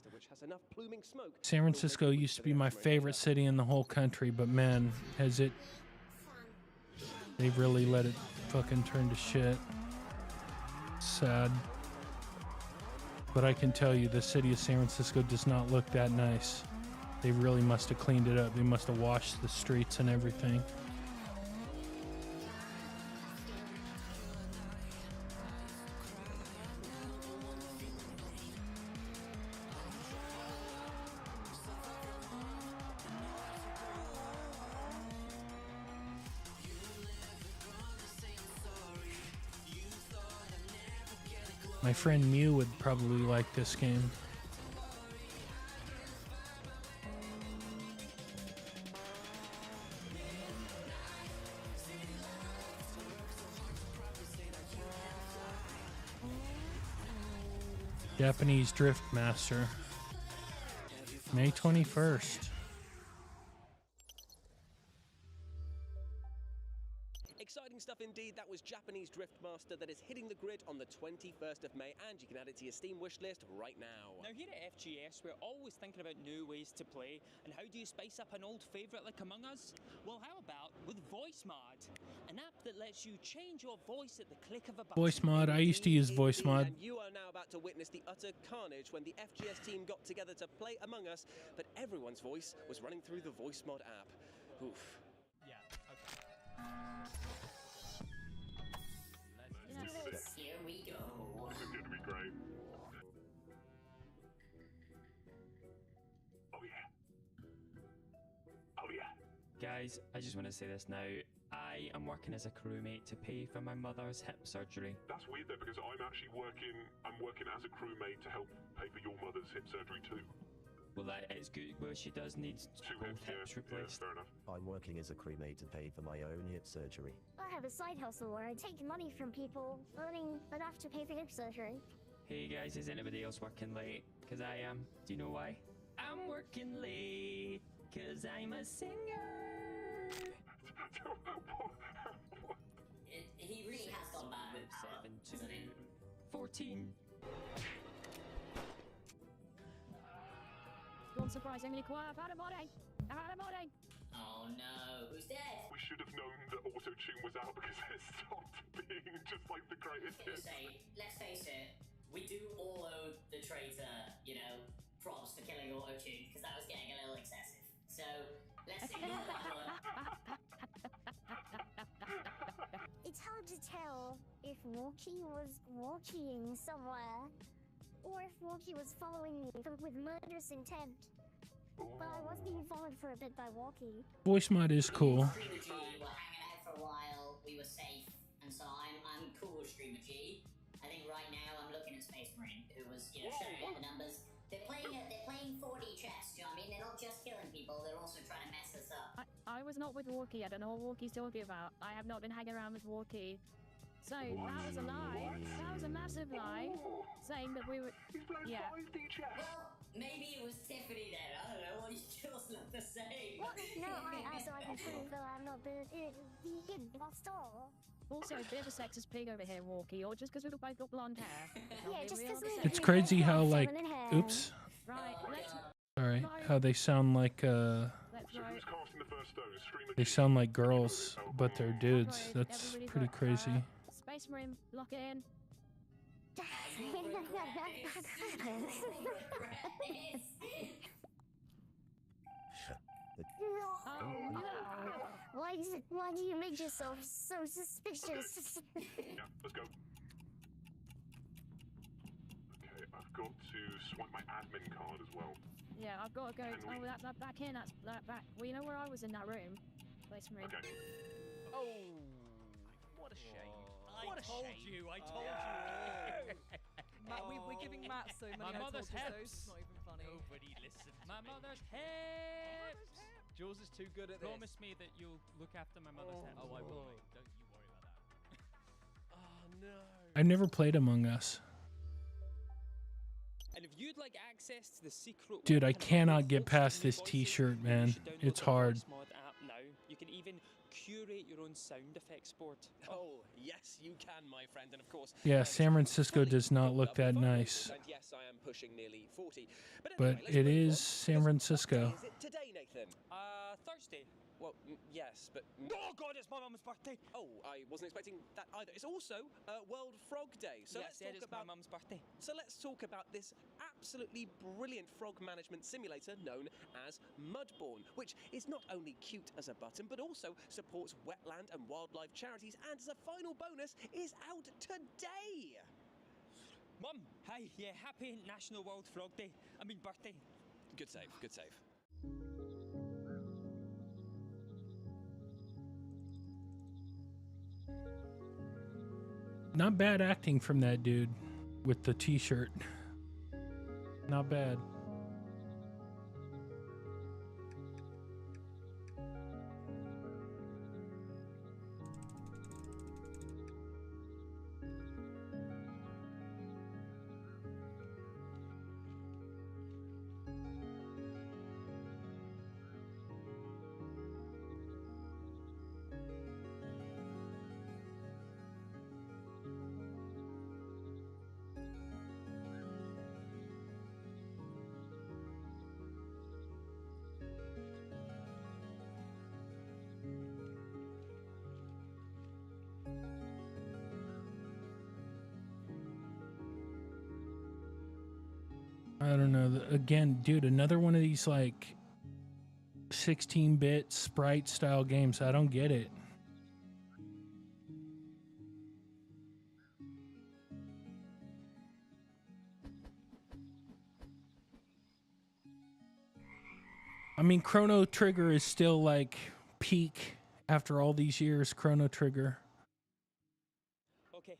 San Francisco used to be my favorite city in the whole country, but man, they've really let it fucking turn to shit. Sad. But I can tell you the city of San Francisco does not look that nice. They really must have cleaned it up. They must have washed the streets and everything. My friend Mew would probably like this game. Japanese Drift Master. May 21st. Exciting stuff in indeed, that was Japanese Driftmaster that is hitting the grid on the 21st of May, and you can add it to your Steam wish list right now. Now here at FGS, we're always thinking about new ways to play, and how do you spice up an old favourite like Among Us? Well, how about with Voice Mod, an app that lets you change your voice at the click of a button. Voice Mod. I used to use Voice Mod. And you are now about to witness the utter carnage when the FGS team got together to play Among Us, but everyone's voice was running through the Voice Mod app. Oof. Yeah, Here we go. This is going to be great. Oh yeah. Oh yeah. Guys, I just want to say this now. I am working as a crewmate to pay for my mother's hip surgery. That's weird though, because I'm actually working as a crewmate to help pay for your mother's hip surgery too. Well, that is good. Well, she does need both hips replaced. Fair enough. I'm working as a crewmate to pay for my own hip surgery. I have a side hustle where I take money from people, earning enough to pay for hip surgery. Hey guys, is anybody else working late? Because I am. Do you know why? I'm working late because I'm a singer. He really has gone bad with power, 7, 2, 14. Unsurprisingly quiet. I've had a morning. Oh no, who's dead? We should have known that auto-tune was out because it stopped being just like the greatest hit. Let's face it, we do all owe the traitor, props for killing auto-tune, because that was getting a little excessive. So, let's ignore that one. It's hard to tell if Walkie was walking somewhere, or if Walkie was following me with murderous intent. But I was being followed for a bit by Walkie. Voice Mod is cool. Streamer G were hanging out for a while, we were safe, and so I'm cool with Streamer G. I think right now I'm looking at Space Marine, who was, showing out the numbers. They're playing 4D chess, do you know what I mean? They're not just killing people, they're also trying to mess us up. I was not with Walkie. I don't know what Walkie's talking about. I have not been hanging around with Walkie. So that was a lie. That was a massive lie. Saying that we were. Yeah. Well, maybe it was Tiffany then. I don't know. What you just look the same. What? No, I can prove that I'm not vegan. Lost all. Also, a bit of a sexist pig over here, Walkie, or just because we've both got blonde hair. Yeah, just because It's crazy how like, oops, Right, let's. sorry, how they sound like they sound like girls, but they're dudes. That's pretty crazy. Space Marine, lock it in. Why do you make yourself so suspicious? Yeah, let's go. Okay, I've got to swipe my admin card as well. Yeah, I've got to go. Oh, that back in. That back. Well, you know where I was in that room. Space Marine. Okay. Oh, what a shame. I told you. Matt, we're giving Matt so many My mother's hips. hips. It's not even funny. Nobody listens. My mother's hips. Jules is too good at Promise me that you'll look after my mother's hips. Oh, I will. Don't you worry about that. Oh no. I've never played Among Us. And if you'd like access to the secret Dude, I weapon of cannot get voices past and this voices, t-shirt, you man. should download It's the hard. Voice Mod app now. You can even curate your own sound effects board. Oh, yes, you can, my friend, and of course. Yeah, San Francisco does not look that nice, And yes, I am pushing nearly 40. but it is San Francisco. Is it today, Nathan? Thursday. Well, yes, but. Oh God, it's my mum's birthday. Oh, I wasn't expecting that either. It's also World Frog Day, so Yes, it is my mum's birthday. So let's talk about this absolutely brilliant frog management simulator known as Mudborn, which is not only cute as a button, but also supports wetland and wildlife charities, and as a final bonus, is out today. Mum, hi, yeah, happy National World Frog Day. I mean birthday. Good save, good save. Not bad acting from that dude with the t-shirt. Not bad. I don't know. Again, dude, another one of these like 16-bit sprite style games. I don't get it. I mean, Chrono Trigger is still like peak after all these years. Chrono Trigger. Okay,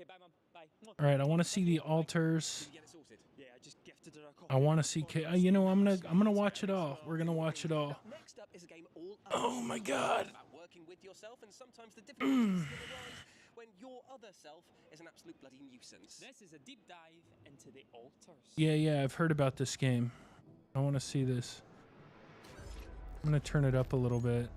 bye, Mum. Bye. All right, I want to see the altars. Yeah, I just gifted her a copy. I want to see. You know, I'm gonna watch it all. We're gonna watch it all. Next up is a game all Oh my God. about working with yourself, and sometimes the difficulties that arise when your other self is an absolute bloody nuisance. This is a deep dive into the altars. Yeah, I've heard about this game. I want to see this. I'm gonna turn it up a little bit.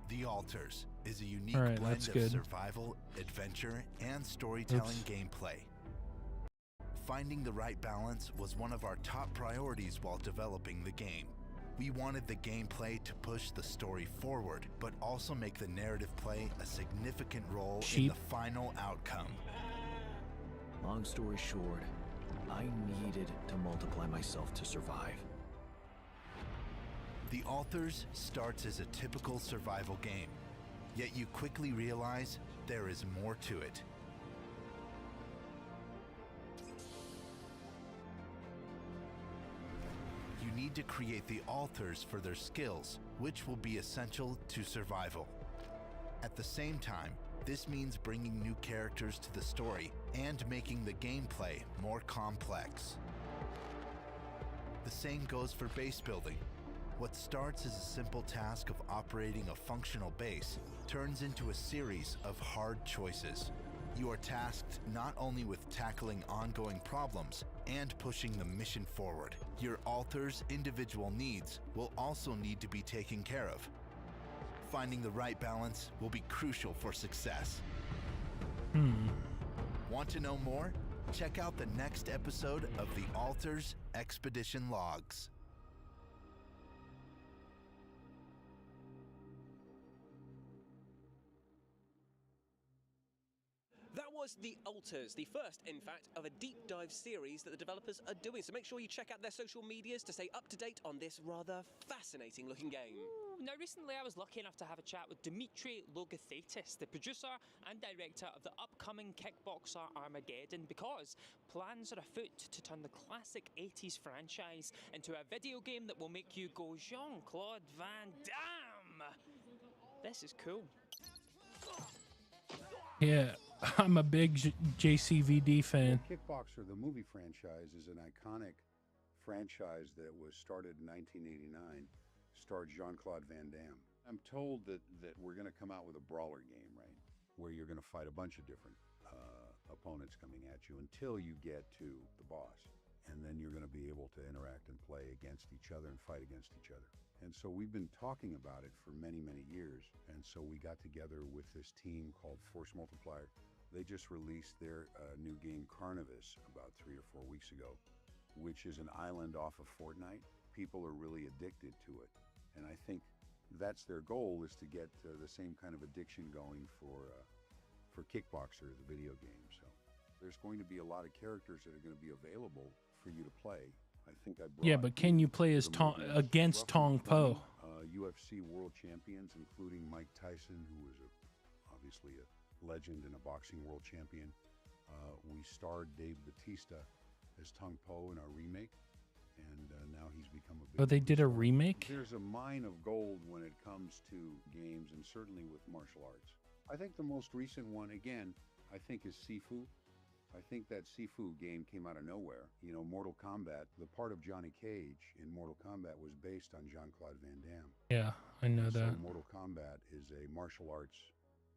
The Altars is a unique All right, blend that's of good. survival, adventure, and storytelling gameplay. Finding the right balance was one of our top priorities while developing the game. We wanted the gameplay to push the story forward, but also make the narrative play a significant role in the final outcome. Long story short, I needed to multiply myself to survive. The Altars starts as a typical survival game, yet you quickly realize there is more to it. You need to create the altars for their skills, which will be essential to survival. At the same time, this means bringing new characters to the story and making the gameplay more complex. The same goes for base building. What starts as a simple task of operating a functional base turns into a series of hard choices. You are tasked not only with tackling ongoing problems and pushing the mission forward. Your altar's individual needs will also need to be taken care of. Finding the right balance will be crucial for success. Want to know more? Check out the next episode of The Altars Expedition Logs. That was The Altars, the first, in fact, of a deep dive series that the developers are doing. So make sure you check out their social medias to stay up to date on this rather fascinating looking game. Now, recently I was lucky enough to have a chat with Dimitri Logothetis, the producer and director of the upcoming Kickboxer Armageddon, because plans are afoot to turn the classic 80s franchise into a video game that will make you go Jean-Claude Van Damme. This is cool. Yeah, I'm a big JCVD fan. Kickboxer, the movie franchise, is an iconic franchise that was started in 1989, starred Jean-Claude Van Damme. I'm told that we're going to come out with a brawler game, right? Where you're going to fight a bunch of different opponents coming at you until you get to the boss. And then you're going to be able to interact and play against each other and fight against each other. And so we've been talking about it for many, many years. And so we got together with this team called Force Multiplier. They just released their new game Carnivis about 3 or 4 weeks ago, which is an island off of Fortnite. People are really addicted to it. And I think that's their goal, is to get the same kind of addiction going for Kickboxer, the video game. So there's going to be a lot of characters that are going to be available for you to play. I think I brought, Yeah, but can you play as against Tong Po? UFC world champions, including Mike Tyson, who was obviously a legend and a boxing world champion. We starred Dave Bautista as Tong Po in our remake, and now he's become a big... Oh, they did a remake? There's a mine of gold when it comes to games, and certainly with martial arts. I think the most recent one, again, I think is Sifu. I think that Sifu game came out of nowhere. You know, Mortal Kombat, the part of Johnny Cage in Mortal Kombat was based on Jean-Claude Van Damme. Yeah, I know that. So Mortal Kombat is a martial arts...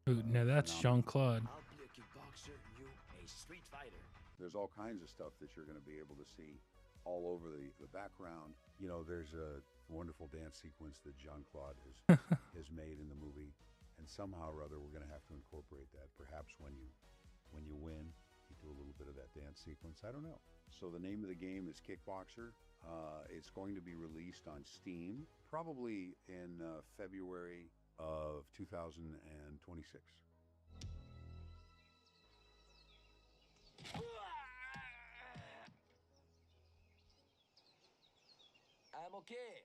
Ooh, now that's Jean-Claude. I'll be a kickboxer, you a street fighter. There's all kinds of stuff that you're going to be able to see all over the background. You know, there's a wonderful dance sequence that Jean-Claude has made in the movie. And somehow or other, we're going to have to incorporate that. Perhaps when you win, do a little bit of that dance sequence. I don't know. So the name of the game is Kickboxer. It's going to be released on Steam probably in February of 2026. Okay.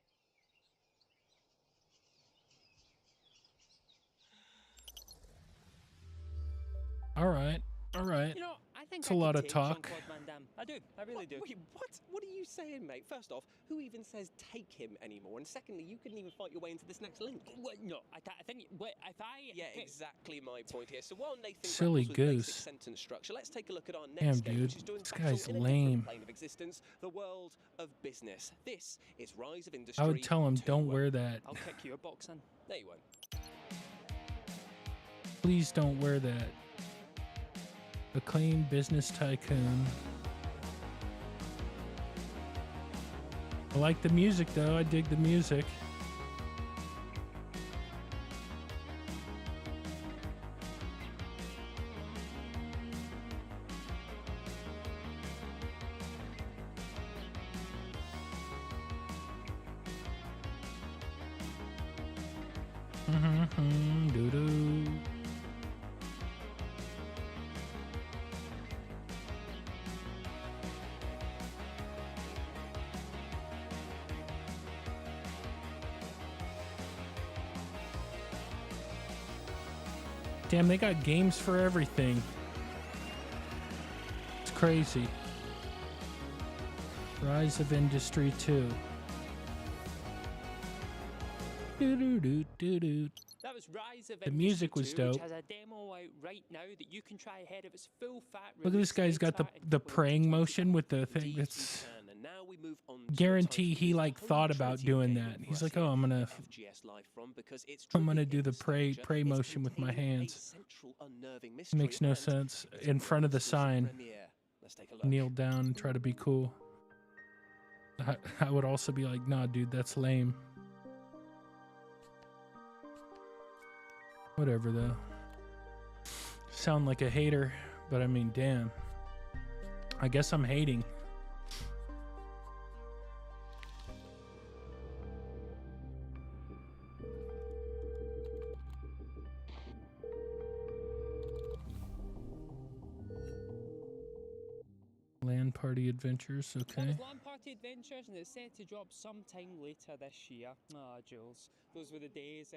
All right. All right. You know, I think It's I a could lot of take talk. Jean-Claude Van Damme. I do. I really do. Wait, what? What are you saying, mate? First off, who even says take him anymore? And secondly, you couldn't even fight your way into this next link. Wait, no, I think. Wait, if I. Yeah, exactly my point here. So while Nathan Silly grapples with basic goose. sentence structure, let's take a look at our Damn, next game, dude. which is doing This battle guy's in a lame. different plane of existence, the world of business. This is Rise of Industry. I would tell him, 2. don't wear that. I'll kick your boxing. No, you won't. Please don't wear that. Acclaimed business tycoon. I like the music though. I dig the music. Doo-doo. Damn, they got games for everything. It's crazy. Rise of Industry 2. Doo-doo-doo-doo-doo. That was Rise of The music was Industry 2, dope. which has a demo out right now that you can try ahead of its full fat Look at this guy's got the praying motion with the thing. That's And now we move on to guarantee he like thought about doing that. He's like, oh, I'm gonna FGS live from because it's do the pray motion with my hands. It makes no sense. In front of the sign, Let's take a look. kneel down and try to be cool. I would also be like, nah, dude, that's lame. Whatever though. Sound like a hater, but I mean, damn. I guess I'm hating. Land Party Adventures, That okay. was Land Party Adventures, and it's set to drop sometime later this year. Ah, Jules, those were the days,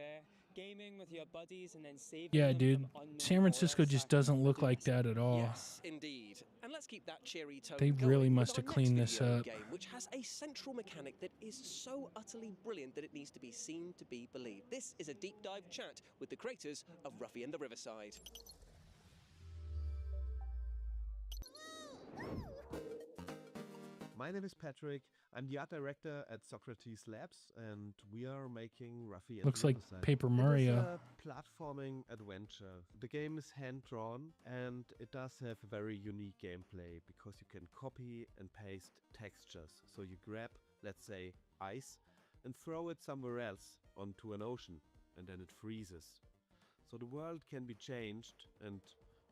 gaming with your buddies and then saving Yeah, them dude. from unknown San Francisco horrors. just doesn't look like that at all. Yes, indeed. And let's keep that cheery tone They going really with must our have cleaned next this video up. game, which has a central mechanic that is so utterly brilliant that it needs to be seen to be believed. This is a deep dive chat with the creators of Ruffy and the Riverside. My name is Patrick. I'm the art director at Socrates Labs, and we are making Ruffy and Looks the like Riverside. Paper It is Mario. a platforming adventure. The game is hand-drawn, and it does have a very unique gameplay because you can copy and paste textures. So you grab, let's say, ice and throw it somewhere else onto an ocean, and then it freezes. So the world can be changed, and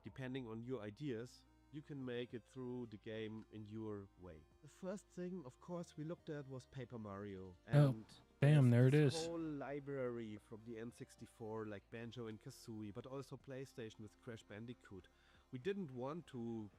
depending on your ideas, you can make it through the game in your way. The first thing, of course, we looked at was Paper Mario. Oh, damn, there it this is. whole library from the N64, like Banjo and Kazooie, but also PlayStation with Crash Bandicoot. We didn't want to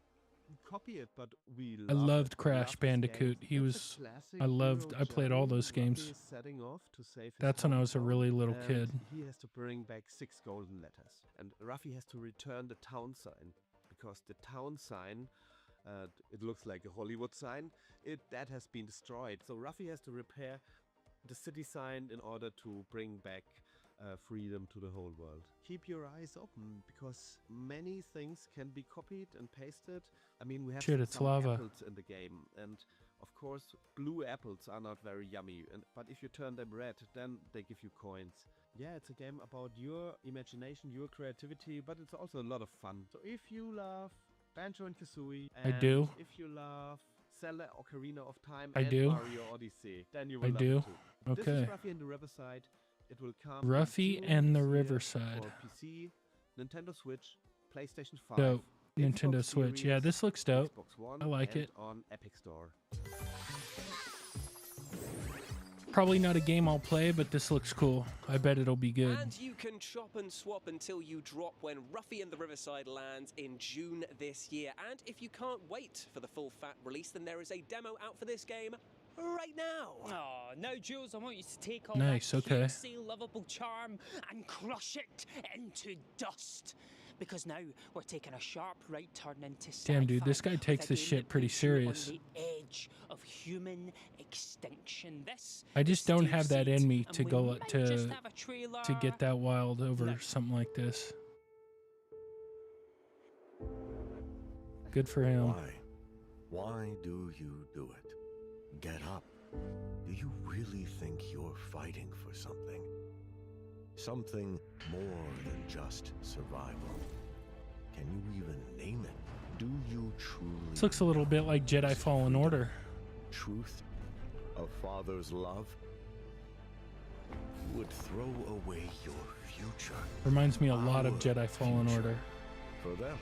copy it, but we I loved loved it. We Crash loved this Bandicoot. game. He It's a was, classic I played all those hero games. journey. Ruffy is setting off to save his That's when I was a hometown, really little and kid. he has to bring back 6 golden letters. And Ruffy has to return the town sign, because the town sign, it looks like a Hollywood sign, that has been destroyed. So Ruffy has to repair the city sign in order to bring back freedom to the whole world. Keep your eyes open, because many things can be copied and pasted. I mean, we have Shit, it's some lava. apples in the game, and of course, blue apples are not very yummy. But if you turn them red, then they give you coins. Yeah, it's a game about your imagination, your creativity, but it's also a lot of fun. So if you love Banjo and Kazooie, I and do. if you love Zelda Ocarina of Time I and do. Mario Odyssey, then you will I love do. it too. This Okay. is Ruffy and the Riverside. It will come Ruffy in June and the this year Riverside. for PC, Nintendo Switch, PlayStation 5, Dope. Xbox Nintendo Switch. Yeah, Series, this looks dope. Xbox One, I like and it. on Epic Store. Probably not a game I'll play, but this looks cool. I bet it'll be good. And you can chop and swap until you drop when Ruffy and the Riverside lands in June this year. And if you can't wait for the full fat release, then there is a demo out for this game right now. Oh, now, Jules, I want you to take all Nice, that okay. cutesy, lovable charm and crush it into dust. Because now we're taking a sharp right turn into Damn, dude, sci-fi this guy with takes a this game shit that pretty puts you on serious. the edge of human extinction. This I is just don't Steel have that Seed, in me and to we go might just have a trailer. to get that wild over No. something like this. Good for him. Why do you do it? Get up. Do you really think you're fighting for something? Something more than just survival. Can you even name it? Do you truly? This looks a little bit like Jedi Fallen Order. Truth? A father's love? You would throw away your future. Reminds me a lot of Our Jedi Fallen future. Order. For them,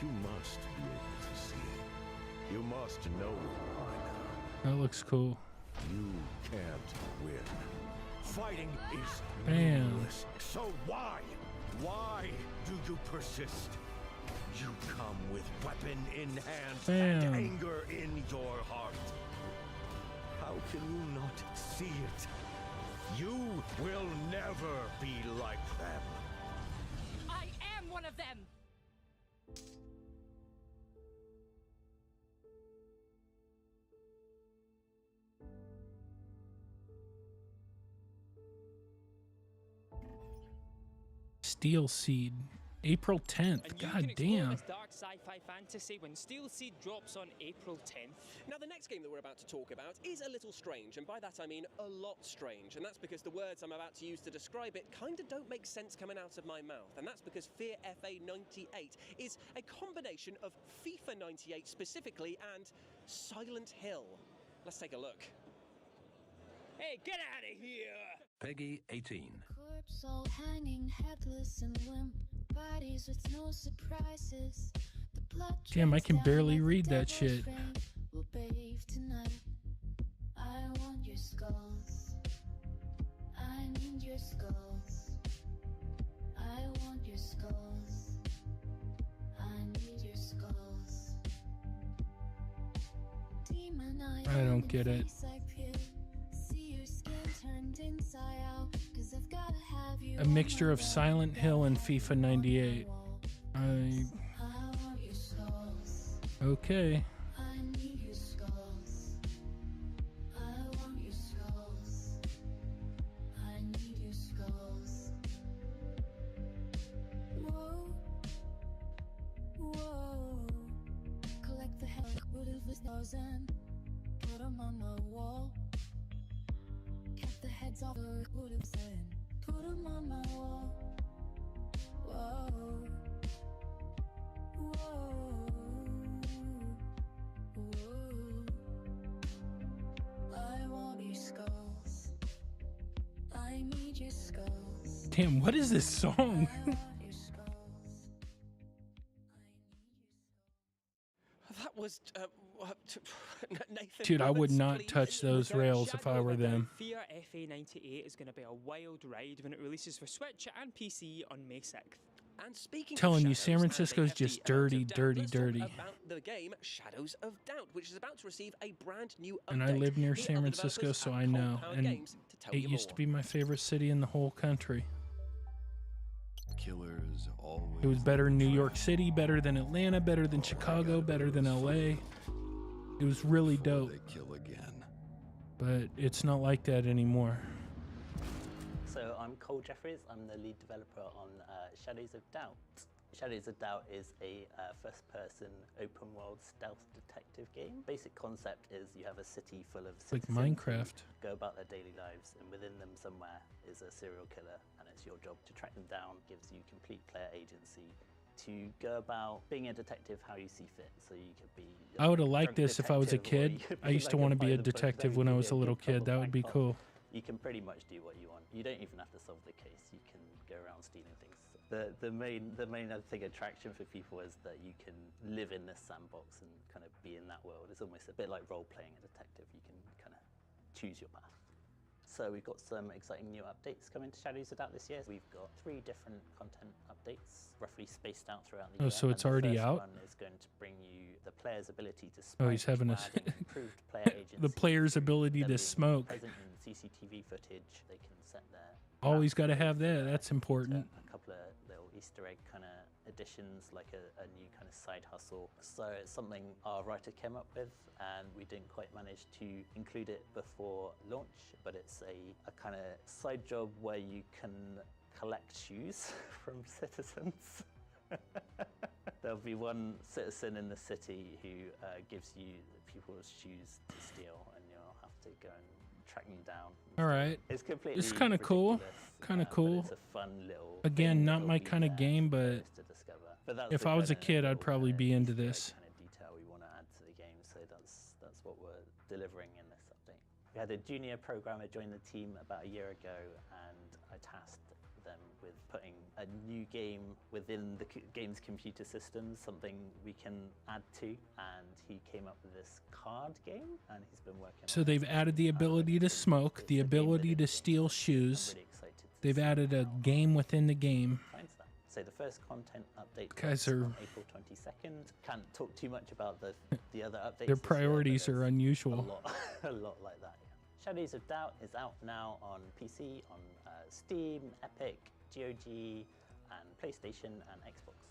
you must be able to see it. You must know it by now. That looks cool. You can't win. Fighting is Bam. meaningless. So why? Why do you persist? You come with weapon in hand Bam. and anger in your heart. How can you not see it? You will never be like them. I am one of them! Steel Seed. April 10th. And you God can explore damn. this dark sci-fi fantasy when Steel Seed drops on April 10th. Now, the next game that we're about to talk about is a little strange, and by that I mean a lot strange, and that's because the words I'm about to use to describe it kind of don't make sense coming out of my mouth, and that's because Fear FA 98 is a combination of FIFA 98 specifically and Silent Hill. Let's take a look. Hey, get out of here! Peggy 18. Corpse all hanging headless and limp, bodies with no surprises. The blood Damn, I can drains barely down like read the that devil's shit. rain. We'll bathe tonight. I want your skulls. I need your skulls. I want your skulls. I need your skulls. Demon eye I don't on get your it. face I peer. See your skin turned inside out, 'cause I've gotta have you A on mixture my of Silent Hill and FIFA 98. I want your skulls. Okay. I need your skulls. I want your skulls. I need your skulls. Whoa. Whoa. Collect the hell out of the stars and put them on my wall. Kept the heads off the wood of sin. Put them on my wall. Whoa. Whoa. Whoa. I want your skulls. I need your skulls. Damn, what is this song? I want your skulls. That was, Nathan. Dude, I would Roberts, not please. touch those Look out, rails if Shadow I of were a Doubt them. Fear FA 98 is going to be a wild ride when it releases for Switch and PC on May 6th. And speaking Telling of you, shadows San and a Francisco's hefty just amount dirty, of doubt, dirty, let's talk dirty. about the game Shadows of Doubt, which is about to receive a brand new update. And I live near Here San are the Francisco, developers so at I know. Compound And Games to tell it you used to more. be my favorite city in the whole country. Killers always. It was better in New York City, better than Atlanta, better than Chicago, better than LA. It was really dope. They kill again. But it's not like that anymore. So I'm Cole Jeffries, I'm the lead developer on Shadows of Doubt. Shadows of Doubt is a first-person open-world stealth detective game. Basic concept is you have a city full of Like citizens Minecraft. who go about their daily lives, and within them somewhere is a serial killer, and it's your job to track them down. Gives you complete player agency to go about being a detective how you see fit. So you could be. I would have liked drunk this if I was a detective, or you kid. could I be used to like want to be a by-the-book detective zombie, when I be was a good little cop or kid. That would be bad cop. cool. You can pretty much do what you want. You don't even have to solve the case. You can go around stealing things. The main I think attraction for people is that you can live in this sandbox and kind of be in that world. It's almost a bit like role playing a detective. You can kind of choose your path. So we've got some exciting new updates coming to Shadows of Doubt this year. We've got 3 different content updates, roughly spaced out throughout the year. So it's and the already first out? one is going to bring you the player's ability to smoke. Oh, he's having a improved player agency. the player's ability to smoke. Present in CCTV footage, they can set their Always got to have that. That's important. a couple of little Easter egg kind of additions, like a new kind of side hustle. So it's something our writer came up with, and we didn't quite manage to include it before launch, but it's a kind of side job where you can collect shoes from citizens. There'll be one citizen in the city who gives you people's shoes to steal, and you'll have to go and track them down. All right. It's completely It's kind of cool. Kind of cool. It's a fun little Again, not my kind of game, but that's if the I was a kinda kid, I'd little probably kinda be into Easter egg this. kind of detail we want to add to the game, so that's what we're delivering in this update. We had a junior programmer join the team about a year ago, and I tasked them with putting a new game within the game's computer systems, something we can add to, and he came up with this card game, and he's been working So on they've added the ability to smoke, the ability to steal shoes. They've added a game within the game. So the first content update Guys drops are- on April 22nd. Can't talk too much about the other updates. Their this year, but priorities are there's unusual. a lot like that. Yeah. Shadows of Doubt is out now on PC, on Steam, Epic, GOG, and PlayStation and Xbox.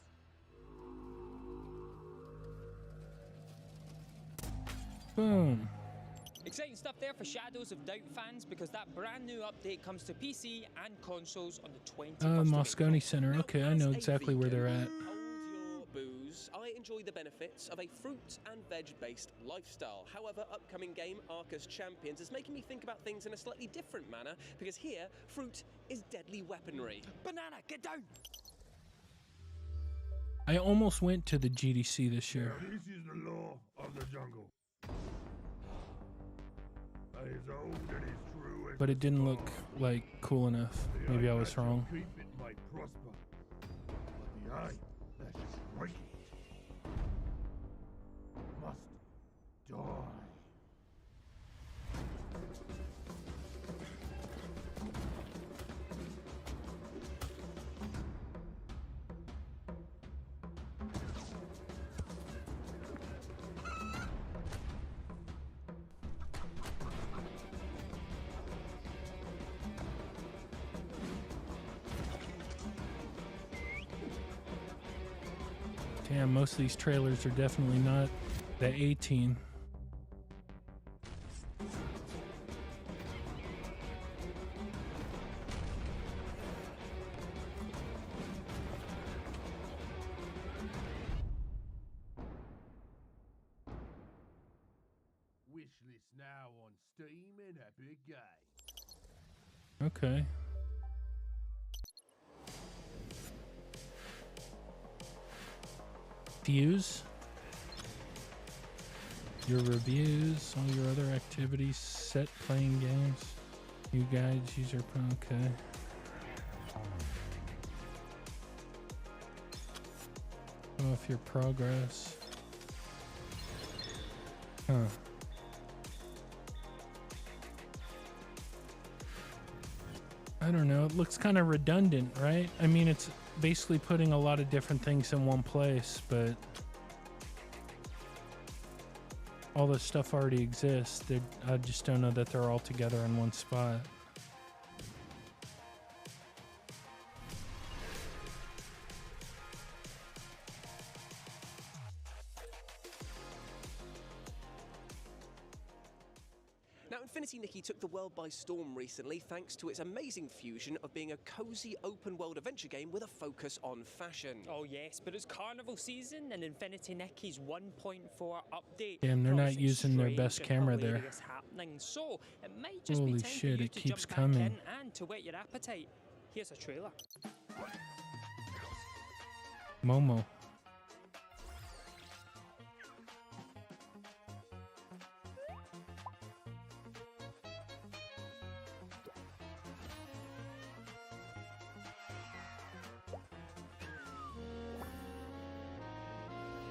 Boom. Exciting stuff there for Shadows of Doubt fans, because that brand new update comes to PC and consoles on the 21st of Moscone Center. Okay, I know exactly where they're at. Hold your booze. I enjoy the benefits of a fruit and veg-based lifestyle. However, upcoming game Arcus Champions is making me think about things in a slightly different manner, because here, fruit is deadly weaponry. Banana, get down! I almost went to the GDC this year. This is the law of the jungle. As old and as true as But it didn't look like cool enough. Maybe I was wrong. keep it might prosper, but the eye that strikes it must die. Damn, most of these trailers are definitely not the 18. Wish list now on Steam and Epic Games. Okay. Views. Your reviews, all your other activities, set playing games, new guides, user, okay. Show off your progress. Huh. I don't know, it looks kind of redundant, right? I mean, it's basically putting a lot of different things in one place, but all this stuff already exists. I just don't know that they're all together in one spot. Now, Infinity Nikki took the world by storm recently thanks to its amazing fusion of being a cozy open-world adventure game with a focus on fashion. Oh yes, but it's carnival season, and Infinity Nikki's 1.4 update. Damn, they're not promises using their strange best and camera there. hilarious happenings. So it might just Holy be time shit, for you it to keeps jump coming. back in and to whet your appetite. Here's a trailer. Momo.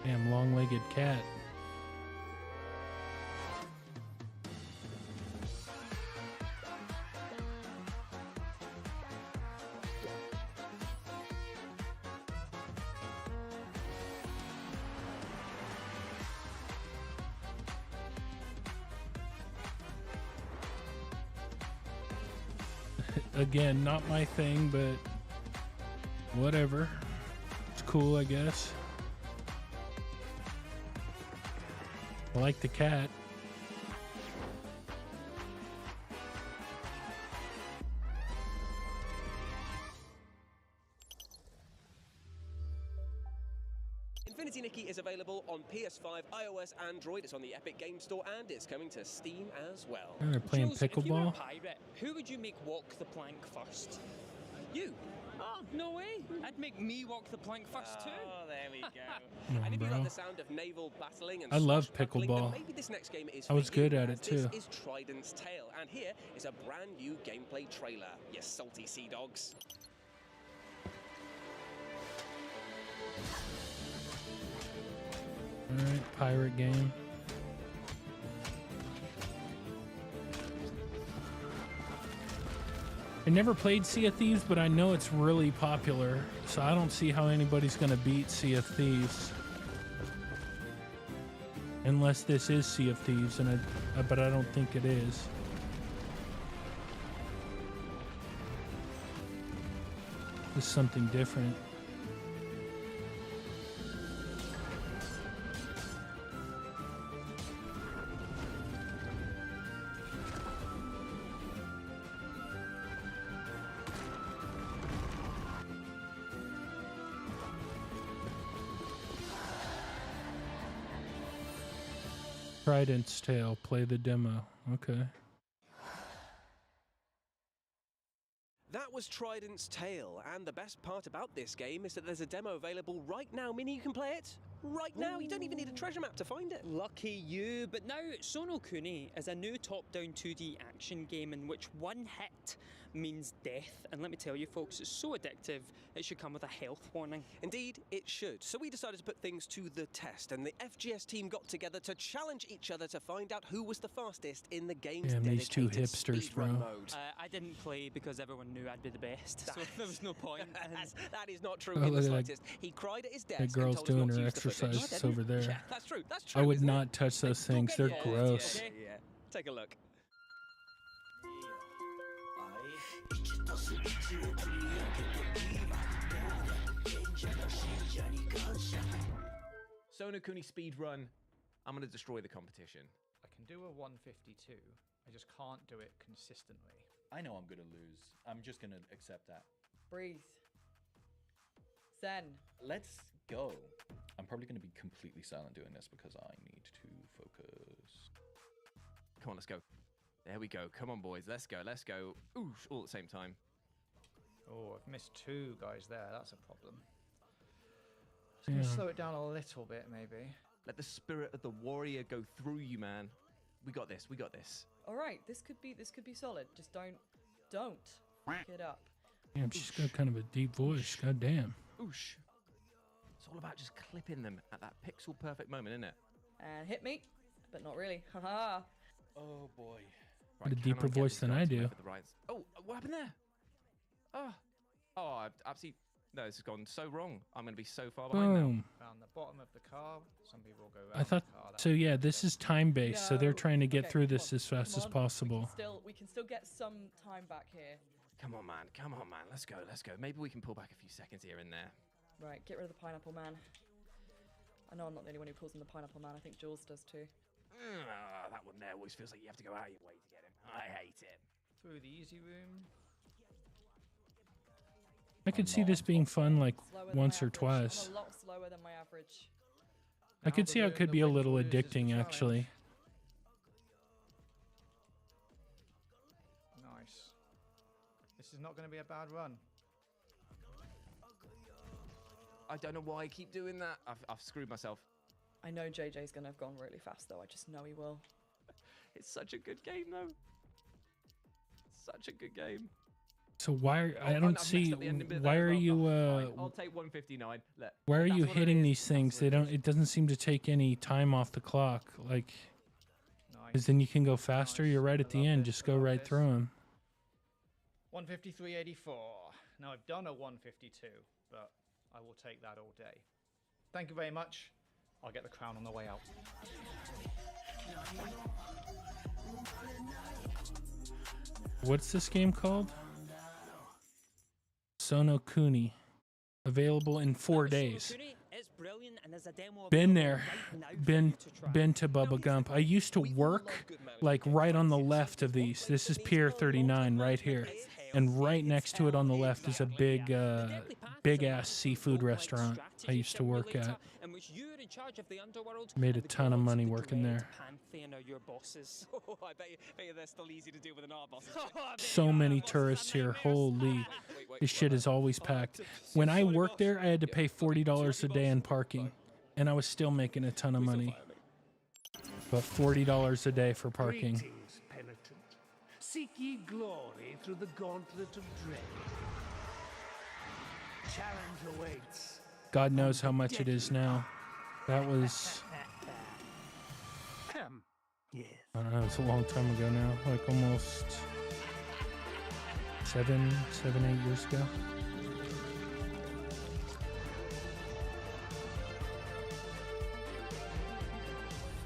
Damn, long-legged cat. again, not my thing, but whatever. It's cool, I guess. I like the cat. Infinity Nikki is available on PS5, iOS, Android. It's on the Epic Game Store, and it's coming to Steam as well. Oh, they're playing Jules, if you were a pickleball. pirate, who would you make walk the plank first? You. Oh, no way. I'd make me walk the plank first too. Oh, there we go. Come on, And if you bro. love the sound of naval battling and I love swashbuckling, then pickleball. maybe this next game is I was for good you, at as it too. This is Trident's Tale, and here is a brand new gameplay trailer. You salty sea dogs. Alright, pirate game. I never played Sea of Thieves, but I know it's really popular, so I don't see how anybody's gonna beat Sea of Thieves. Unless this is Sea of Thieves, and but I don't think it is. This is something different. Trident's Tale, play the demo. Okay. That was Trident's Tale, and the best part about this game is that there's a demo available right now. Meaning you can play it right now. You don't even need a treasure map to find it. Lucky you, but now Sono Kuni is a new top-down 2D action game in which one hit means death, and let me tell you folks, it's so addictive it should come with a health warning. Indeed, it should. So we decided to put things to the test, and the FGS team got together to challenge each other to find out who was the fastest in the game's Damn, these two dedicated hipsters, speedrun bro. mode. I didn't play because everyone knew I'd be the best, so there was no point. That is not true Oh, in the look at that- slightest. He cried at his desk. That girl's and told us doing not to her use the footage. exercises over there. Yeah, that's true. That's true. I would isn't it? not touch those things. They're Yeah, gross. Yeah. Take a look. Sono Kuni speedrun. I'm going to destroy the competition. I can do a 152. I just can't do it consistently. I know I'm going to lose. I'm just going to accept that. Breathe. Zen. Let's go. I'm probably going to be completely silent doing this because I need to focus. Come on, let's go. There we go. Come on, boys. Let's go. Let's go. Ooh, all at the same time. Oh, I've missed two guys there. That's a problem. Just going to slow it down a little bit, maybe. Let the spirit of the warrior go through you, man. We got this. We got this. All right, this could be solid. Just don't fuck it up. Damn, she's got kind of a deep voice. God damn. Oosh. It's all about just clipping them at that pixel perfect moment, isn't it? And hit me, but not really. Haha. Oh boy. Got a deeper voice than I do. Oh, what happened there? Oh, absolutely. No, this has gone so wrong. I'm going to be so far behind now. Boom. Found the bottom of the car. Some people go. I thought so. Yeah, this is time based, so they're trying to get through this as fast as possible. We can still get some time back here. Come on, man. Come on, man. Let's go. Let's go. Maybe we can pull back a few seconds here and there. Right, get rid of the pineapple man. I know I'm not the only one who calls him the pineapple man. I think Jules does too. That one there always feels like you have to go out of your way to get him. I hate it. Through the easy room. I could see this being fun like Slower than once my or average. twice. I'm a lot slower than my average. I could see how it could be a little addicting, actually. Nice. This is not going to be a bad run. I don't know why I keep doing that. I've screwed myself. I know JJ's going to have gone really fast though. I just know he will. It's such a good game though. Such a good game. So why I don't see why are you I'll take 159. why are you hitting these things? They don't. It doesn't seem to take any time off the clock. Like, because then you can go faster. You're right at the end. Just go right through them. 153.84. Now I've done a 152, but I will take that all day. Thank you very much. I'll get the crown on the way out. What's this game called? Sono Kuni. Available in 4 days. It's brilliant and there's a demo Been available there. right now for Been you to try. been to Bubba Gump. I used to work like right on the left of these. This is Pier 39 right here. And right next to it on the left is a big big ass seafood restaurant I used to work at. In which you're in charge of the underworld. Made a and the ton of gods money the working dread there. Pantheon are your bosses. Oh, I bet you they're still easy to deal with than our bosses. So many tourists here. Holy. This shit is always packed. When I worked there, I had to pay $40 a day in parking. And I was still making a ton of money. But $40 a day for parking. Greetings, penitent. Seek ye glory through the gauntlet of dread. Challenge awaits. God knows how much it is now. That was... Yes. I don't know, it's a long time ago now. Like almost 7, 8 years ago.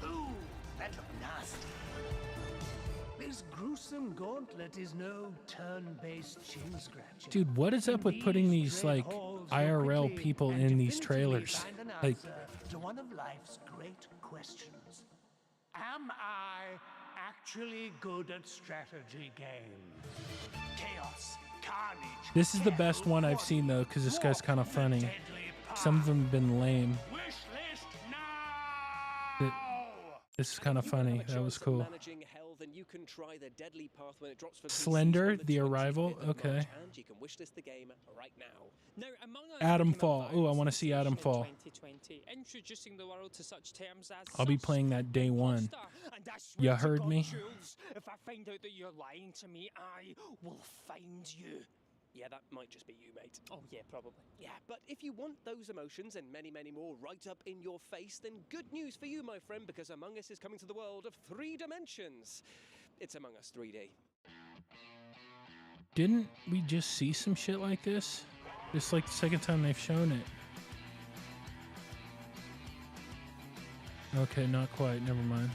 Ooh, that looked nasty. This gruesome gauntlet is no turn-based chin scratcher. Dude, what is up with putting these like IRL people in these trailers? Like, To one of life's great questions. Am I actually good at strategy games? Chaos, carnage. this is the best one I've seen though, because this guy's kind of funny. Some of them have been lame. This is kind of funny. That was cool. Managing hell, then you can try the deadly path when it drops for Slender, The Arrival. Okay. And you can wishlist the game right now. Now, Among Us Adam became a Fall. Oh, I want to see Adam Fall. 2020, introducing the world to such terms as I'll be playing that day one. and I swear You to heard God, me? Jules, if I find out that you're lying to me, I will find you. Yeah, that might just be you, mate. Oh, yeah, probably. Yeah, but if you want those emotions and many, many more right up in your face, then good news for you, my friend, because Among Us is coming to the world of 3 dimensions. It's Among Us 3D. Didn't we just see some shit like this? This is like the second time they've shown it. Okay, not quite. Never mind.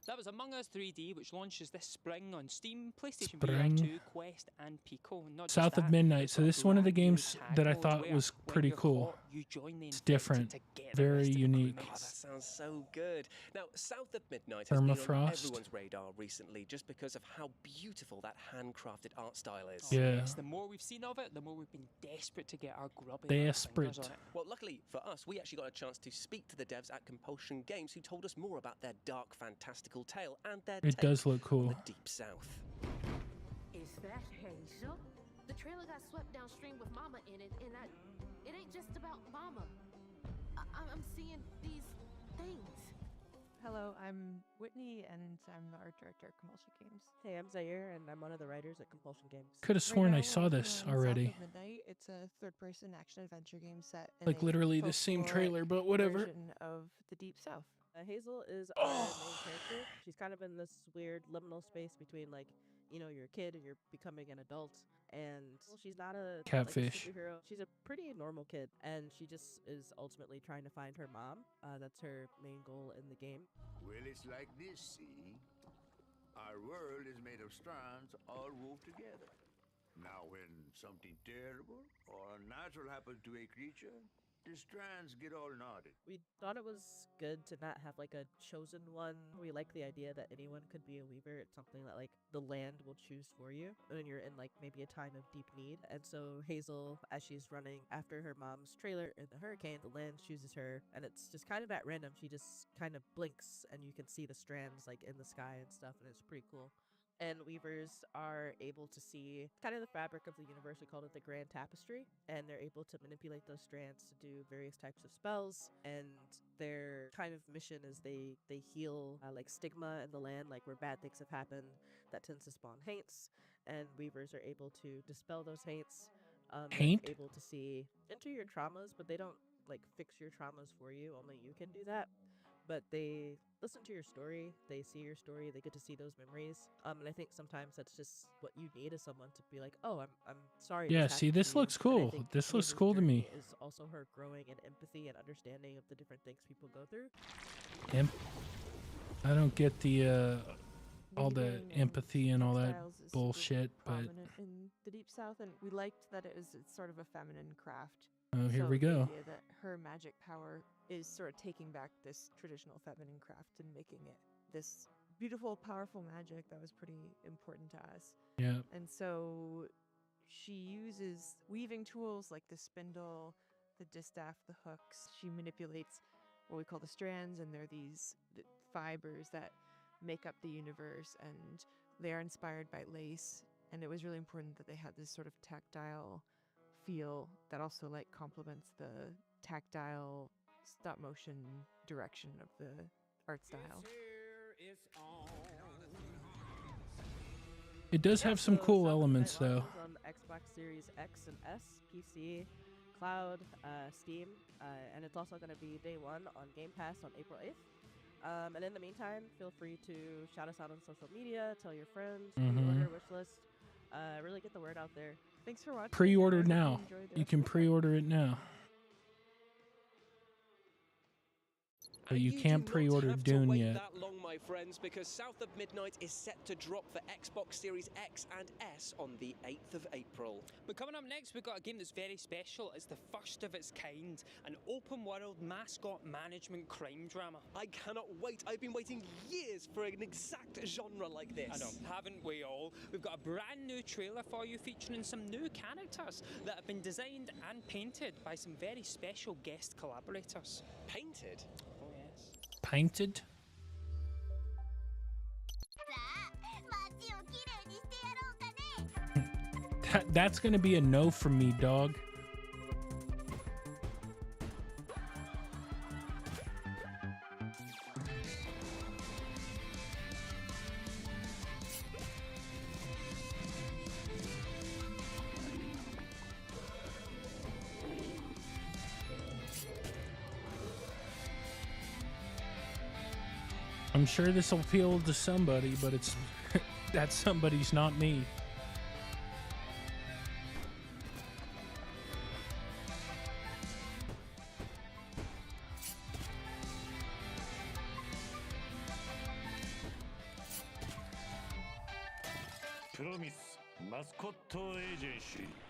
That was Among Us 3D, which launches this spring on Steam, PlayStation Spring. VR 2, Quest, and Pico. Not just South of that, Midnight. they've So got this is one of the brand new games tag that I mode thought where was when pretty you're cool. caught, you join the It's infected different. to get the Very rest of the unique. Oh, that sounds so good. Now, South of Midnight has been on Permafrost. everyone's radar recently just because of how beautiful that handcrafted art style is. Oh, Yeah. yes, the more we've seen of it, the more we've been desperate to get our grubby fingers Desperate. on it. Well, luckily for us, we actually got a chance to speak to the devs at Compulsion Games who told us more about their dark, fantastical tale and their It take does look on cool. the Deep South. Is that Hazel? The trailer got swept downstream with Mama in it, and it ain't just about Mama. I'm seeing these things. Hello, I'm Whitney, and I'm the art director at Compulsion Games. Hey, I'm Zaire, and I'm one of the writers at Compulsion Games. Could have sworn I saw this already. South of Midnight. It's a third-person action-adventure game set in Like a literally the same folkloric trailer, but whatever. version of the Deep South. Hazel is our main character. She's kind of in this weird liminal space between, like, you know, you're a kid and you're becoming an adult. And well, she's not a Catfish. Like a superhero. She's a pretty normal kid, and she just is ultimately trying to find her mom. That's her main goal in the game. Well, it's like this, see? Our world is made of strands all wove together. Now, when something terrible or unnatural happens to a creature, the strands get all knotted. We thought it was good to not have like a chosen one. We like the idea that anyone could be a weaver. It's something that like the land will choose for you when you're in like maybe a time of deep need. And so Hazel, as she's running after her mom's trailer in the hurricane, the land chooses her, and it's just kind of at random. She just kind of blinks and you can see the strands like in the sky and stuff, and it's pretty cool. And weavers are able to see kind of the fabric of the universe. We call it the Grand Tapestry. And they're able to manipulate those strands to do various types of spells. And their kind of mission is they heal like stigma in the land, like where bad things have happened that tends to spawn haints. And weavers are able to dispel those haints. Haint? Able to see into your traumas, but they don't like fix your traumas for you. Only you can do that. But they listen to your story, they see your story, they get to see those memories. And I think sometimes that's just what you need, is someone to be like, oh, I'm sorry. Yeah, see, this looks cool. This looks cool to me. Is also her growing in empathy and understanding of the different things people go through. I don't get the all the empathy and all that bullshit, but prominent in the Deep South, and we liked that it's sort of a feminine craft. oh, here So we the go. idea that her magic power is sort of taking back this traditional feminine craft and making it this beautiful, powerful magic that was pretty important to us. Yeah. And so she uses weaving tools like the spindle, the distaff, the hooks. She manipulates what we call the strands, and they're these fibers that make up the universe, and they are inspired by lace. And it was really important that they had this sort of tactile feel that also like complements the tactile stop motion direction of the art style. It does have some cool elements though. On Xbox Series X and S, PC, Cloud, Steam, and it's also going to be day one on Game Pass on April 8th. And in the meantime, feel free to shout us out on social media, tell your friends, pre-order, wish list, really get the word out there. Thanks for watching. Pre-order now. You can pre-order it now. But you can't pre-order Dune yet. That long, my friends, because South of Midnight is set to drop for Xbox Series X and S on the 8th of April. But coming up next, we've got a game that's very special. It's the first of its kind, an open-world mascot management crime drama. I cannot wait. I've been waiting years for an exact genre like this. I know, haven't we all? We've got a brand new trailer for you featuring some new characters that have been designed and painted by some very special guest collaborators. Painted? Oh, yes. Painted? That's gonna be a no from me, dog. I'm sure this will appeal to somebody, but it's that somebody's not me.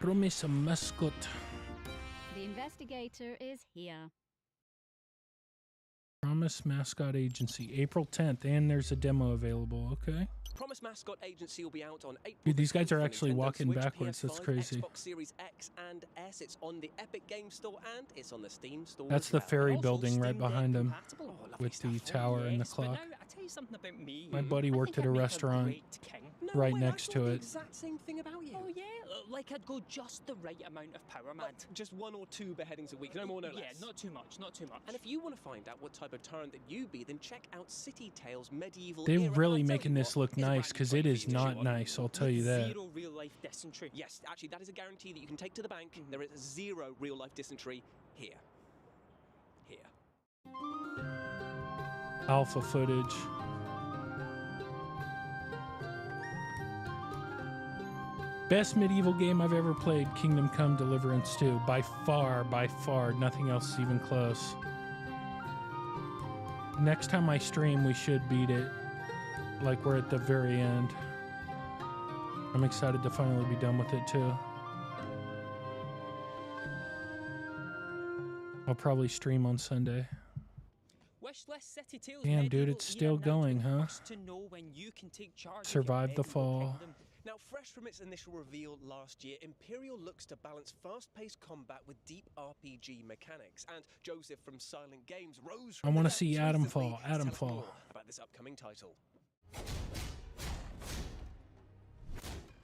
Promise mascot. The investigator is here. Promise Mascot Agency, April 10th, and there's a demo available, okay? Promise Mascot Agency will be out on April. Dude, these guys are for actually Nintendo walking Switch, backwards. That's PS5, crazy. Xbox Series X and S. It's on the Epic Game Store and it's on the Steam Store. That's as the well. ferry Also building right Steam Deck behind them compatible. with the tower and the Yes, but clock. now, I tell you something about me. My buddy I worked think at a I'd make restaurant great king. No right way, next I to thought the it. exact same thing about you. Oh yeah, like I'd go just the right amount of power, man. Like just 1 or 2 beheadings a week, no more, no less. Yeah, not too much, not too much. And if you want to find out what type of tyrant that you be, then check out City Tales Medieval They're Era. really And I'll tell making you this what, look it's a nice brand new because toy it for is you to not show off. nice, I'll tell you that. Zero real life dysentery. Yes, actually, that is a guarantee that you can take to the bank. There is 0 real-life dysentery here. Here. Alpha footage. Best medieval game I've ever played, Kingdom Come Deliverance 2. By far, nothing else is even close. Next time I stream, we should beat it. Like we're at the very end. I'm excited to finally be done with it too. I'll probably stream on Sunday. Wishlist City Tales Damn, dude, Medieval it's still Era now going, to the huh? first to know when you can take charge of Survive your the medieval fall. kingdom. Now, fresh from its initial reveal last year, Imperial looks to balance fast-paced combat with deep RPG mechanics, and Joseph from Silent Games rose from I want the to see depths Adam recently fall. to tell Adam us fall. more about this upcoming title.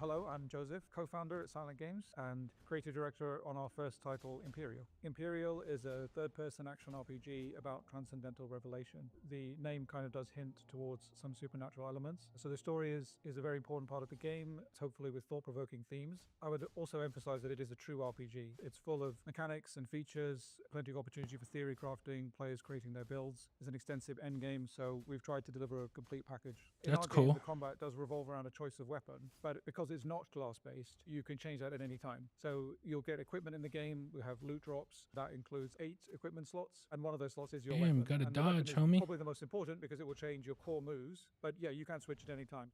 Hello, I'm Joseph, co-founder at Silent Games and creative director on our first title, Imperial. Imperial is a third-person action RPG about transcendental revelation. The name kind of does hint towards some supernatural elements. So the story is a very important part of the game, hopefully with thought-provoking themes. I would also emphasize that it is a true RPG. It's full of mechanics and features, plenty of opportunity for theory crafting, players creating their builds. There's an extensive end game, so we've tried to deliver a complete package. In That's our game, cool. the combat does revolve around a choice of weapon, but because it's not class-based, you can change that at any time. So you'll get equipment in the game. We have loot drops. That includes 8 equipment slots, and one of those slots is your Damn, weapon. gotta And the weapon dodge, is homie. probably the most important because it will change your core moves. But yeah, you can switch at any time.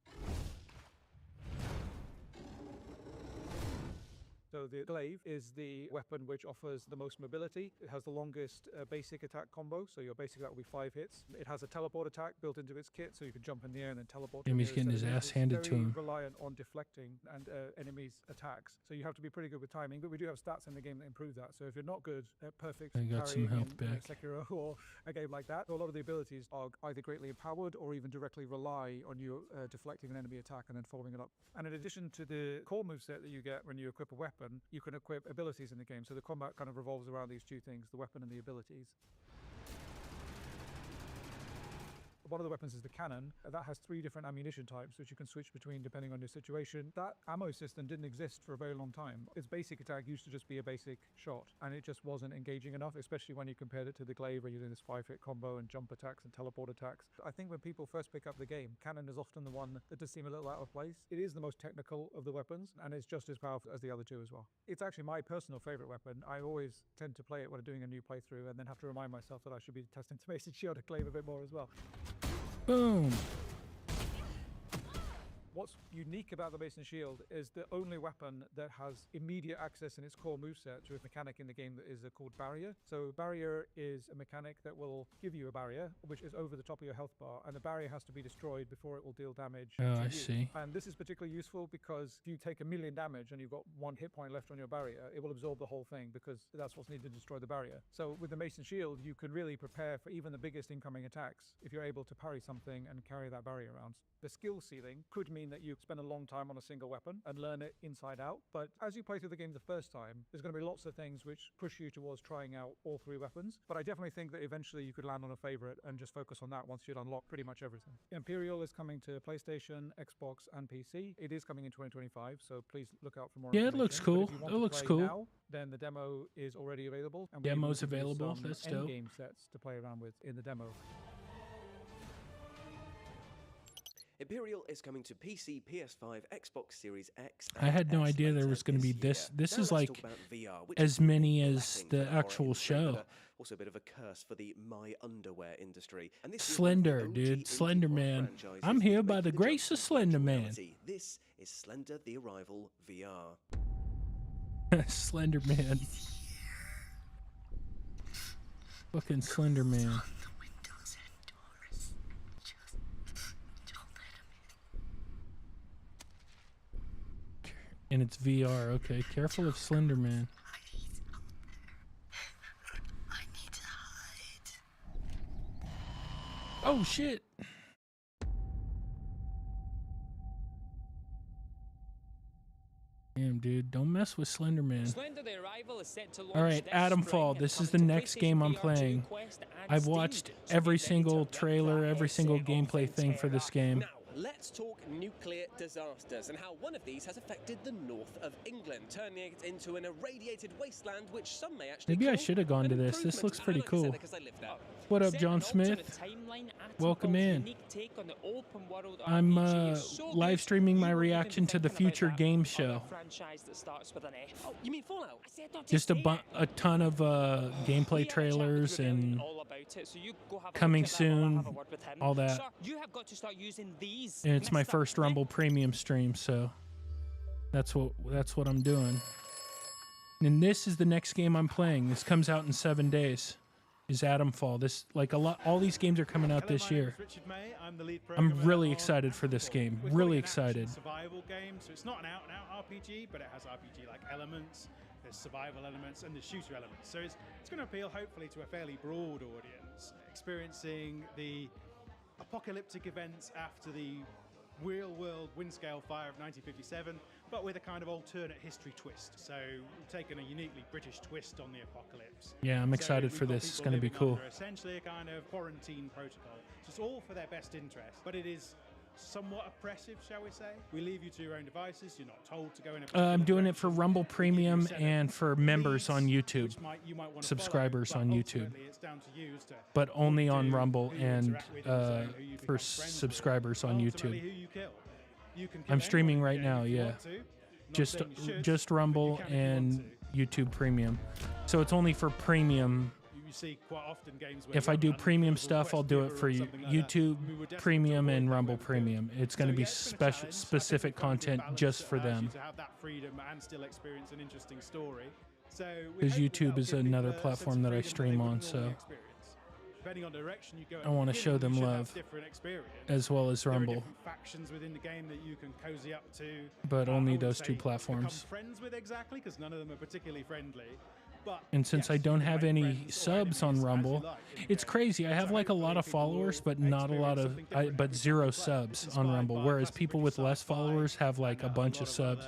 So the glaive is the weapon which offers the most mobility. It has the longest basic attack combo, so your basic attack will be 5 hits. It has a teleport attack built into its kit, so you can jump in the air and then teleport. Damn, he's to getting nearest his enemy. ass It's handed to very him. reliant on deflecting and enemies' attacks, so you have to be pretty good with timing. But we do have stats in the game that improve that. So if you're not good at perfect I got some parrying health in, back. Sekiro or a game like that, a lot of the abilities are either greatly empowered or even directly rely on you deflecting an enemy attack and then following it up. And in addition to the core moveset that you get when you equip a weapon, you can equip abilities in the game. So the combat kind of revolves around these two things, the weapon and the abilities. One of the weapons is the cannon. That has 3 different ammunition types, which you can switch between depending on your situation. That ammo system didn't exist for a very long time. Its basic attack used to just be a basic shot, and it just wasn't engaging enough, especially when you compared it to the glaive, where you're doing this 5-hit combo and jump attacks and teleport attacks. I think when people first pick up the game, cannon is often the one that does seem a little out of place. It is the most technical of the weapons, and it's just as powerful as the other 2 as well. It's actually my personal favorite weapon. I always tend to play it when I'm doing a new playthrough, and then have to remind myself that I should be testing to Mason Shield and glaive a bit more as well. Boom. What's unique about the Mason Shield is the only weapon that has immediate access in its core moveset to a mechanic in the game that is called Barrier. So Barrier is a mechanic that will give you a barrier, which is over the top of your health bar, and the barrier has to be destroyed before it will deal damage to I you. see. And this is particularly useful because if you take 1,000,000 damage and you've got 1 hit point left on your barrier, it will absorb the whole thing because that's what's needed to destroy the barrier. So with the Mason Shield, you can really prepare for even the biggest incoming attacks if you're able to parry something and carry that barrier around. The skill ceiling could mean that you spend a long time on a single weapon and learn it inside out, but as you play through the game the first time, there's going to be lots of things which push you towards trying out all 3 weapons. But I definitely think that eventually you could land on a favorite and just focus on that once you'd unlock pretty much everything. Imperial is coming to PlayStation, Xbox, and PC. It is coming in 2025, so please look out for more Yeah, it information. looks But cool. if you want It to looks play cool. now, then the demo is already available. And we Demo's even give you available. some That's dope. endgame sets to play around with in the demo. Imperial is coming to PC, PS5, Xbox Series X. I had no idea there was going to be this. This is like as many as the actual show. Also a bit of a curse for the my underwear industry. And this Slender, dude. Slender Man. I'm here by the grace of Slender Man. This is Slender the Arrival VR. Slender Man. Fucking Slender Man. And it's VR. Okay, careful of Slender Man. Oh shit! Damn, dude, don't mess with Slender Man. Slender the Arrival is set to launch All right, this Adam spring Fall. and This is coming the to next PlayStation game I'm VR 2, playing. Quest, and I've Steam. watched So every get ready single to trailer, rip every that single headset off gameplay and thing for tear this up. game. Now, let's talk nuclear disasters and how one of these has affected the north of England, turning it into an irradiated wasteland, which some may actually Maybe I call should have gone an to this. This improvement. looks pretty And I like to say cool. that 'cause I live there. What up, Set John an alternate Smith? timeline, Welcome Atom's in. unique take on the open world I'm RPG is so live good, streaming my you won't even reaction be to the thinking about future that game other show. franchise that starts with an F. Oh, you mean Fallout? I said not to Just say it. a ton of gameplay trailers and all about it, so you go have a coming look at that while I soon, have a word with him. all that. Sir, you have got to start using these. And it's my Mr. first Rumble Premium stream, so that's what I'm doing. And this is the next game I'm playing. This comes out in 7 days. Is Adam Fall. This all these games are coming out this year. I'm really excited for this game. Really excited. Survival game, so it's not an out-and-out RPG, but it has RPG-like elements. There's survival elements and the shooter elements. So it's going to appeal hopefully to a fairly broad audience, experiencing the apocalyptic events after the real-world wind-scale fire of 1957, but with a kind of alternate history twist. So we've taken a uniquely British twist on the apocalypse. Yeah, I'm So excited we've for got this. It's people going to be living cool. under essentially a kind of quarantine protocol. So it's all for their best interest, but it is somewhat oppressive, shall we say. We leave you to your own devices. You're not told to go in a I'm doing it for Rumble Premium and for members on YouTube, subscribers on YouTube, but only on Rumble and for subscribers on YouTube. I'm streaming right now, yeah. Just Rumble and YouTube Premium. So it's only for premium. You see quite often games where If I do premium stuff, I'll do it for YouTube Premium and Rumble Premium. It's going to be specific content just for them. to have that freedom and still experience an interesting story. So Because YouTube is another platform that I stream on, so depending on direction you go, I want to show them love as well as There are Rumble, different factions within the game that you can cozy up to. but I only would those say two become platforms. friends with exactly, because none of them are particularly friendly. But And since I don't have any subs on Rumble, it's crazy. I have like a lot of followers, but not a lot of, but 0 subs on Rumble. Whereas people with less followers have like a bunch of subs.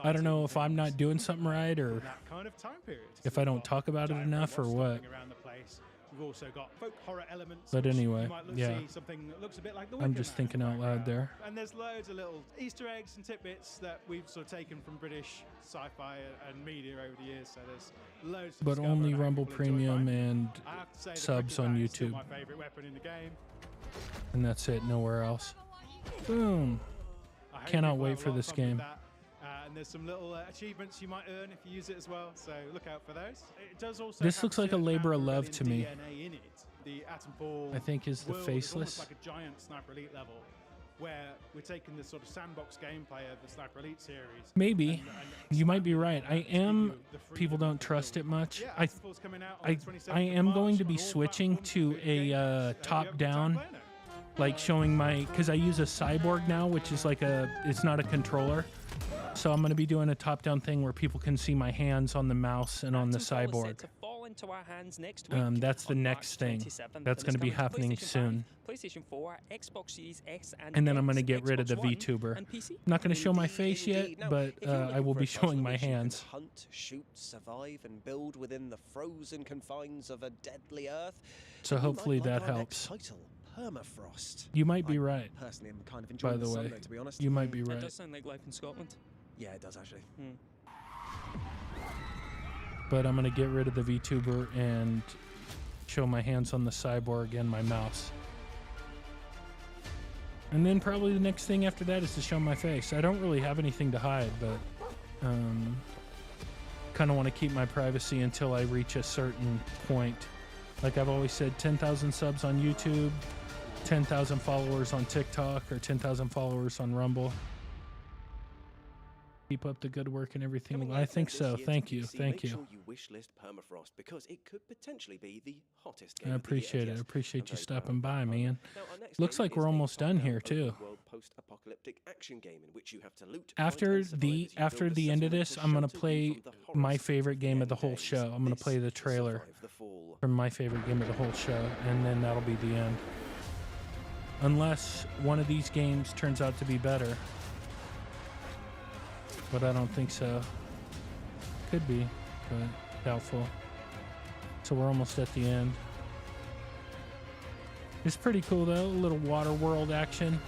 I don't know if I'm not doing something right or kind of time period. if I don't talk about it enough or what. Around the place. We've also got folk horror elements. But which anyway, you might yeah. see something that looks a bit like the I'm Wicker just Man thinking out loud there. And there's loads of little Easter eggs and tidbits that we've sort of taken from British sci-fi and media over the years. So there's loads. To But discover only and I Rumble hope you'll enjoy Premium finding. and I have to say the subs cricket on bat is still YouTube. my favorite weapon in the game. And that's it, nowhere else. Boom. I hope Cannot you'll wait have a for lot of this fun with game. that. And there's some little achievements you might earn if you use it as well. So look out for those. It does also. This have looks like a certain labor of amount love to me. DNA in it. The Atom Ball I think is the world faceless. Is almost like a giant Sniper Elite level, where we're taking this sort of sandbox gameplay of the Sniper Elite series. Maybe. You might be right. I am. People don't trust it much. I am going to be switching to a top-down, like showing my, because I use a cyborg now, which is like it's not a controller. So I'm going to be doing a top-down thing where people can see my hands on the mouse and on the cyborg. Into our hands next week. That's the next thing. That's going to be happening soon. PlayStation 4, Xbox Series S, And then I'm going to get rid of the VTuber. I'm not going to show my face yet, but I will be showing my hands. Hunt, shoot, survive, and build within the frozen confines of a deadly Earth. So hopefully that helps. Title, Permafrost. You might be right. Personally, I'm kind of enjoying by the way, sun, though, to be honest. you might be It right. does sound like life in Scotland. Yeah, it does actually. But I'm going to get rid of the VTuber and show my hands on the cyborg and my mouse. And then probably the next thing after that is to show my face. I don't really have anything to hide, but kind of want to keep my privacy until I reach a certain point. Like I've always said, 10,000 subs on YouTube, 10,000 followers on TikTok, or 10,000 followers on Rumble. Keep up the good work and everything. I think so. Thank you. Thank you. Make sure you wishlist Permafrost because it could potentially be the hottest game I appreciate it. I appreciate you stopping by, man. Looks like we're almost done here too. Post-apocalyptic action game in which you have to loot. After the end of this, I'm gonna play my favorite game of the whole show. I'm gonna play the trailer for my favorite game of the whole show, and then that'll be the end. Unless one of these games turns out to be better. But I don't think so. Could be, but doubtful. So we're almost at the end. It's pretty cool though, a little water world action.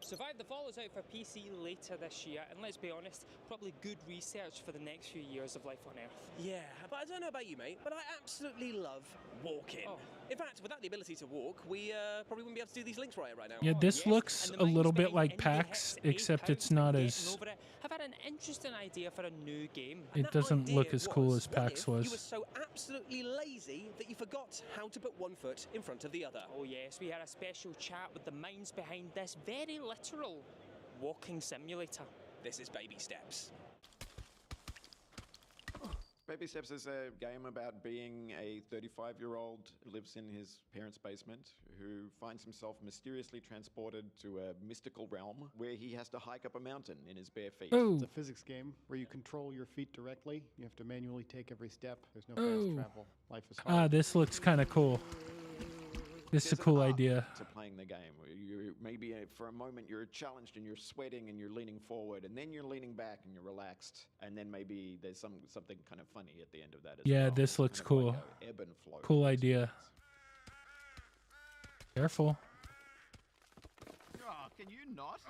Survive the Fall is out for PC later this year, and let's be honest, probably good research for the next few years of life on Earth. Yeah, but I don't know about you, mate, but I absolutely love walking. In fact, without the ability to walk, we probably wouldn't be able to do these links right now. Yeah, this looks a little bit like PAX, except it's not as... I've had an interesting idea for a new game. It doesn't look as cool as PAX You were was. so absolutely lazy that you forgot how to put one foot in front of the other. Oh yes, we had a special chat with the minds behind this very literal walking simulator. This is baby steps. Baby Steps is a game about being a 35-year-old who lives in his parents' basement, who finds himself mysteriously transported to a mystical realm where he has to hike up a mountain in his bare feet. It's a physics game where you control your feet directly. You have to manually take every step. There's no fast travel. Life is hard. Ah, this looks kind of cool. This is a cool idea. To playing the game, you maybe for a moment you're challenged and you're sweating and you're leaning forward, and then you're leaning back and you're relaxed, and then maybe there's something kind of funny at the end of that as well. Yeah, this looks Kind of cool. like a ebb and flow. Cool idea. Careful. Oh, can you not?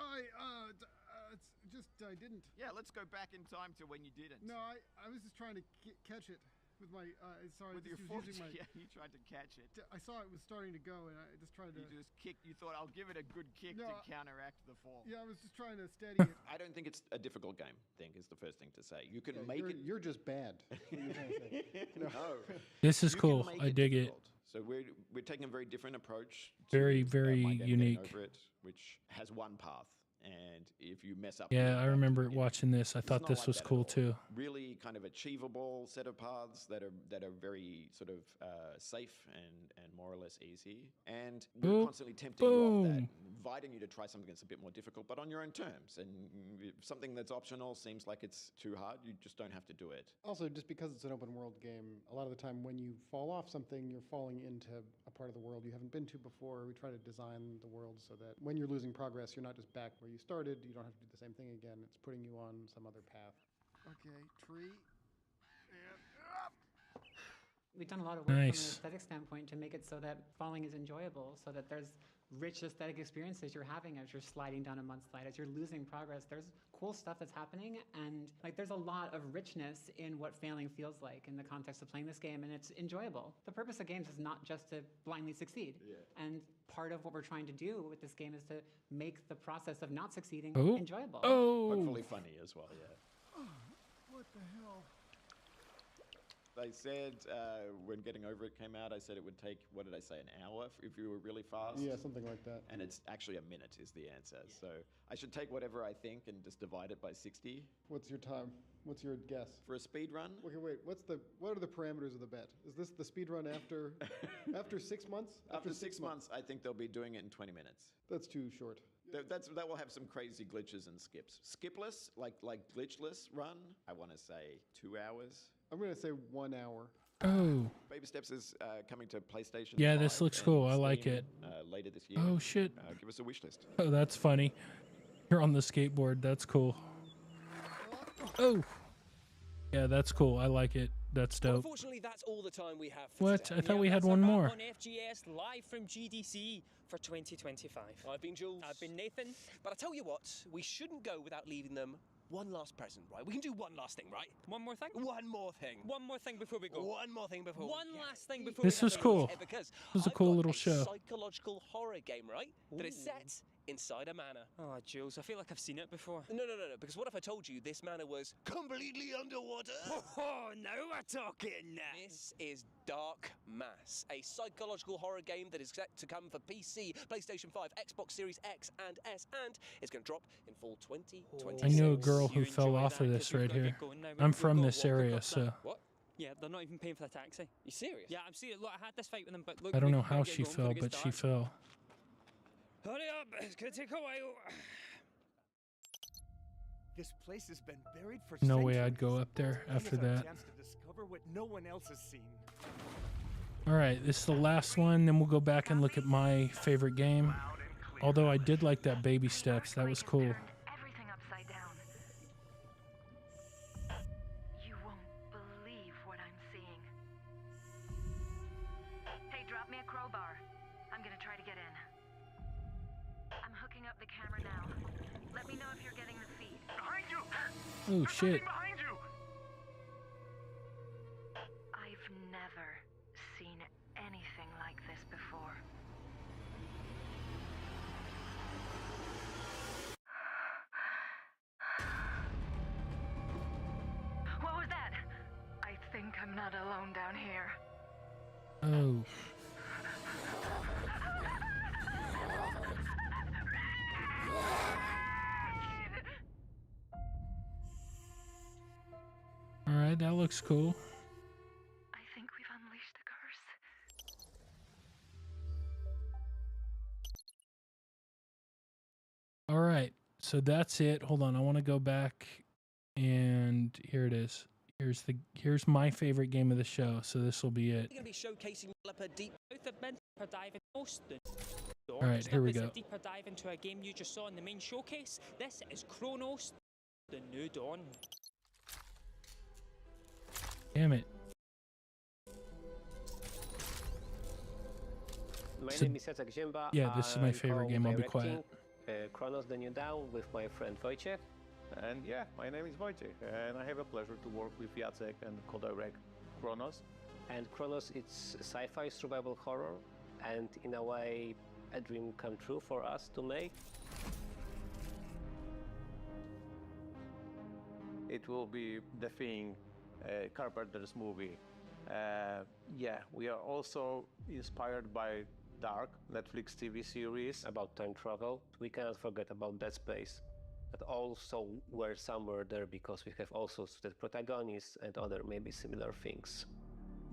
It's just, I didn't. Yeah, let's go back in time to when you didn't. No, I was just trying to catch it with my, sorry. With your foot, yeah, you tried to catch it. I saw it was starting to go, and I just tried to... You just kicked, you thought, I'll give it a good kick to counteract the fall. Yeah, I was just trying to steady it. I don't think it's a difficult game, I think is the first thing to say. You can make it... You're just bad. What are you trying to say? No. This is You can cool. make I dig it. difficult. So we're taking a very different approach. Very, to, very my game, unique. Getting Over It, which has one path. And if you mess up... Yeah, I remember watching this. I thought this was cool too. Really kind of achievable set of paths that are very sort of safe and more or less easy. And we're constantly tempting you off that, inviting you to try something that's a bit more difficult, but on your own terms. And if something that's optional seems like it's too hard, you just don't have to do it. Also, just because it's an open world game, a lot of the time when you fall off something, you're falling into a part of the world you haven't been to before. We try to design the world so that when you're losing progress, you're not just back where you started. You don't have to do the same thing again. It's putting you on some other path. Okay, tree. We've done a lot of work Nice. from an aesthetic standpoint to make it so that falling is enjoyable, so that there's rich aesthetic experiences you're having as you're sliding down a mudslide, as you're losing progress. There's cool stuff that's happening, and like there's a lot of richness in what failing feels like in the context of playing this game, and it's enjoyable. The purpose of games is not just to blindly succeed. And part of what we're trying to do with this game is to make the process of not succeeding enjoyable. Hopefully funny as well, yeah. What the hell? They said when Getting Over It came out, I said it would take, what did I say, an hour if you were really fast? Yeah, something like that. And it's actually a minute is the answer. So I should take whatever I think and just divide it by 60. What's your time? What's your guess? For a speed run? Okay, wait. What are the parameters of the bet? Is this the speed run after 6 months? After 6 months, I think they'll be doing it in 20 minutes. That's too short. That will have some crazy glitches and skips. Skipless, like glitchless run, I want to say 2 hours. I'm going to say 1 hour. Oh. Baby Steps is coming to PlayStation. Yeah, 5 this looks and cool. I like Steam, it. Later this year. Oh, shit. Give us a wish list. Oh, that's funny. You're on the skateboard. That's cool. Oh. Yeah, that's cool. I like it. That's dope. Unfortunately, that's all the time we have for What? today. I thought we had that's one our more. On FGS, live from GDC for 2025. I've been Jules. I've been Nathan. But I tell you what, we shouldn't go without leaving them one last present, right? We can do one last thing, right? One more thing? One more thing. One more thing before we go. One more thing before. One last thing before This we was head cool. out. Because It was a I've cool got little a show. psychological horror game, right? That is set inside a manor. Oh, Jules, I feel like I've seen it before. No. Because what if I told you this manor was completely underwater? Oh, now we're talking. This is Dark Mass, a psychological horror game that is set to come for PC, PlayStation 5, Xbox Series X and S, and it's going to drop in fall 2026. I knew a girl who fell off of this right here. I'm from this area, so What? Yeah, they're not even paying for the taxi. You serious? Yeah, I'm serious. Look, I had this fight with them, but look. I don't we know gotta how get she going fell, before it but gets she dark. fell. Hurry up! It's gonna take a while. This place has been buried for No way centuries. I'd go up there after Here's our that. chance to discover what no one else has seen. All right, this is the last one. Then we'll go back and look at my favorite game. Although I did like that Baby Steps. That was cool. Everything upside down. You won't believe what I'm seeing. Hey, drop me a crowbar. I'm gonna try to get in. I'm hooking up the camera now. Let me know if you're getting the feed. Behind you! Oh, shit. Behind you! I've never seen anything like this before. What was that? I think I'm not alone down here. Oh. All right, that looks cool. So that's it. Hold on, I want to go back, and here it is. Here's my favorite game of the show. So this will be it. We're going to be showcasing developer Deep Both have been deeper dive in most. All right, here we go. A deeper dive into a game you just saw in the main showcase. This is Chronos: The New Dawn. Damn it. My So- name is ZOTAC Ziemba. Yeah, this is my I'm favorite game. I'll be co-directing, quiet. Chronos: The New Dawn with my friend Wojciech. And yeah, my name is Wojciech, and I have a pleasure to work with Jacek and co-direct Chronos. And Chronos, it's sci-fi survival horror, and in a way, a dream come true for us to make. It will be The Thing, Carpenter's movie. Yeah, we are also inspired by Dark, Netflix TV series. About time travel. We cannot forget about Dead Space. That also were somewhere there because we have also the protagonists and other maybe similar things.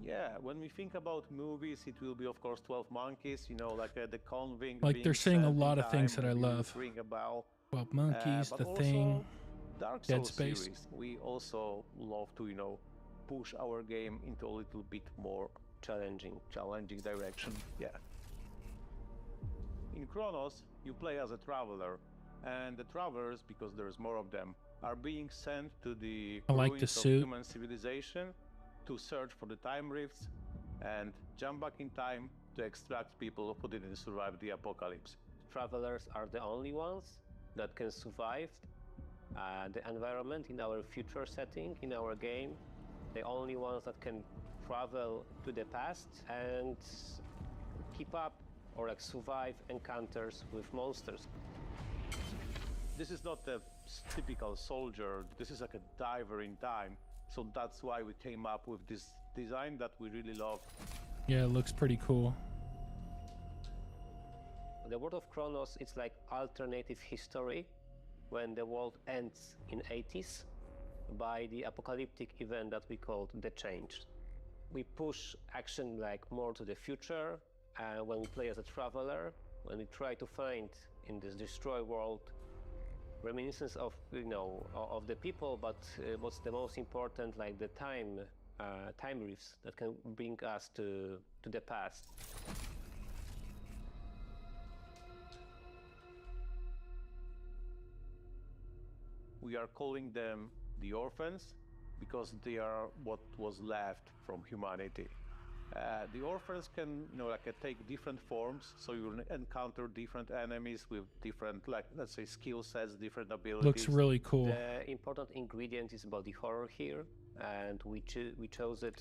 Yeah, when we think about movies, it will be of course 12 Monkeys, you know, like the Convict. Like, being they're saying a sent in lot of things time, that I we love. Ring a bell. 12 Monkeys, But The also Thing, Dark Dead Souls Space. series. We also love to, you know, push our game into a little bit more challenging direction. Yeah. In Chronos, you play as a traveler, and the travelers, because there's more of them, are being sent to the I like the ruins of suit. human civilization to search for the time rifts and jump back in time to extract people who didn't survive the apocalypse. Travelers are the only ones that can survive the environment in our future setting, in our game. The only ones that can travel to the past and keep up or like survive encounters with monsters. This is not a typical soldier, this is like a diver in time. So that's why we came up with this design that we really love. Yeah, it looks pretty cool. The world of Chronos, it's like alternative history when the world ends in 80s by the apocalyptic event that we called the Change. We push action like more to the future when we play as a traveler, when we try to find in this destroyed world reminiscence of, you know, of the people, but what's the most important, like the time rifts that can bring us to the past. We are calling them the orphans because they are what was left from humanity. The orphans can, you know, like take different forms, so you will encounter different enemies with different, like, let's say, skill sets, different abilities. Looks really cool. The important ingredient is body horror here, and we chose it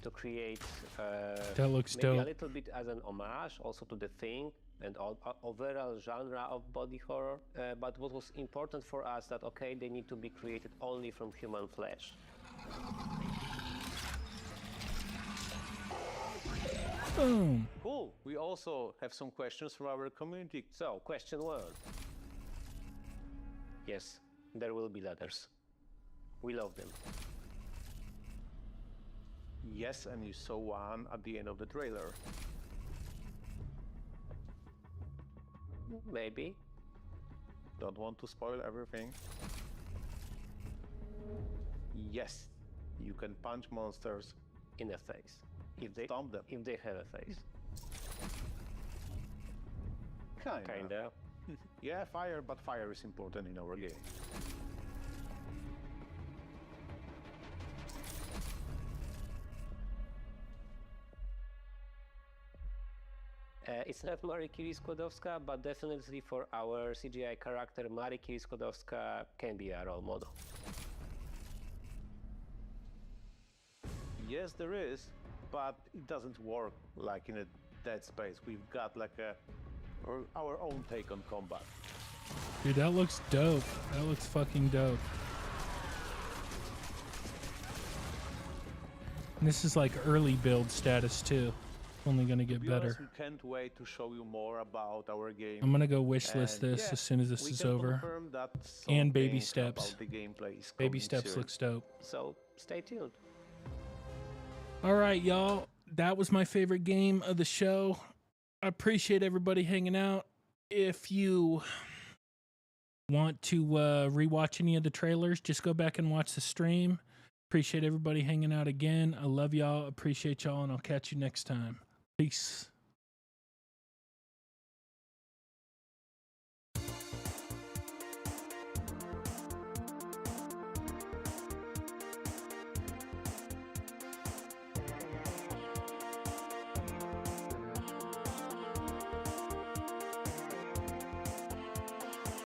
to create That looks maybe dope. a little bit as an homage also to The Thing and overall genre of body horror. But what was important for us that, okay, they need to be created only from human flesh. Boom. Cool. We also have some questions from our community. So, question 1. Yes, there will be ladders. We love them. Yes, and you saw one at the end of the trailer. Maybe. Don't want to spoil everything. Yes, you can punch monsters in the face. If they stomp them. If they have a face. Kinda. Yeah, fire, but fire is important in our game. It's not Marie-Curie Skłodowska, but definitely for our CGI character, Marie-Curie Skłodowska can be a role model. Yes, there is, but it doesn't work like in a Dead Space. We've got like our own take on combat. Dude, that looks dope. That looks fucking dope. And this is like early build status too. Only gonna get To be honest, better. we can't wait to show you more about our game. I'm gonna go wishlist And this yeah, as soon as this we is can over. confirm that And baby something about steps. the gameplay is Baby coming steps soon. looks dope. So stay tuned. All right, y'all. That was my favorite game of the show. I appreciate everybody hanging out. If you Want to rewatch any of the trailers, just go back and watch the stream. Appreciate everybody hanging out again. I love y'all. Appreciate y'all, and I'll catch you next time. Peace.